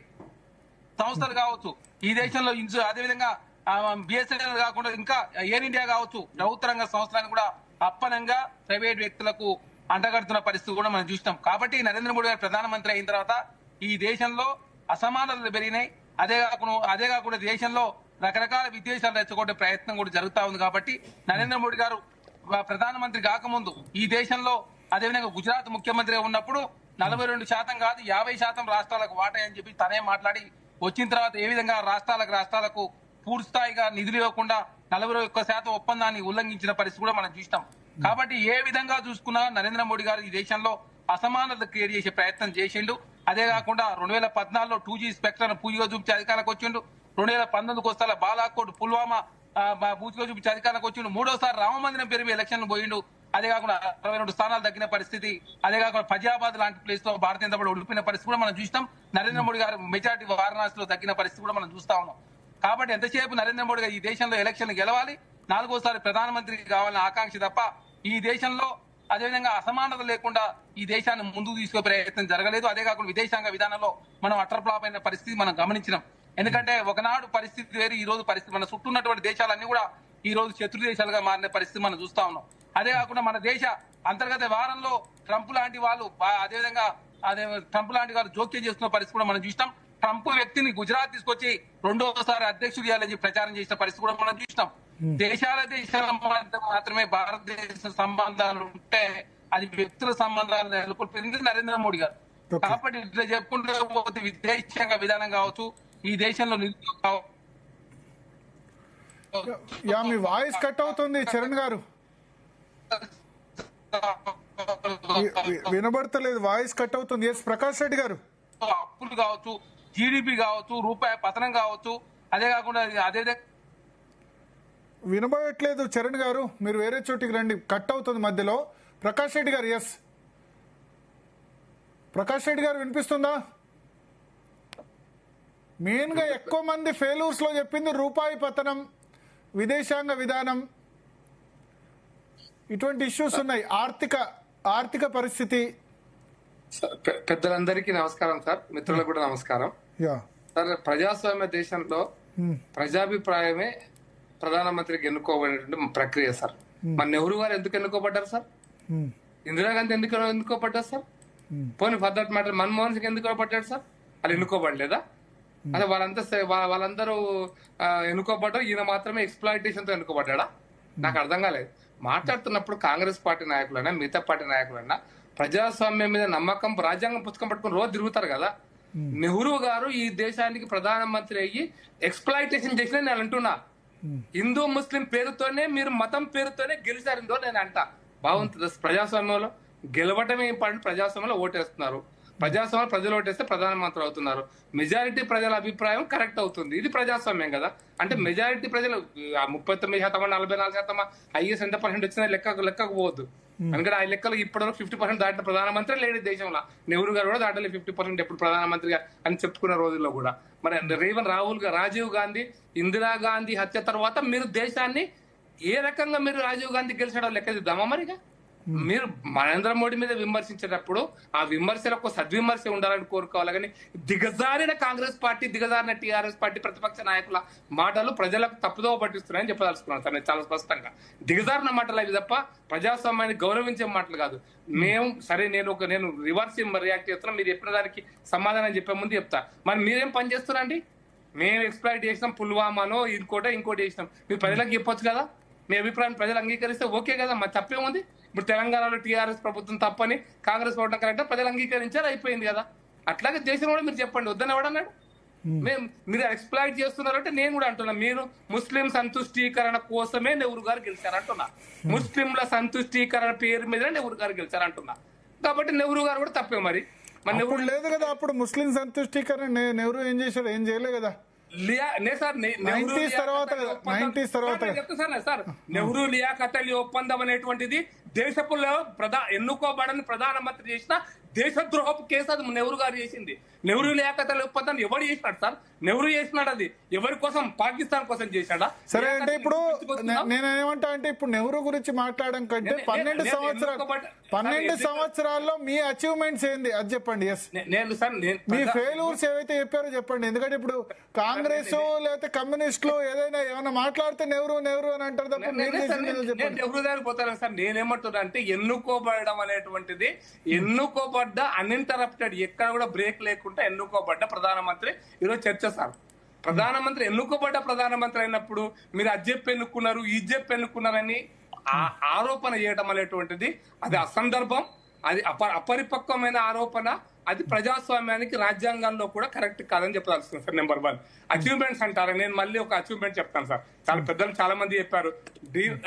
సంస్థలు కావచ్చు ఈ దేశంలో అదేవిధంగా బిఎస్ఎన్ఎల్ కాకుండా ఇంకా ఎయిర్ ఇండియా కావచ్చు, ప్రభుత్వ రంగ సంస్థలను కూడా అప్పనంగా ప్రైవేట్ వ్యక్తులకు అంటగడుతున్న పరిస్థితి కూడా మనం చూసినాం. కాబట్టి నరేంద్ర మోడీ గారు ప్రధానమంత్రి అయిన తర్వాత ఈ దేశంలో అసమానతలు పెరిగినాయి. అదే కాకుండా దేశంలో రకరకాల విదేశాలు రెచ్చగొట్టే ప్రయత్నం కూడా జరుగుతా ఉంది. కాబట్టి నరేంద్ర మోడీ గారు ప్రధానమంత్రి కాకముందు ఈ దేశంలో అదేవిధంగా గుజరాత్ ముఖ్యమంత్రిగా ఉన్నప్పుడు 42% కాదు 50% రాష్ట్రాలకు వాటాయి అని చెప్పి తనే మాట్లాడి వచ్చిన తర్వాత ఏ విధంగా రాష్ట్రాలకు పూర్తి స్థాయిగా నిధులు ఇవ్వకుండా 41% ఒప్పందాన్ని ఉల్లంఘించిన పరిస్థితి కూడా మనం చూసినాం. కాబట్టి ఏ విధంగా చూసుకున్నా నరేంద్ర మోడీ గారు ఈ దేశంలో అసమానత క్రియేట్ చేసే ప్రయత్నం చేసిండు. అదే కాకుండా 2014లో 2G స్పెక్ట్రమ్ పూజగా చూపించే అధికారులకు వచ్చిండు. 2019కు వస్తా బాలాకోట్, పుల్వామా పూజగా చూపించే అధికారులకు వచ్చిండు. 3వసారి రామ మందిరం పేరు ఎలక్షన్ పోయిండు. అదే కాకుండా 62 స్థానాలు తగ్గిన పరిస్థితి. అదే కాకుండా ఫజాబాద్ లాంటి ప్లేస్ లో భారతీయ జనతా పార్టీ ఓడిపోయిన పరిస్థితి కూడా మనం చూస్తాం. నరేంద్ర మోడీ గారు మెజార్టీ వారణాసిలో తగ్గిన పరిస్థితి కూడా మనం చూస్తా ఉన్నాం. కాబట్టి ఎంతసేపు నరేంద్ర మోడీ గారు ఈ దేశంలో ఎలక్షన్ గెలవాలి, 4వసారి ప్రధానమంత్రి కావాలనే ఆకాంక్ష తప్ప ఈ దేశంలో అదేవిధంగా అసమానత లేకుండా ఈ దేశాన్ని ముందుకు తీసుకునే ప్రయత్నం జరగలేదు. అదే కాకుండా విదేశాంగ విధానంలో మనం అటర్ఫ్లాప్ అయిన పరిస్థితి మనం గమనించినాం. ఎందుకంటే ఒకనాడు పరిస్థితి వేరు, ఈ రోజు పరిస్థితి మన చుట్టూ ఉన్నటువంటి దేశాలన్నీ కూడా ఈ రోజు శత్రు దేశాలుగా మారిన పరిస్థితి మనం చూస్తా ఉన్నాం. అదే కాకుండా మన దేశ అంతర్గత వ్యవహారంలో ట్రంప్ లాంటి వాళ్ళు అదేవిధంగా ట్రంప్ లాంటి వారు జోక్యం చేస్తున్న పరిస్థితి కూడా మనం చూసినాం. ట్రంప్ వ్యక్తిని గుజరాత్ తీసుకొచ్చి రెండోసారి అధ్యక్షుడు చేయాలని ప్రచారం చేసిన పరిస్థితి కూడా మనం చూసినాం. దేశాల మధ్య మాత్రమే భారతదేశ సంబంధాలు ఉంటే అది వ్యక్తుల సంబంధాలు నెలకొల్పింది నరేంద్ర మోడీ గారు. కాబట్టి ఇట్లా చెప్పుకుంటే పోతే విదేశాంగ విధానం కావచ్చు, ఈ దేశంలో మీ వాయిస్ కట్ అవుతుంది చరణ్ గారు, వినబడతలేదు, వాయిస్ కట్ అవుతుంది. ఎస్ ప్రకాష్ రెడ్డి గారు. అప్పులు కావచ్చు, జీడిపి కావచ్చు, రూపాయి పతనం కావచ్చు, అదే కాకుండా అదే వినబడట్లేదు చరణ్ గారు, మీరు వేరే చోటికి రండి, కట్ అవుతుంది మధ్యలో. ప్రకాష్ రెడ్డి గారు, ఎస్ ప్రకాష్ రెడ్డి గారు వినిపిస్తుందా? మెయిన్ గా ఎక్కువ మంది ఫెయిల్యూర్స్ లో చెప్పింది రూపాయి పతనం, విదేశాంగ విధానం, ఇటువంటి ఇష్యూస్ ఉన్నాయి. ఆర్థిక పరిస్థితి. పెద్దలందరికీ నమస్కారం సార్, మిత్రులకు కూడా నమస్కారం. సార్, ప్రజాస్వామ్య దేశంలో ప్రజాభిప్రాయమే ప్రధానమంత్రికి ఎన్నుకోబడినటువంటి ప్రక్రియ సార్. మన నెహ్రూ గారు ఎందుకు ఎన్నుకోబడ్డారు సార్? ఇందిరాగాంధీ ఎందుకు ఎన్నుకోబడ్డారు సార్? పోనీ for that matter Manmohan Singh ఎందుకు పడ్డాడు సార్? వాళ్ళు ఎన్నుకోబడలేదా? అదే వాళ్ళందరూ ఎన్నుకోబడ్డారు, ఈయన మాత్రమే ఎక్స్ప్లాయిటేషన్ తో ఎన్నుకోబడ్డా? నాకు అర్థం కాలేదు. మాట్లాడుతున్నప్పుడు కాంగ్రెస్ పార్టీ నాయకులైనా మిగతా పార్టీ నాయకులైనా ప్రజాస్వామ్యం మీద నమ్మకం, రాజ్యాంగం పుస్తకం పట్టుకుని రోజు తిరుగుతారు కదా. నెహ్రూ గారు ఈ దేశానికి ప్రధానమంత్రి అయ్యి ఎక్స్ప్లాయిటేషన్ చేసిన నేను అంటున్నా. హిందూ ముస్లిం పేరుతోనే, మీరు మతం పేరుతోనే గెలిచారిందో నేను అంట. బాగుంటుంది ప్రజాస్వామ్యంలో గెలవటమే ఇంపార్టెంట్. ప్రజాస్వామ్యంలో ఓటేస్తున్నారు, ప్రజాస్వామ్యం ప్రజలు ఓటేస్తే ప్రధానమంత్రి అవుతున్నారు. మెజారిటీ ప్రజల అభిప్రాయం కరెక్ట్ అవుతుంది. ఇది ప్రజాస్వామ్యం కదా. అంటే మెజారిటీ ప్రజలు 39%, 44%, ఐఎస్ ఎంత % వచ్చినా లెక్కకు పోవద్దు. ఎందుకంటే ఆ లెక్కలు ఇప్పటివరకు 50% దాటిన ప్రధానమంత్రి లేడు దేశంలో. నెహ్రూ గారు కూడా దాటలేదు 50% ఎప్పుడు ప్రధానమంత్రిగా అని చెప్పుకున్న రోజుల్లో కూడా. మరి రాజీవ్ గాంధీ, ఇందిరాగాంధీ హత్య తర్వాత మీరు దేశాన్ని ఏ రకంగా మీరు రాజీవ్ గాంధీ గెలిచడం లెక్క చూద్దామా? మరిగా మీరు నరేంద్ర మోడీ మీద విమర్శించేటప్పుడు ఆ విమర్శలకు సద్విమర్శ ఉండాలని కోరుకోవాలి. కానీ దిగజారిన కాంగ్రెస్ పార్టీ, దిగజారిన టీఆర్ఎస్ పార్టీ ప్రతిపక్ష నాయకుల మాటలు ప్రజలకు తప్పుదోవ పట్టిస్తున్నాయని చెప్పదలుచుకున్నాను సార్ నేను చాలా స్పష్టంగా. దిగజారిన మాటలు అవి తప్ప ప్రజాస్వామ్యాన్ని గౌరవించే మాటలు కాదు. నేను రివర్స్ రియాక్ట్ చేస్తున్నా. మీరు చెప్పిన దానికి సమాధానం చెప్పే ముందు చెప్తా. మరి మీరేం పని చేస్తున్నారండి? మేము ఎక్స్ప్లాయిట్ చేసినాం, పుల్వామానో ఇంకోటి చేసినాం. మీరు ప్రజలకు చెప్పొచ్చు కదా. మీ అభిప్రాయం ప్రజలు అంగీకరిస్తే ఓకే కదా, మరి తప్పేముంది? ఇప్పుడు తెలంగాణలో టీఆర్ఎస్ ప్రభుత్వం తప్పని, కాంగ్రెస్ ప్రభుత్వం కరెక్ట్, ప్రజలు అంగీకరించారు, అయిపోయింది కదా. అట్లాగే దేశం కూడా మీరు చెప్పండి, వద్దని ఎవడన్నాడు? మీరు ఎక్స్ప్లాయిట్ చేస్తున్నారంటే నేను కూడా అంటున్నా, మీరు ముస్లిం సంతుష్టీకరణ కోసమే నెహ్రూ గారు గెలిచారంటున్నా. ముస్లింల సంతుష్టీకరణ పేరు మీద నెహ్రూ గారు గెలిచారంటున్నా. కాబట్టి నెహ్రూ గారు కూడా తప్పే. మరి నెహ్రూ లేదు కదా అప్పుడు ముస్లిం సంతుష్టీకరణ. నెహ్రూ ఏం చేశారు? ఏం చేయలే కదా. నెహ్రూ లియాఖత్ అలీ ఒప్పందం అనేటువంటిది దేశపులో ఎన్నుకోబడని ప్రధానమంత్రి చేసిన దేశద్రోహపు కేసు. అది నెహ్రూ గారు చేసింది. నెహ్రూ లియాఖత్ అలీ ఒప్పందాన్ని ఎవరు చేసినాడు సార్? నెహ్రూ చేసినాడు. అది ఎవరి కోసం? పాకిస్తాన్ కోసం చేశాడా? సరే, అంటే ఇప్పుడు నేనేమంటా అంటే ఇప్పుడు నెహ్రూ గురించి మాట్లాడడం కంటే 12 సంవత్సరాల్లో మీ అచీవ్మెంట్స్ ఏంది అది చెప్పండి. మీ ఫెయిల్యూర్స్ ఏవైతే చెప్పారో చెప్పండి. ఎందుకంటే ఇప్పుడు కాంగ్రెస్ లేకపోతే కమ్యూనిస్టులు ఏమైనా మాట్లాడితే నెహ్రూ అని అంటారు తప్ప నెహ్రూ దగ్గర పోతాను సార్. నేనేమంటున్నా అంటే ఎన్నుకోబడడం అనేటువంటిది, ఎన్నుకోబడ్డ అన్ఇంటరప్టెడ్, ఎక్కడ కూడా బ్రేక్ లేకుండా ఎన్నుకోబడ్డ ప్రధానమంత్రి ఈరోజు చర్చ సార్. ప్రధానమంత్రి ఎన్నుకోబడ్డ ప్రధానమంత్రి అయినప్పుడు మీరు అది చెప్పి ఎన్నుకున్నారు, ఇది చెప్పి ఎన్నుకున్నారని ఆరోపణ చేయడం అనేటువంటిది అది అసందర్భం, అది అపరిపక్వమైన ఆరోపణ. అది ప్రజాస్వామ్యానికి రాజ్యాంగంలో కూడా కరెక్ట్ కాదని చెప్పదలుచుకున్నాను సార్. నెంబర్ 1 అచీవ్మెంట్స్ అంటారు. నేను మళ్ళీ ఒక అచీవ్మెంట్ చెప్తాను సార్. చాలా పెద్దలు చాలా మంది చెప్పారు,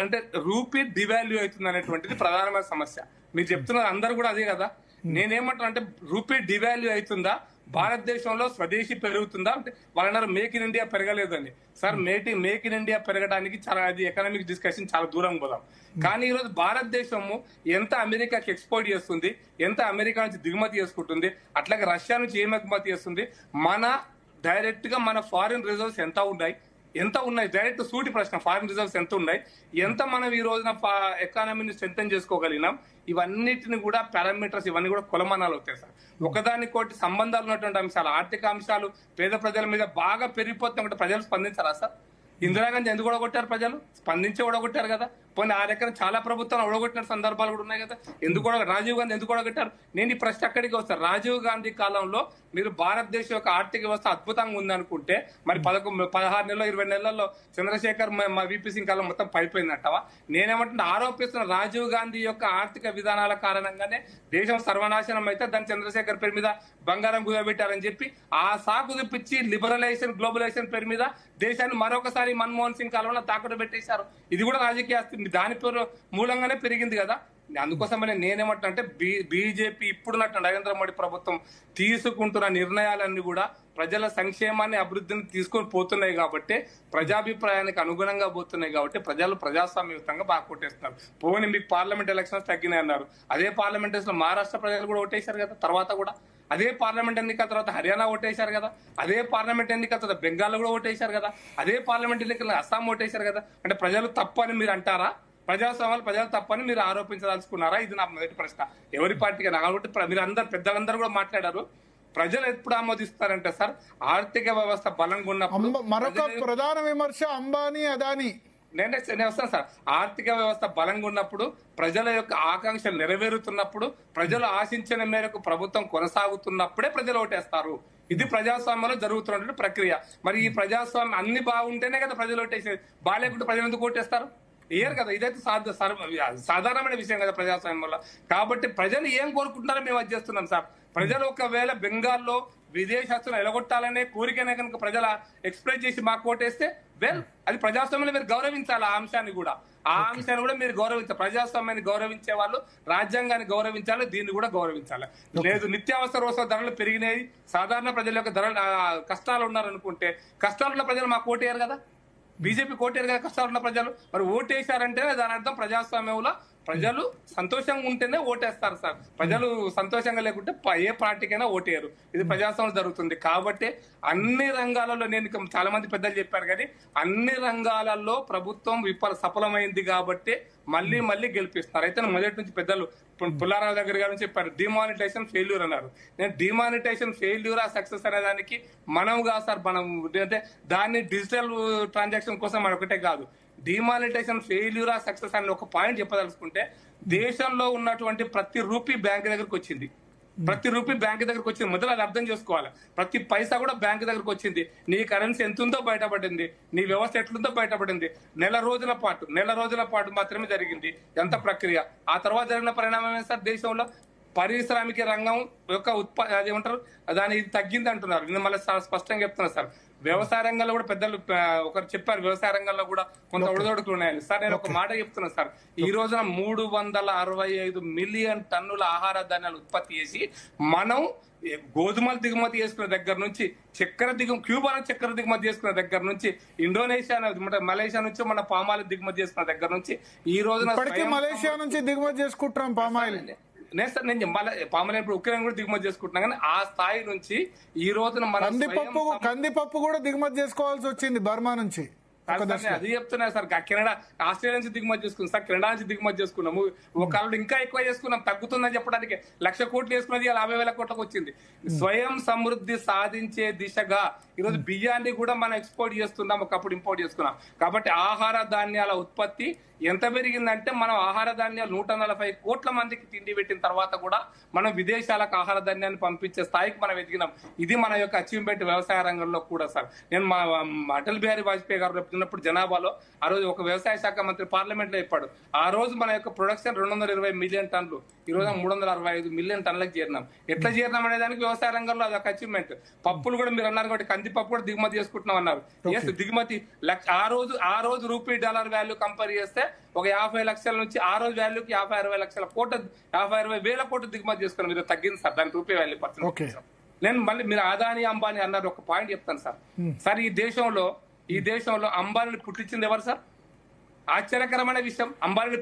అంటే రూపీ డివాల్యూ అవుతుంది అనేటువంటిది ప్రధానమైన సమస్య. మీరు చెప్తున్నారు అందరు కూడా అదే కదా. నేనేమంటున్నా అంటే రూపీ డివాల్యూ అవుతుందా, భారతదేశంలో స్వదేశీ పెరుగుతుందా అంటే వాళ్ళన్నారు మేక్ ఇన్ ఇండియా పెరగలేదని. సార్ మేక్ ఇన్ ఇండియా పెరగడానికి చాలా అది ఎకనామిక్ డిస్కషన్ చాలా దూరం పోదాం. కానీ ఈరోజు భారతదేశము ఎంత అమెరికాకి ఎక్స్పోర్ట్ చేస్తుంది, ఎంత అమెరికా నుంచి దిగుమతి చేసుకుంటుంది, అట్లాగే రష్యా నుంచి ఏం ఎగుమతి చేస్తుంది, మన డైరెక్ట్ గా మన ఫారిన్ రిజర్వ్స్ ఎంత ఉన్నాయి డైరెక్ట్ సూటి ప్రశ్న. ఫారిన్ రిజర్వ్స్ ఎంత ఉన్నాయి, ఎంత మనం ఈ రోజున ఎకానమీని స్ట్రెంథెన్ చేసుకోగలిగినాం, ఇవన్నిటిని కూడా పారామీటర్స్, ఇవన్నీ కూడా కొలమానాలు అవుతాయి సార్. ఒకదానికోటి సంబంధాలు ఉన్నటువంటి అంశాలు, ఆర్థిక అంశాలు పేద ప్రజల మీద బాగా పెరిగిపోతున్నట్టు ప్రజలు స్పందించారా సార్? ఇందిరాగాంధీ ఎందుకు ఓడగొట్టారు? ప్రజలు స్పందించి ఓడగొట్టారు కదా. పోనీ ఆ రకంగా చాలా ప్రభుత్వాలు ఓడగొట్టిన సందర్భాలు కూడా ఉన్నాయి కదా. ఎందుకు రాజీవ్ గాంధీ ఎందుకు ఓడగొట్టారు? నేను ఈ ప్రశ్న అక్కడికి వస్తాను. రాజీవ్ గాంధీ కాలంలో మీరు భారతదేశం యొక్క ఆర్థిక వ్యవస్థ అద్భుతంగా ఉందనుకుంటే మరి 16 నెలలో 20 నెలల్లో చంద్రశేఖర్ విపి సింగ్ కాలం మొత్తం పడిపోయిందంటవా? నేనేమంటున్నా, ఆరోపిస్తున్న రాజీవ్ గాంధీ యొక్క ఆర్థిక విధానాల కారణంగానే దేశం సర్వనాశనం అయితే దాన్ని చంద్రశేఖర్ పేరు మీద బంగారం కుదబెట్టారని చెప్పి ఆ సాకు చూపించి లిబరలైజేషన్ గ్లోబలైజేషన్ పేరు మీద దేశాన్ని మరొకసారి మన్మోహన్ సింగ్ కాలంలో తాకట్టు పెట్టేశారు. ఇది కూడా రాజకీయ ఆస్తి దాని పేరు మూలంగానే పెరిగింది కదా. అందుకోసమనే నేనేమంటున్నా, బీజేపీ ఇప్పుడున్నట్టు నరేంద్ర మోడీ ప్రభుత్వం తీసుకుంటున్న నిర్ణయాలన్నీ కూడా ప్రజల సంక్షేమాన్ని అభివృద్ధిని తీసుకొని పోతున్నాయి కాబట్టి, ప్రజాభిప్రాయానికి అనుగుణంగా పోతున్నాయి కాబట్టి ప్రజలు ప్రజాస్వామ్యయుతంగా బాగా కొట్టేస్తున్నారు. పోనీ మీకు పార్లమెంట్ ఎలక్షన్స్ తగ్గినాయి అన్నారు, అదే పార్లమెంట్ లో మహారాష్ట్ర ప్రజలు కూడా ఓటేశారు కదా. తర్వాత కూడా అదే పార్లమెంట్ ఎన్నికల తర్వాత హర్యానా ఓటేశారు కదా, అదే పార్లమెంట్ ఎన్నికల తర్వాత బెంగాల్ కూడా ఓటేశారు కదా, అదే పార్లమెంట్ ఎన్నికల అస్సాం ఓటేశారు కదా. అంటే ప్రజలు తప్పని మీరు అంటారా? ప్రజాస్వామ్యాలు ప్రజలు తప్పని మీరు ఆరోపించదలుచుకున్నారా? ఇది నా మొదటి ప్రశ్న. ఎవరి పార్టీకి కాబట్టి మీరు అందరు పెద్దలందరూ కూడా మాట్లాడారు. ప్రజలు ఎప్పుడు ఆమోదిస్తారంటే సార్, ఆర్థిక వ్యవస్థ బలంగా ఉన్నప్పుడు. మరొక ప్రధాన విమర్శ అంబానీ అదానీ. నేను వస్తాను సార్. ఆర్థిక వ్యవస్థ బలంగా ఉన్నప్పుడు, ప్రజల యొక్క ఆకాంక్షలు నెరవేరుతున్నప్పుడు, ప్రజలు ఆశించిన మేరకు ప్రభుత్వం కొనసాగుతున్నప్పుడే ప్రజలు ఓటేస్తారు. ఇది ప్రజాస్వామ్యంలో జరుగుతున్నటువంటి ప్రక్రియ. మరి ఈ ప్రజాస్వామ్యం అన్ని బాగుంటేనే కదా ప్రజలు ఓటేసేది. బాగాలేకుంటే ప్రజలు ఎందుకు ఓటేస్తారు? ఏరు కదా. ఇదైతే సాధారణమైన విషయం కదా ప్రజాస్వామ్యంలో. కాబట్టి ప్రజలు ఏం కోరుకుంటున్నారో మేము అది చేస్తున్నాం సార్. ప్రజలు ఒకవేళ బెంగాల్లో విదేశస్తులను ఎలగొట్టాలనే కోరికనే కనుక ప్రజల ఎక్స్ప్రెస్ చేసి మాకు ఓటేస్తే అది ప్రజాస్వామ్యంలో మీరు గౌరవించాలి. ఆ అంశాన్ని కూడా మీరు గౌరవించాలి. ప్రజాస్వామ్యాన్ని గౌరవించే వాళ్ళు రాజ్యాంగాన్ని గౌరవించాలి, దీన్ని కూడా గౌరవించాలి. లేదు నిత్యావసర వస్తువుల ధరలు పెరిగినాయి, సాధారణ ప్రజల యొక్క ధరలు కష్టాలు ఉన్నారనుకుంటే, కష్టాలున్న ప్రజలు మాకు ఓటేయారు కదా. బీజేపీ ఓటేరు కదా కష్టాలున్న ప్రజలు. మరి ఓటేశారంటే దాని అర్థం ప్రజాస్వామ్యంలో ప్రజలు సంతోషంగా ఉంటేనే ఓటేస్తారు సార్. ప్రజలు సంతోషంగా లేకుంటే ఏ పార్టీకైనా ఓటేయరు. ఇది ప్రజాస్వామ్యం జరుగుతుంది. కాబట్టి అన్ని రంగాలలో, నేను చాలా మంది పెద్దలు చెప్పారు కానీ అన్ని రంగాలలో ప్రభుత్వం సఫలమైంది కాబట్టి మళ్ళీ గెలిపిస్తున్నారు. అయితే మొదటి నుంచి పెద్దలు పుల్లారావు దగ్గర గారు చెప్పారు, డిమానిటైజేషన్ ఫెయిల్యూర్ అన్నారు. నేను డిమానిటైజేషన్ ఫెయిల్యూరా సక్సెస్ అనే దానికి మనం కాదు సార్, మనం అంటే దాన్ని డిజిటల్ ట్రాన్సాక్షన్ కోసం మన ఒకటే కాదు. డిమానిటైజేషన్ ఫెయిల్యూరా సక్సెస్ అని ఒక పాయింట్ చెప్పదలుచుకుంటే, దేశంలో ఉన్నటువంటి ప్రతి రూపీ బ్యాంక్ దగ్గరకు వచ్చింది. మొదలు అది అర్థం చేసుకోవాలి. ప్రతి పైసా కూడా బ్యాంక్ దగ్గరకు వచ్చింది. నీ కరెన్సీ ఎంత ఉందో బయటపడింది, నీ వ్యవస్థ ఎట్లుందో బయటపడింది. నెల రోజుల పాటు మాత్రమే జరిగింది ఎంత ప్రక్రియ. ఆ తర్వాత జరిగిన పరిణామం ఏంటి సార్? దేశంలో పారిశ్రామిక రంగం యొక్క అదేమంటారు దాని ఇది తగ్గింది అంటున్నారు. నేను మళ్ళీ స్పష్టంగా చెప్తున్నా సార్. వ్యవసాయ రంగంలో కూడా పెద్దలు ఒకరు చెప్పారు, వ్యవసాయ రంగంలో కూడా కొంత ఒడిదొడుకులు ఉన్నాయని. సార్ నేను ఒక మాట చెప్తున్నా సార్. ఈ రోజున 365 మిలియన్ టన్నుల ఆహార ధాన్యాలు ఉత్పత్తి చేసి మనం గోధుమలు దిగుమతి చేసుకునే దగ్గర నుంచి క్యూబా చక్కెర దిగుమతి చేసుకునే దగ్గర నుంచి, ఇండోనేషియా మలేషియా నుంచి మన పామాయిల్ దిగుమతి చేసుకునే దగ్గర నుంచి ఈ రోజున మలేషియా నుంచి దిగుమతి చేసుకుంటాం పామాయిల్. నేను పామాయిల్ ఇప్పుడు ఉక్రెయిన్ కూడా దిగుమతి చేసుకుంటున్నాం. కానీ ఆ స్థాయి నుంచి ఈ రోజున కందిపప్పు కూడా దిగుమతి చేసుకోవాల్సి వచ్చింది బర్మా నుంచి. అది చెప్తున్నా సార్. కెనడా, ఆస్ట్రేలియా నుంచి దిగుమతి చేసుకున్నాం సార్, కెనడా నుంచి దిగుమతి చేసుకున్నాము. ఒకళ్ళు ఇంకా ఎక్కువ చేసుకున్నాం, తగ్గుతుందని చెప్పడానికి 1,00,000 కోట్లు వేసుకున్నది 50,000 కోట్లకు వచ్చింది. స్వయం సమృద్ధి సాధించే దిశగా ఈరోజు బియ్యాన్ని కూడా మనం ఎక్స్పోర్ట్ చేస్తున్నాం, ఒకప్పుడు ఇంపోర్ట్ చేసుకున్నాం. కాబట్టి ఆహార ధాన్యాల ఉత్పత్తి ఎంత పెరిగిందంటే, మనం ఆహార ధాన్యాలు 140 కోట్ల మందికి తిండి పెట్టిన తర్వాత కూడా మనం విదేశాలకు ఆహార ధాన్యాన్ని పంపించే స్థాయికి మనం ఎదిగినాం. ఇది మన యొక్క అచీవ్మెంట్ వ్యవసాయ రంగంలో కూడా సార్. నేను మా అటల్ బిహారీ వాజ్పేయి గారు చెప్తున్నప్పుడు జనాభాలో ఆ రోజు ఒక వ్యవసాయ శాఖ మంత్రి పార్లమెంట్ లో చెప్పాడు, ఆ రోజు మన యొక్క ప్రొడక్షన్ 220 మిలియన్ టన్నులు, ఈ రోజు 365 మిలియన్ టన్నులకు చేరినాం. ఎట్లా చేరినాం అనే దానికి వ్యవసాయ రంగంలో అది ఒక అచీవ్మెంట్. పప్పులు కూడా మీరు అన్నారు కాబట్టి కందిపప్పు కూడా దిగుమతి చేసుకుంటున్నాం అన్నారు. దిగుమతి ఆ రోజు రూపీ డాలర్ వాల్యూ కంపేర్ చేస్తే ఒక 50 లక్షల నుంచి ఆ రోజు వాల్యూకి 50-60 లక్షల కోట్ల 50-60 వేల కోట్లు దిగుమతి చేసుకున్నాం. మీరు తగ్గింది సార్ దాని రూపీ వాల్యూ పర్సెంట్. నేను మళ్ళీ మీరు అదానీ అంబానీ అన్నారు, ఒక పాయింట్ చెప్తాను సార్. సార్ ఈ దేశంలో అంబానీని పుట్టించింది ఎవరు సార్? ఆశ్చర్యకరమైన విషయం, అంబానీని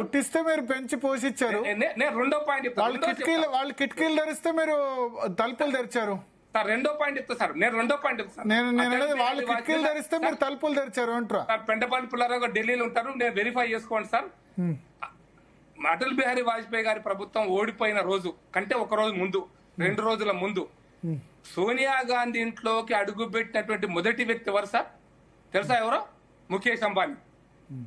పుట్టిస్తే మీరు పెంచి పోషించారు. నేను రెండో పాయింట్ చెప్తాను. వాళ్ళు కిటికీలు ధరిస్తే మీరు తలుపులు తెరిచారు సార్. రెండో పాయింట్ చెప్తా సార్. వాళ్ళు కిటికీలు ధరిస్తే మీరు తలుపులు తెరిచారు అంటారు. పెంటపాటి పుల్లారావు గారు ఢిల్లీలో ఉంటారు, నేను వెరిఫై చేసుకోండి సార్. అటల్ బిహారీ వాజ్పేయి గారి ప్రభుత్వం ఓడిపోయిన రోజు కంటే ఒక రోజు ముందు, 2 రోజుల ముందు సోనియా గాంధీ ఇంట్లోకి అడుగు పెట్టినటువంటి మొదటి వ్యక్తి ఎవరు సార్ తెలుసా? ఎవరో? ముఖేష్ అంబానీ.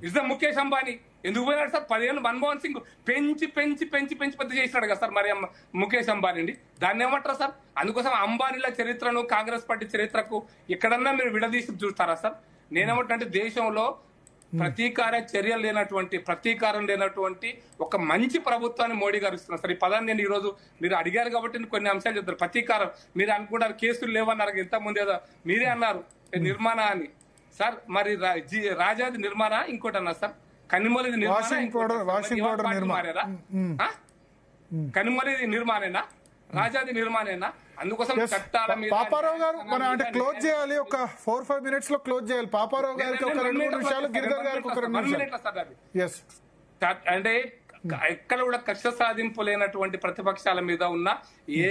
Is the Mukesh Ambani. ఎందుకు పోయినాడు సార్? 10 ఏళ్ళు మన్మోహన్ సింగ్ పెంచి పెంచి పెంచి పెంచి పెద్ద చేసినాడు కదా సార్ మరి ముఖేష్ అంబానీ. దాన్ని ఏమంటారా సార్? అందుకోసం అంబానీల చరిత్రను కాంగ్రెస్ పార్టీ చరిత్రకు ఎక్కడన్నా మీరు విడదీసి చూస్తారా సార్? నేనేమంటే దేశంలో ప్రతీకారం లేనటువంటి ఒక మంచి ప్రభుత్వాన్ని మోడీ గారు ఇస్తున్నారు సార్. ఈ పదాన్ని నేను ఈ రోజు మీరు అడిగారు కాబట్టి కొన్ని అంశాలు చెప్తారు. ప్రతీకారం మీరు అనుకుంటారు, కేసులు లేవన్నారు ఇంత ముందేదో మీరే అన్నారు నిర్మాణ అని సార్. మరి రాజాది నిర్మాణ ఇంకోటి అన్నారు సార్. కనిమొలిది కనిమొలిది నిర్మాణేనా, రాజాది నిర్మాణేనా? అందుకోసం చట్టాల మీద పాపారావు గారు మనం అంటే క్లోజ్ చేయాలి, ఒక 4-5 minutes లో క్లోజ్ చేయాలి. పాపారావు గారికి ఒక 2-3 నిమిషాలు, గిరిధర్ గారికి ఒక 2 నిమిషాలు. అంటే ఎక్కడ కూడా కక్ష సాధింపు లేనటువంటి ప్రతిపక్షాల మీద ఉన్న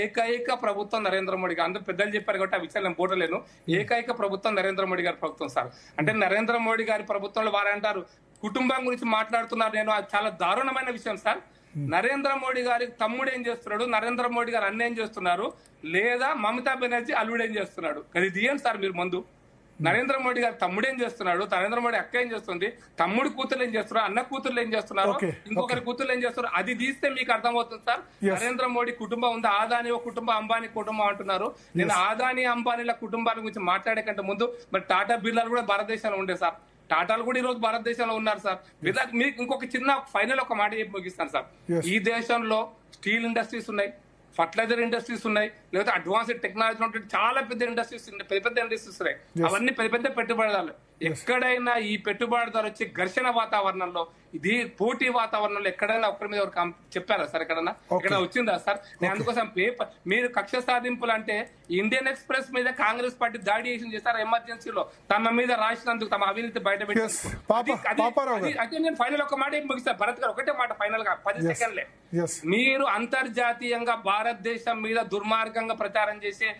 ఏకైక ప్రభుత్వం నరేంద్ర మోడీ గారు. అందరూ పెద్దలు చెప్పారు కాబట్టి ఆ విషయాలు నేను పోటలేను. ఏకైక ప్రభుత్వం నరేంద్ర మోడీ గారి ప్రభుత్వం సార్. అంటే నరేంద్ర మోడీ గారి ప్రభుత్వంలో వారంటారు కుటుంబం గురించి మాట్లాడుతున్నారు. నేను అది చాలా దారుణమైన విషయం సార్. నరేంద్ర మోడీ గారి తమ్ముడు ఏం చేస్తున్నాడు, నరేంద్ర మోడీ గారు అన్న ఏం చేస్తున్నారు, లేదా మమతా బెనర్జీ అల్లుడు ఏం చేస్తున్నాడు, అది దియండి సార్ మీరు ముందు. నరేంద్ర మోడీ గారు తమ్ముడు ఏం చేస్తున్నాడు, నరేంద్ర మోడీ అక్క ఏం చేస్తుంది, తమ్ముడు కూతురు ఏం చేస్తున్నారు, అన్న కూతుర్లు ఏం చేస్తున్నారు, ఇంకొకరి కూతుర్లు ఏం చేస్తున్నారు, అది తీస్తే మీకు అర్థమవుతుంది సార్. నరేంద్ర మోడీ కుటుంబం ఉంది, ఆదాని ఒక కుటుంబం, అంబానీ కుటుంబం అంటున్నారు. నేను ఆదాని అంబానీల కుటుంబాల గురించి మాట్లాడే కంటే ముందు మరి టాటా బిర్లాలు కూడా భారతదేశంలో ఉండే సార్. టాటాలు కూడా ఈ రోజు భారతదేశంలో ఉన్నారు సార్. మీకు ఇంకొక చిన్న ఫైనల్ ఒక మాట చెప్పి ముగిస్తాను సార్. ఈ దేశంలో స్టీల్ ఇండస్ట్రీస్ ఉన్నాయి, ఫర్టిలైజర్ ఇండస్ట్రీస్ ఉన్నాయి, లేకపోతే అడ్వాన్స్డ్ టెక్నాలజీ ఉంటుంది, చాలా పెద్ద ఇండస్ట్రీస్ పెద్ద ఇండస్ట్రీస్ ఉన్నాయి. అవన్నీ పెద్ద పెట్టుబడిదారులు. ఎక్కడైనా ఈ పెట్టుబడిదారు వచ్చి ఘర్షణ వాతావరణంలో, ఇది పోటీ వాతావరణంలో ఎక్కడైనా ఒకరి మీద ఒకరు చెప్పారా సార్? ఎక్కడన్నా ఇక్కడ వచ్చిందా సార్? నేను అందుకోసం మీరు కక్ష సాధింపులు అంటే ఇండియన్ ఎక్స్ప్రెస్ మీద కాంగ్రెస్ పార్టీ దాడి చేశారు ఎమర్జెన్సీలో, తమ మీద రాసినందుకు తమ అవినీతి బయట పెట్టారు. అయితే నేను ఫైనల్ ఒక మాట ముగిస్తాను భరత్ గారు, ఒకటే మాట ఫైనల్ గా 10 సెకండ్లే. మీరు అంతర్జాతీయంగా భారతదేశం మీద దుర్మార్గంగా ప్రచారం చేసే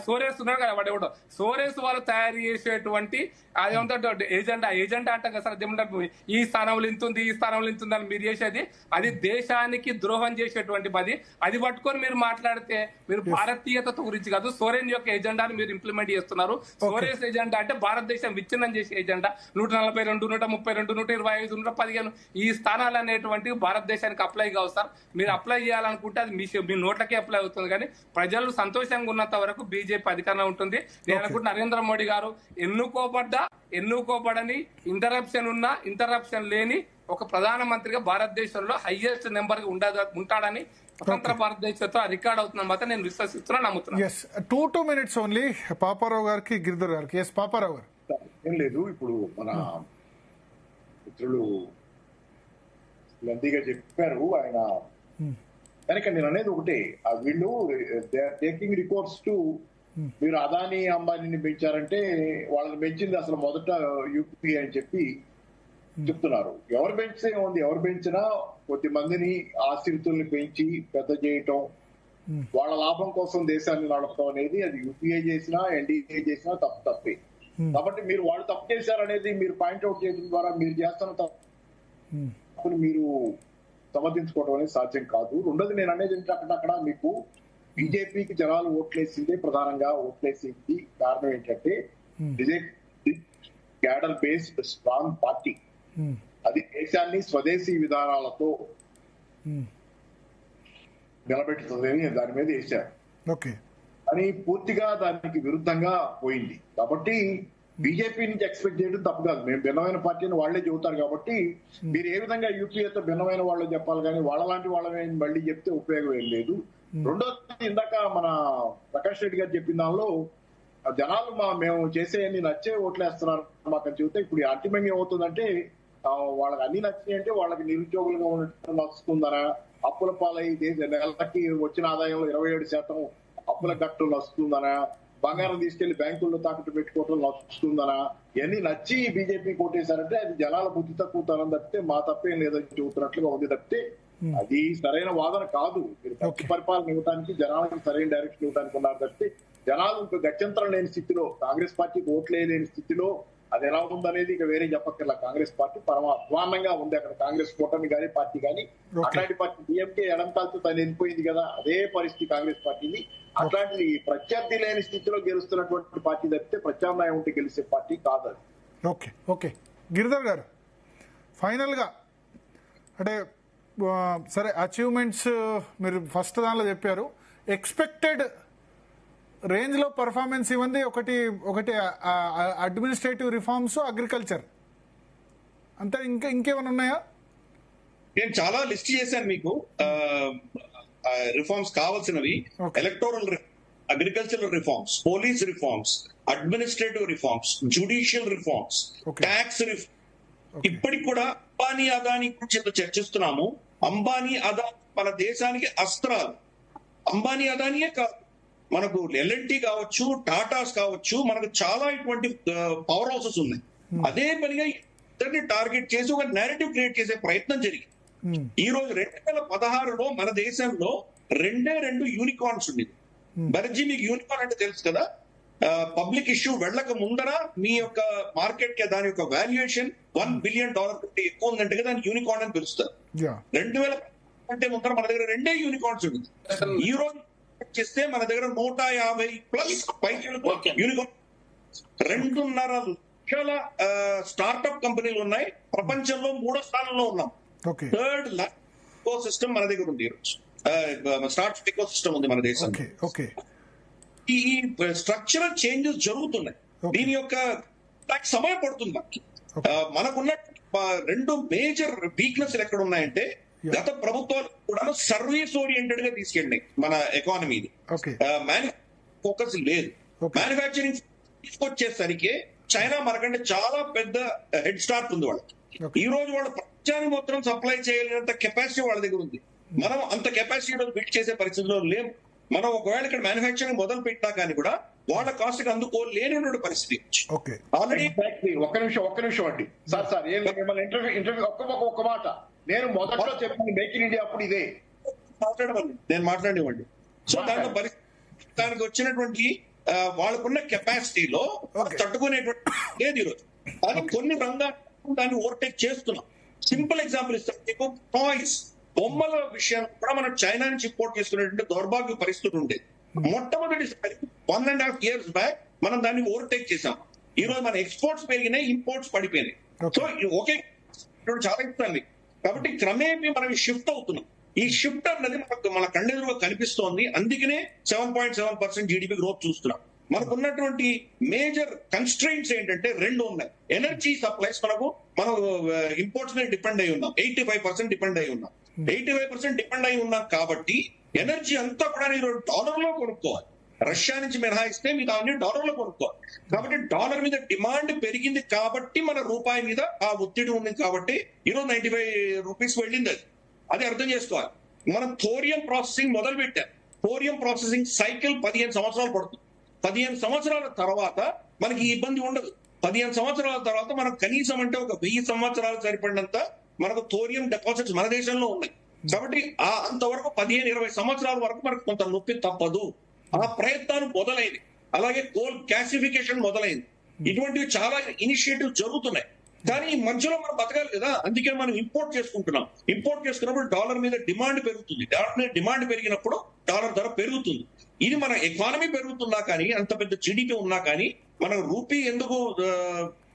సోరేస్ ఉన్నాడు కదా, వాడు ఎవడో సోరేస్ వాళ్ళు తయారు చేసేటువంటి అదేమంటారు ఏజెండా అంటాం కదా సార్. అదేమంటారు ఈ స్థానంలో ఇంతుంది, ఈ స్థానంలో ఇంతుంది అని మీరు చేసేది, అది దేశానికి ద్రోహం చేసేటువంటి పది. అది పట్టుకొని మీరు మాట్లాడితే మీరు భారతీయత గురించి కాదు, సోరెన్ యొక్క ఎజెండాను మీరు ఇంప్లిమెంట్ చేస్తున్నారు. సోరేస్ ఎజెండా అంటే భారతదేశం విచ్ఛిన్నం చేసే ఎజెండా. 142, 132, 125, 115 ఈ స్థానాలు అనేటువంటివి భారతదేశానికి అప్లై కావు సార్. మీరు అప్లై చేయాలనుకుంటే అది మీ నోట్లకే అప్లై అవుతుంది. కానీ ప్రజలు సంతోషంగా ఉన్నంత వరకు బీజేపీ అధికారంలో ఉంటుంది. నేను అనుకుంటే నరేంద్ర మోడీ గారు ఎన్నుకోబడని, ఇంటరప్షన్ లేని ఒక ప్రధానమంత్రిగా భారతదేశంలో హైయెస్ట్ నెంబర్ ఉంటాడని స్వతంత్ర భారతదేశంతో రికార్డ్ అవుతున్న మాత్రం నేను విశ్వసిస్తున్నా, నమ్ముతున్నాను. 2 minutes ఓన్లీ పాపారావు గారికి, గిరిధర్ గారికి. ఎస్ పాపారావు గారు. ఏం లేదు, ఇప్పుడు మన మిత్రులు లెందీగా చెప్పారు ఆయన. కనుక నేను అనేది ఒకటే, వీళ్ళు టేకింగ్ రిపోర్ట్స్ టు మీరు అదానీ అంబానీని పెంచారంటే వాళ్ళని పెంచింది అసలు మొదట యూపీ అని చెప్పి చెప్తున్నారు. ఎవరు పెంచితే ఉంది, ఎవరు పెంచినా కొద్ది మందిని ఆశ్రితుల్ని పెంచి పెద్ద చేయటం, వాళ్ళ లాభం కోసం దేశాన్ని నడపడం అనేది అది యూపీఏ చేసినా ఎన్డీఏ చేసినా తప్పే. కాబట్టి మీరు వాళ్ళు తప్పు చేశారనేది మీరు పాయింట్అవుట్ చేయడం ద్వారా మీరు చేస్తున్న తప్పుని మీరు సమర్థించుకోవడం అనేది సాధ్యం కాదు. రెండోది నేను అనేది ఏంటంటే అక్కడ మీకు బీజేపీకి జనాలు ఓట్లేసిందే ప్రధానంగా ఓట్లేసింది కారణం ఏంటంటే క్యాడర్ బేస్డ్ స్ట్రాంగ్ పార్టీ, అది దేశాన్ని స్వదేశీ విధానాలతో నిలబెట్టుతుందని దాని మీద వేశారు. అని పూర్తిగా దానికి విరుద్ధంగా పోయింది. కాబట్టి బీజేపీ నుంచి ఎక్స్పెక్ట్ చేయడం తప్పు కాదు. మేము భిన్నమైన పార్టీ అని వాళ్లే చెబుతారు. కాబట్టి మీరు ఏ విధంగా యూపీఏతో భిన్నమైన వాళ్ళు చెప్పాలి, కానీ వాళ్ళలాంటి వాళ్ళని మళ్ళీ చెప్తే ఉపయోగం ఏం లేదు. రెండోది, ఇందాక మన ప్రకాష్ రెడ్డి గారు చెప్పిన దానిలో జనాలు మేము చేసేయన్ని నచ్చే ఓట్లేస్తున్నారు మాకు అని చెబితే, ఇప్పుడు అంతిమంగా ఏమవుతుందంటే వాళ్ళకి అన్ని నచ్చినాయి అంటే వాళ్ళకి నిరుద్యోగులుగా ఉండటం నచ్చుతుందనా, అప్పుల పాలై నెలకి వచ్చిన ఆదాయంలో 27% అప్పుల గట్టు నచ్చుతుందనా, బంగారం తీసుకెళ్లి బ్యాంకుల్లో తాకట్టు పెట్టుకోవడం నచ్చుతుందనా, ఇవన్నీ నచ్చి బీజేపీ కోటేశారంటే అది జనాల బుద్ధి తక్కువతనం తప్పితే మా తప్పేం లేదని చెబుతున్నట్లుగా ఉంది తప్పితే అది సరైన వాదన కాదు. మీరు పక్షి పరిపాలన ఇవ్వడానికి, జనాలకు సరైన డైరెక్షన్ ఇవ్వడానికి ఉన్నారు తప్పితే జనాలు ఇంకా గత్యంతరం లేని స్థితిలో, కాంగ్రెస్ పార్టీకి ఓట్లేని స్థితిలో అది ఎలా ఉందనేది ఇక వేరే చెప్పక్కర్లా. కాంగ్రెస్ పార్టీ పరమ అధ్వానంగా ఉంది. అక్కడ కాంగ్రెస్ కూటమి కానీ పార్టీ కానీ అట్లాంటి పార్టీ డిఎంకే ఎడంకాలతో తను వెళ్ళిపోయింది కదా, అదే పరిస్థితి కాంగ్రెస్ పార్టీని. అట్లాంటి ప్రత్యర్థి లేని స్థితిలో గెలుస్తున్నటువంటి పార్టీ తప్పితే ప్రత్యామ్నాయం ఉంటే గెలిచే పార్టీ కాదు అది. ఓకే గిరిధర్ గారు. ఫైనల్గా అంటే సరే అచీవ్మెంట్స్ మీరు ఫస్ట్ దానిలో చెప్పారు, ఎక్స్పెక్టెడ్ రేంజ్లో పర్ఫార్మెన్స్ ఇవ్వండి. ఒకటి అడ్మినిస్ట్రేటివ్ రిఫార్మ్స్, అగ్రికల్చర్, అంతే. ఇంకేమైనా ఉన్నాయా? నేను చాలా లిస్ట్ చేశాను మీకు రిఫార్మ్స్ కావాల్సినవి. Electoral, agricultural reforms, police reforms, administrative reforms, judicial reforms, tax reforms. ఇప్పటికి కూడా అంబానీ అదానీ గురించి చర్చిస్తున్నాము. అంబానీ అదానీ మన దేశానికి అస్త్రాలు. అంబానీ అదానీయే కాదు, మనకు ఎల్ఎన్టీ కావచ్చు, టాటాస్ కావచ్చు, మనకు చాలా ఇటువంటి పవర్ హౌసెస్ ఉన్నాయి. అదే పనిగా ఇద్దరిని టార్గెట్ చేసి ఒక నేరేటివ్ క్రియేట్ చేసే ప్రయత్నం జరిగింది. ఈ రోజు 2016లో మన దేశంలో 2 యూనికార్న్స్ ఉండేది. బెనర్జీ, మీకు యూనికార్న్ అంటే తెలుసు కదా, పబ్లిక్ ఇష్యూ వెళ్ళక ముందర మీ యొక్క మార్కెట్ కి దాని యొక్క వాల్యుయేషన్ $1 బిలియన్ కంటే ఎక్కువ ఉందంటే దాన్ని యూనికార్న్ అని పిలుస్తారు. 2000 అంటే ముందర మన దగ్గర 2 యూనికార్న్స్ ఉంది. ఈ రోజు చేస్తే మన దగ్గర 150+ యూనికార్న్, 2.5 లక్షల స్టార్ట్అప్ కంపెనీలు ఉన్నాయి. ప్రపంచంలో 3వ స్థానంలో ఉన్నాం. థర్డ్ ఎకో సిస్టమ్ మన దగ్గర ఉంది. ఈరోజు స్టార్ట్అప్ ఎకో సిస్టమ్ ఉంది మన దేశంలో. ఈ స్ట్రక్చరల్ చేంజెస్ జరుగుతున్నాయి. దీని యొక్క సమయం పడుతుంది. మనకున్న 2 మేజర్ వీక్నెస్ ఎక్కడ ఉన్నాయంటే, గత ప్రభుత్వాలు కూడా సర్వీస్ ఓరియంటెడ్ గా తీసుకెళ్ళినాయి మన ఎకానమీని. ఫోకస్ లేదు. మ్యానుఫ్యాక్చరింగ్ తీసుకొచ్చేసరికి చైనా మనకంటే చాలా పెద్ద హెడ్ స్టార్ట్ ఉంది వాళ్ళకి. ఈ రోజు వాళ్ళ ప్రపంచాన్ని మొత్తం సప్లై చేయలేనంత కెపాసిటీ వాళ్ళ దగ్గర ఉంది. మనం అంత కెపాసిటీ బిల్డ్ చేసే పరిస్థితిలో లేము. మనం ఒకవేళ ఇక్కడ మ్యానుఫ్యాక్చరింగ్ మొదలు పెట్టినా కానీ కూడా వాళ్ళ కాస్ట్ కి అందుకోలేని పరిస్థితి. ఆల్రెడీ ఒక్క నిమిషం అండి సార్ ఏం మిమ్మల్ని ఇంటర్వ్యూ ఒక్క మాట. నేను మొదట్లో చెప్పిన మేక్ ఇన్ ఇండియా అప్పుడు ఇదే మాట్లాడమండి, నేను మాట్లాడేవాడిని. సో దానికి వచ్చినటువంటి వాళ్ళకున్న కెపాసిటీలో తట్టుకునేటువంటి లేదు ఈరోజు. కానీ కొన్ని రంగాలు దాన్ని ఓవర్టేక్ చేస్తున్నాం. సింపుల్ ఎగ్జాంపుల్ ఇస్తాం మీకు. టాయ్స్, బొమ్మల విషయం కూడా మనం చైనా నుంచి ఇంపోర్ట్ చేసుకునేటువంటి దౌర్భాగ్య పరిస్థితి ఉండేది. మొట్టమొదటిసారి 1.5 years బ్యాక్ మనం దాన్ని ఓవర్టేక్ చేసాం. ఈ రోజు మన ఎక్స్పోర్ట్స్ పెరిగినాయి, ఇంపోర్ట్స్ పడిపోయినాయి. సో ఒకే చాలా ఇస్తాను. కాబట్టి క్రమేపీ మనం షిఫ్ట్ అవుతున్నాం. ఈ షిఫ్ట్ అన్నది మన కళ్ళెదురుగా కనిపిస్తోంది. అందుకనే 7.7% జీడిపి గ్రోత్ చూస్తున్నాం. మనకు ఉన్నటువంటి మేజర్ కన్స్ట్రెయింట్స్ ఏంటంటే 2 ఉన్నాయి. ఎనర్జీ సప్లైస్ మనం ఇంపోర్ట్స్ మీద డిపెండ్ అయి ఉన్నాం. 85% డిపెండ్ అయి ఉన్నాం. 85% డిపెండ్ అయి ఉన్నాం కాబట్టి ఎనర్జీ అంతా కూడా డాలర్ లో కొనుక్కోవాలి. రష్యా నుంచి మినహాయిస్తే మీకు అన్ని డాలర్ లో కొనుక్కోవాలి. కాబట్టి డాలర్ మీద డిమాండ్ పెరిగింది కాబట్టి మన రూపాయి మీద ఆ ఒత్తిడి ఉంది కాబట్టి ఈరోజు 95 రూపీస్ వెళ్ళింది. అది అర్థం చేసుకోవాలి. మనం థోరియం ప్రాసెసింగ్ మొదలు పెట్టాం. థోరియం ప్రాసెసింగ్ సైకిల్ 15 సంవత్సరాలు పడుతుంది. 15 సంవత్సరాల తర్వాత మనకి ఇబ్బంది ఉండదు. 15 సంవత్సరాల తర్వాత మనకు కనీసం అంటే ఒక 1000 సంవత్సరాలు సరిపడినంత మనకు థోరియం డిపాజిట్స్ మన దేశంలో ఉన్నాయి. కాబట్టి అంతవరకు 15-20 సంవత్సరాల వరకు మనకు కొంత నొప్పి తప్పదు. ఆ ప్రయత్నాలు మొదలైంది. అలాగే కోల్ గ్యాసిఫికేషన్ మొదలైంది. ఇటువంటివి చాలా ఇనిషియేటివ్ జరుగుతున్నాయి. కానీ ఈ మధ్యలో మనం బతకాలి కదా, అందుకే మనం ఇంపోర్ట్ చేసుకుంటున్నాం. ఇంపోర్ట్ చేసుకున్నప్పుడు డాలర్ మీద డిమాండ్ పెరుగుతుంది. డాలర్ మీద డిమాండ్ పెరిగినప్పుడు డాలర్ ధర పెరుగుతుంది. ఇది మన ఎకానమీ పెరుగుతున్నా కానీ, అంత పెద్ద జీడిపి ఉన్నా కానీ, మన రూపీ ఎందుకు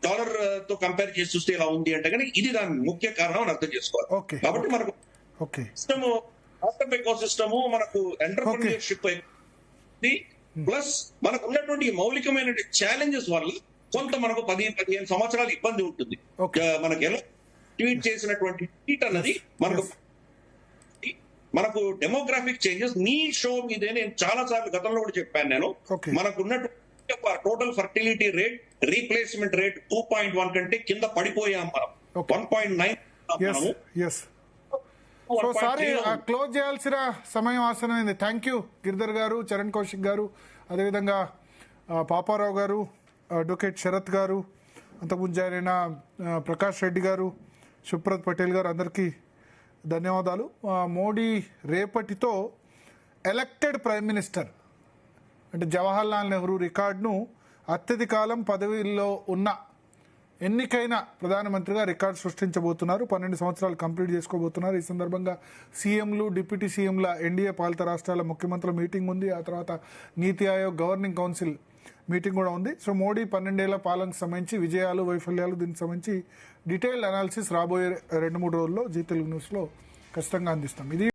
డాలర్ తో కంపేర్ చేసి చూస్తే ఇలా ఉంది అంటే కానీ ఇది దాని ముఖ్య కారణం అని అర్థం చేసుకోవాలి. కాబట్టి మనకు సిస్టమ్, స్టార్ట్అప్ ఎకో సిస్టమ్, మనకు ఎంటర్‌ప్రెన్యూర్‌షిప్ ప్లస్ మనకు ఉన్నటువంటి మౌలికమైన ఛాలెంజెస్ వల్ల కొంత మనకు 10-15 సంవత్సరాలు ఇబ్బంది ఉంటుంది. మనకు ఎలా ట్వీట్ చేసినటువంటి ట్వీట్ అన్నది మనకు డెమోగ్రాఫిక్ చేంజెస్ నీ షో మీదే నేను చాలా సార్లు గతంలో కూడా చెప్పాను. నేను మనకు ఉన్నటువంటి total fertility rate, replacement rate 2.1 కంటే కింద పడిపోయాం. మనం 1.9. సో సారీ, క్లోజ్ చేయాల్సిన సమయం ఆసనమైంది. థ్యాంక్ యూ గిరిధర్ గారు, చరణ్ కౌశిక్ గారు, అదేవిధంగా పాపారావు గారు, అడ్వకేట్ శరత్ గారు, అంతకుముందు జాయిన్ అయిన ప్రకాష్ రెడ్డి గారు, సుప్రత్ పటేల్ గారు, అందరికీ ధన్యవాదాలు. మోడీ రేపటితో ఎలక్టెడ్ ప్రైమ్ మినిస్టర్ అంటే జవహర్లాల్ నెహ్రూ రికార్డును అత్యధిక కాలం పదవిలో ఉన్న ఎన్నికైన ప్రధానమంత్రిగా రికార్డు సృష్టించబోతున్నారు. 12 సంవత్సరాలు కంప్లీట్ చేసుకోబోతున్నారు. ఈ సందర్భంగా సీఎంలు, డిప్యూటీ సీఎంల, ఎన్డీఏ పాలిత రాష్ట్రాల ముఖ్యమంత్రుల మీటింగ్ ఉంది. ఆ తర్వాత నీతి ఆయోగ్, గవర్నింగ్ కౌన్సిల్ మీటింగ్ కూడా ఉంది. సో మోడీ 12 ఏళ్ల పాలనకు సంబంధించి విజయాలు వైఫల్యాలు దీనికి సంబంధించి డీటెయిల్డ్ అనాలిసిస్ రాబోయే 2-3 రోజుల్లో జీ తెలుగు న్యూస్లో ఖచ్చితంగా అందిస్తాం. ఇది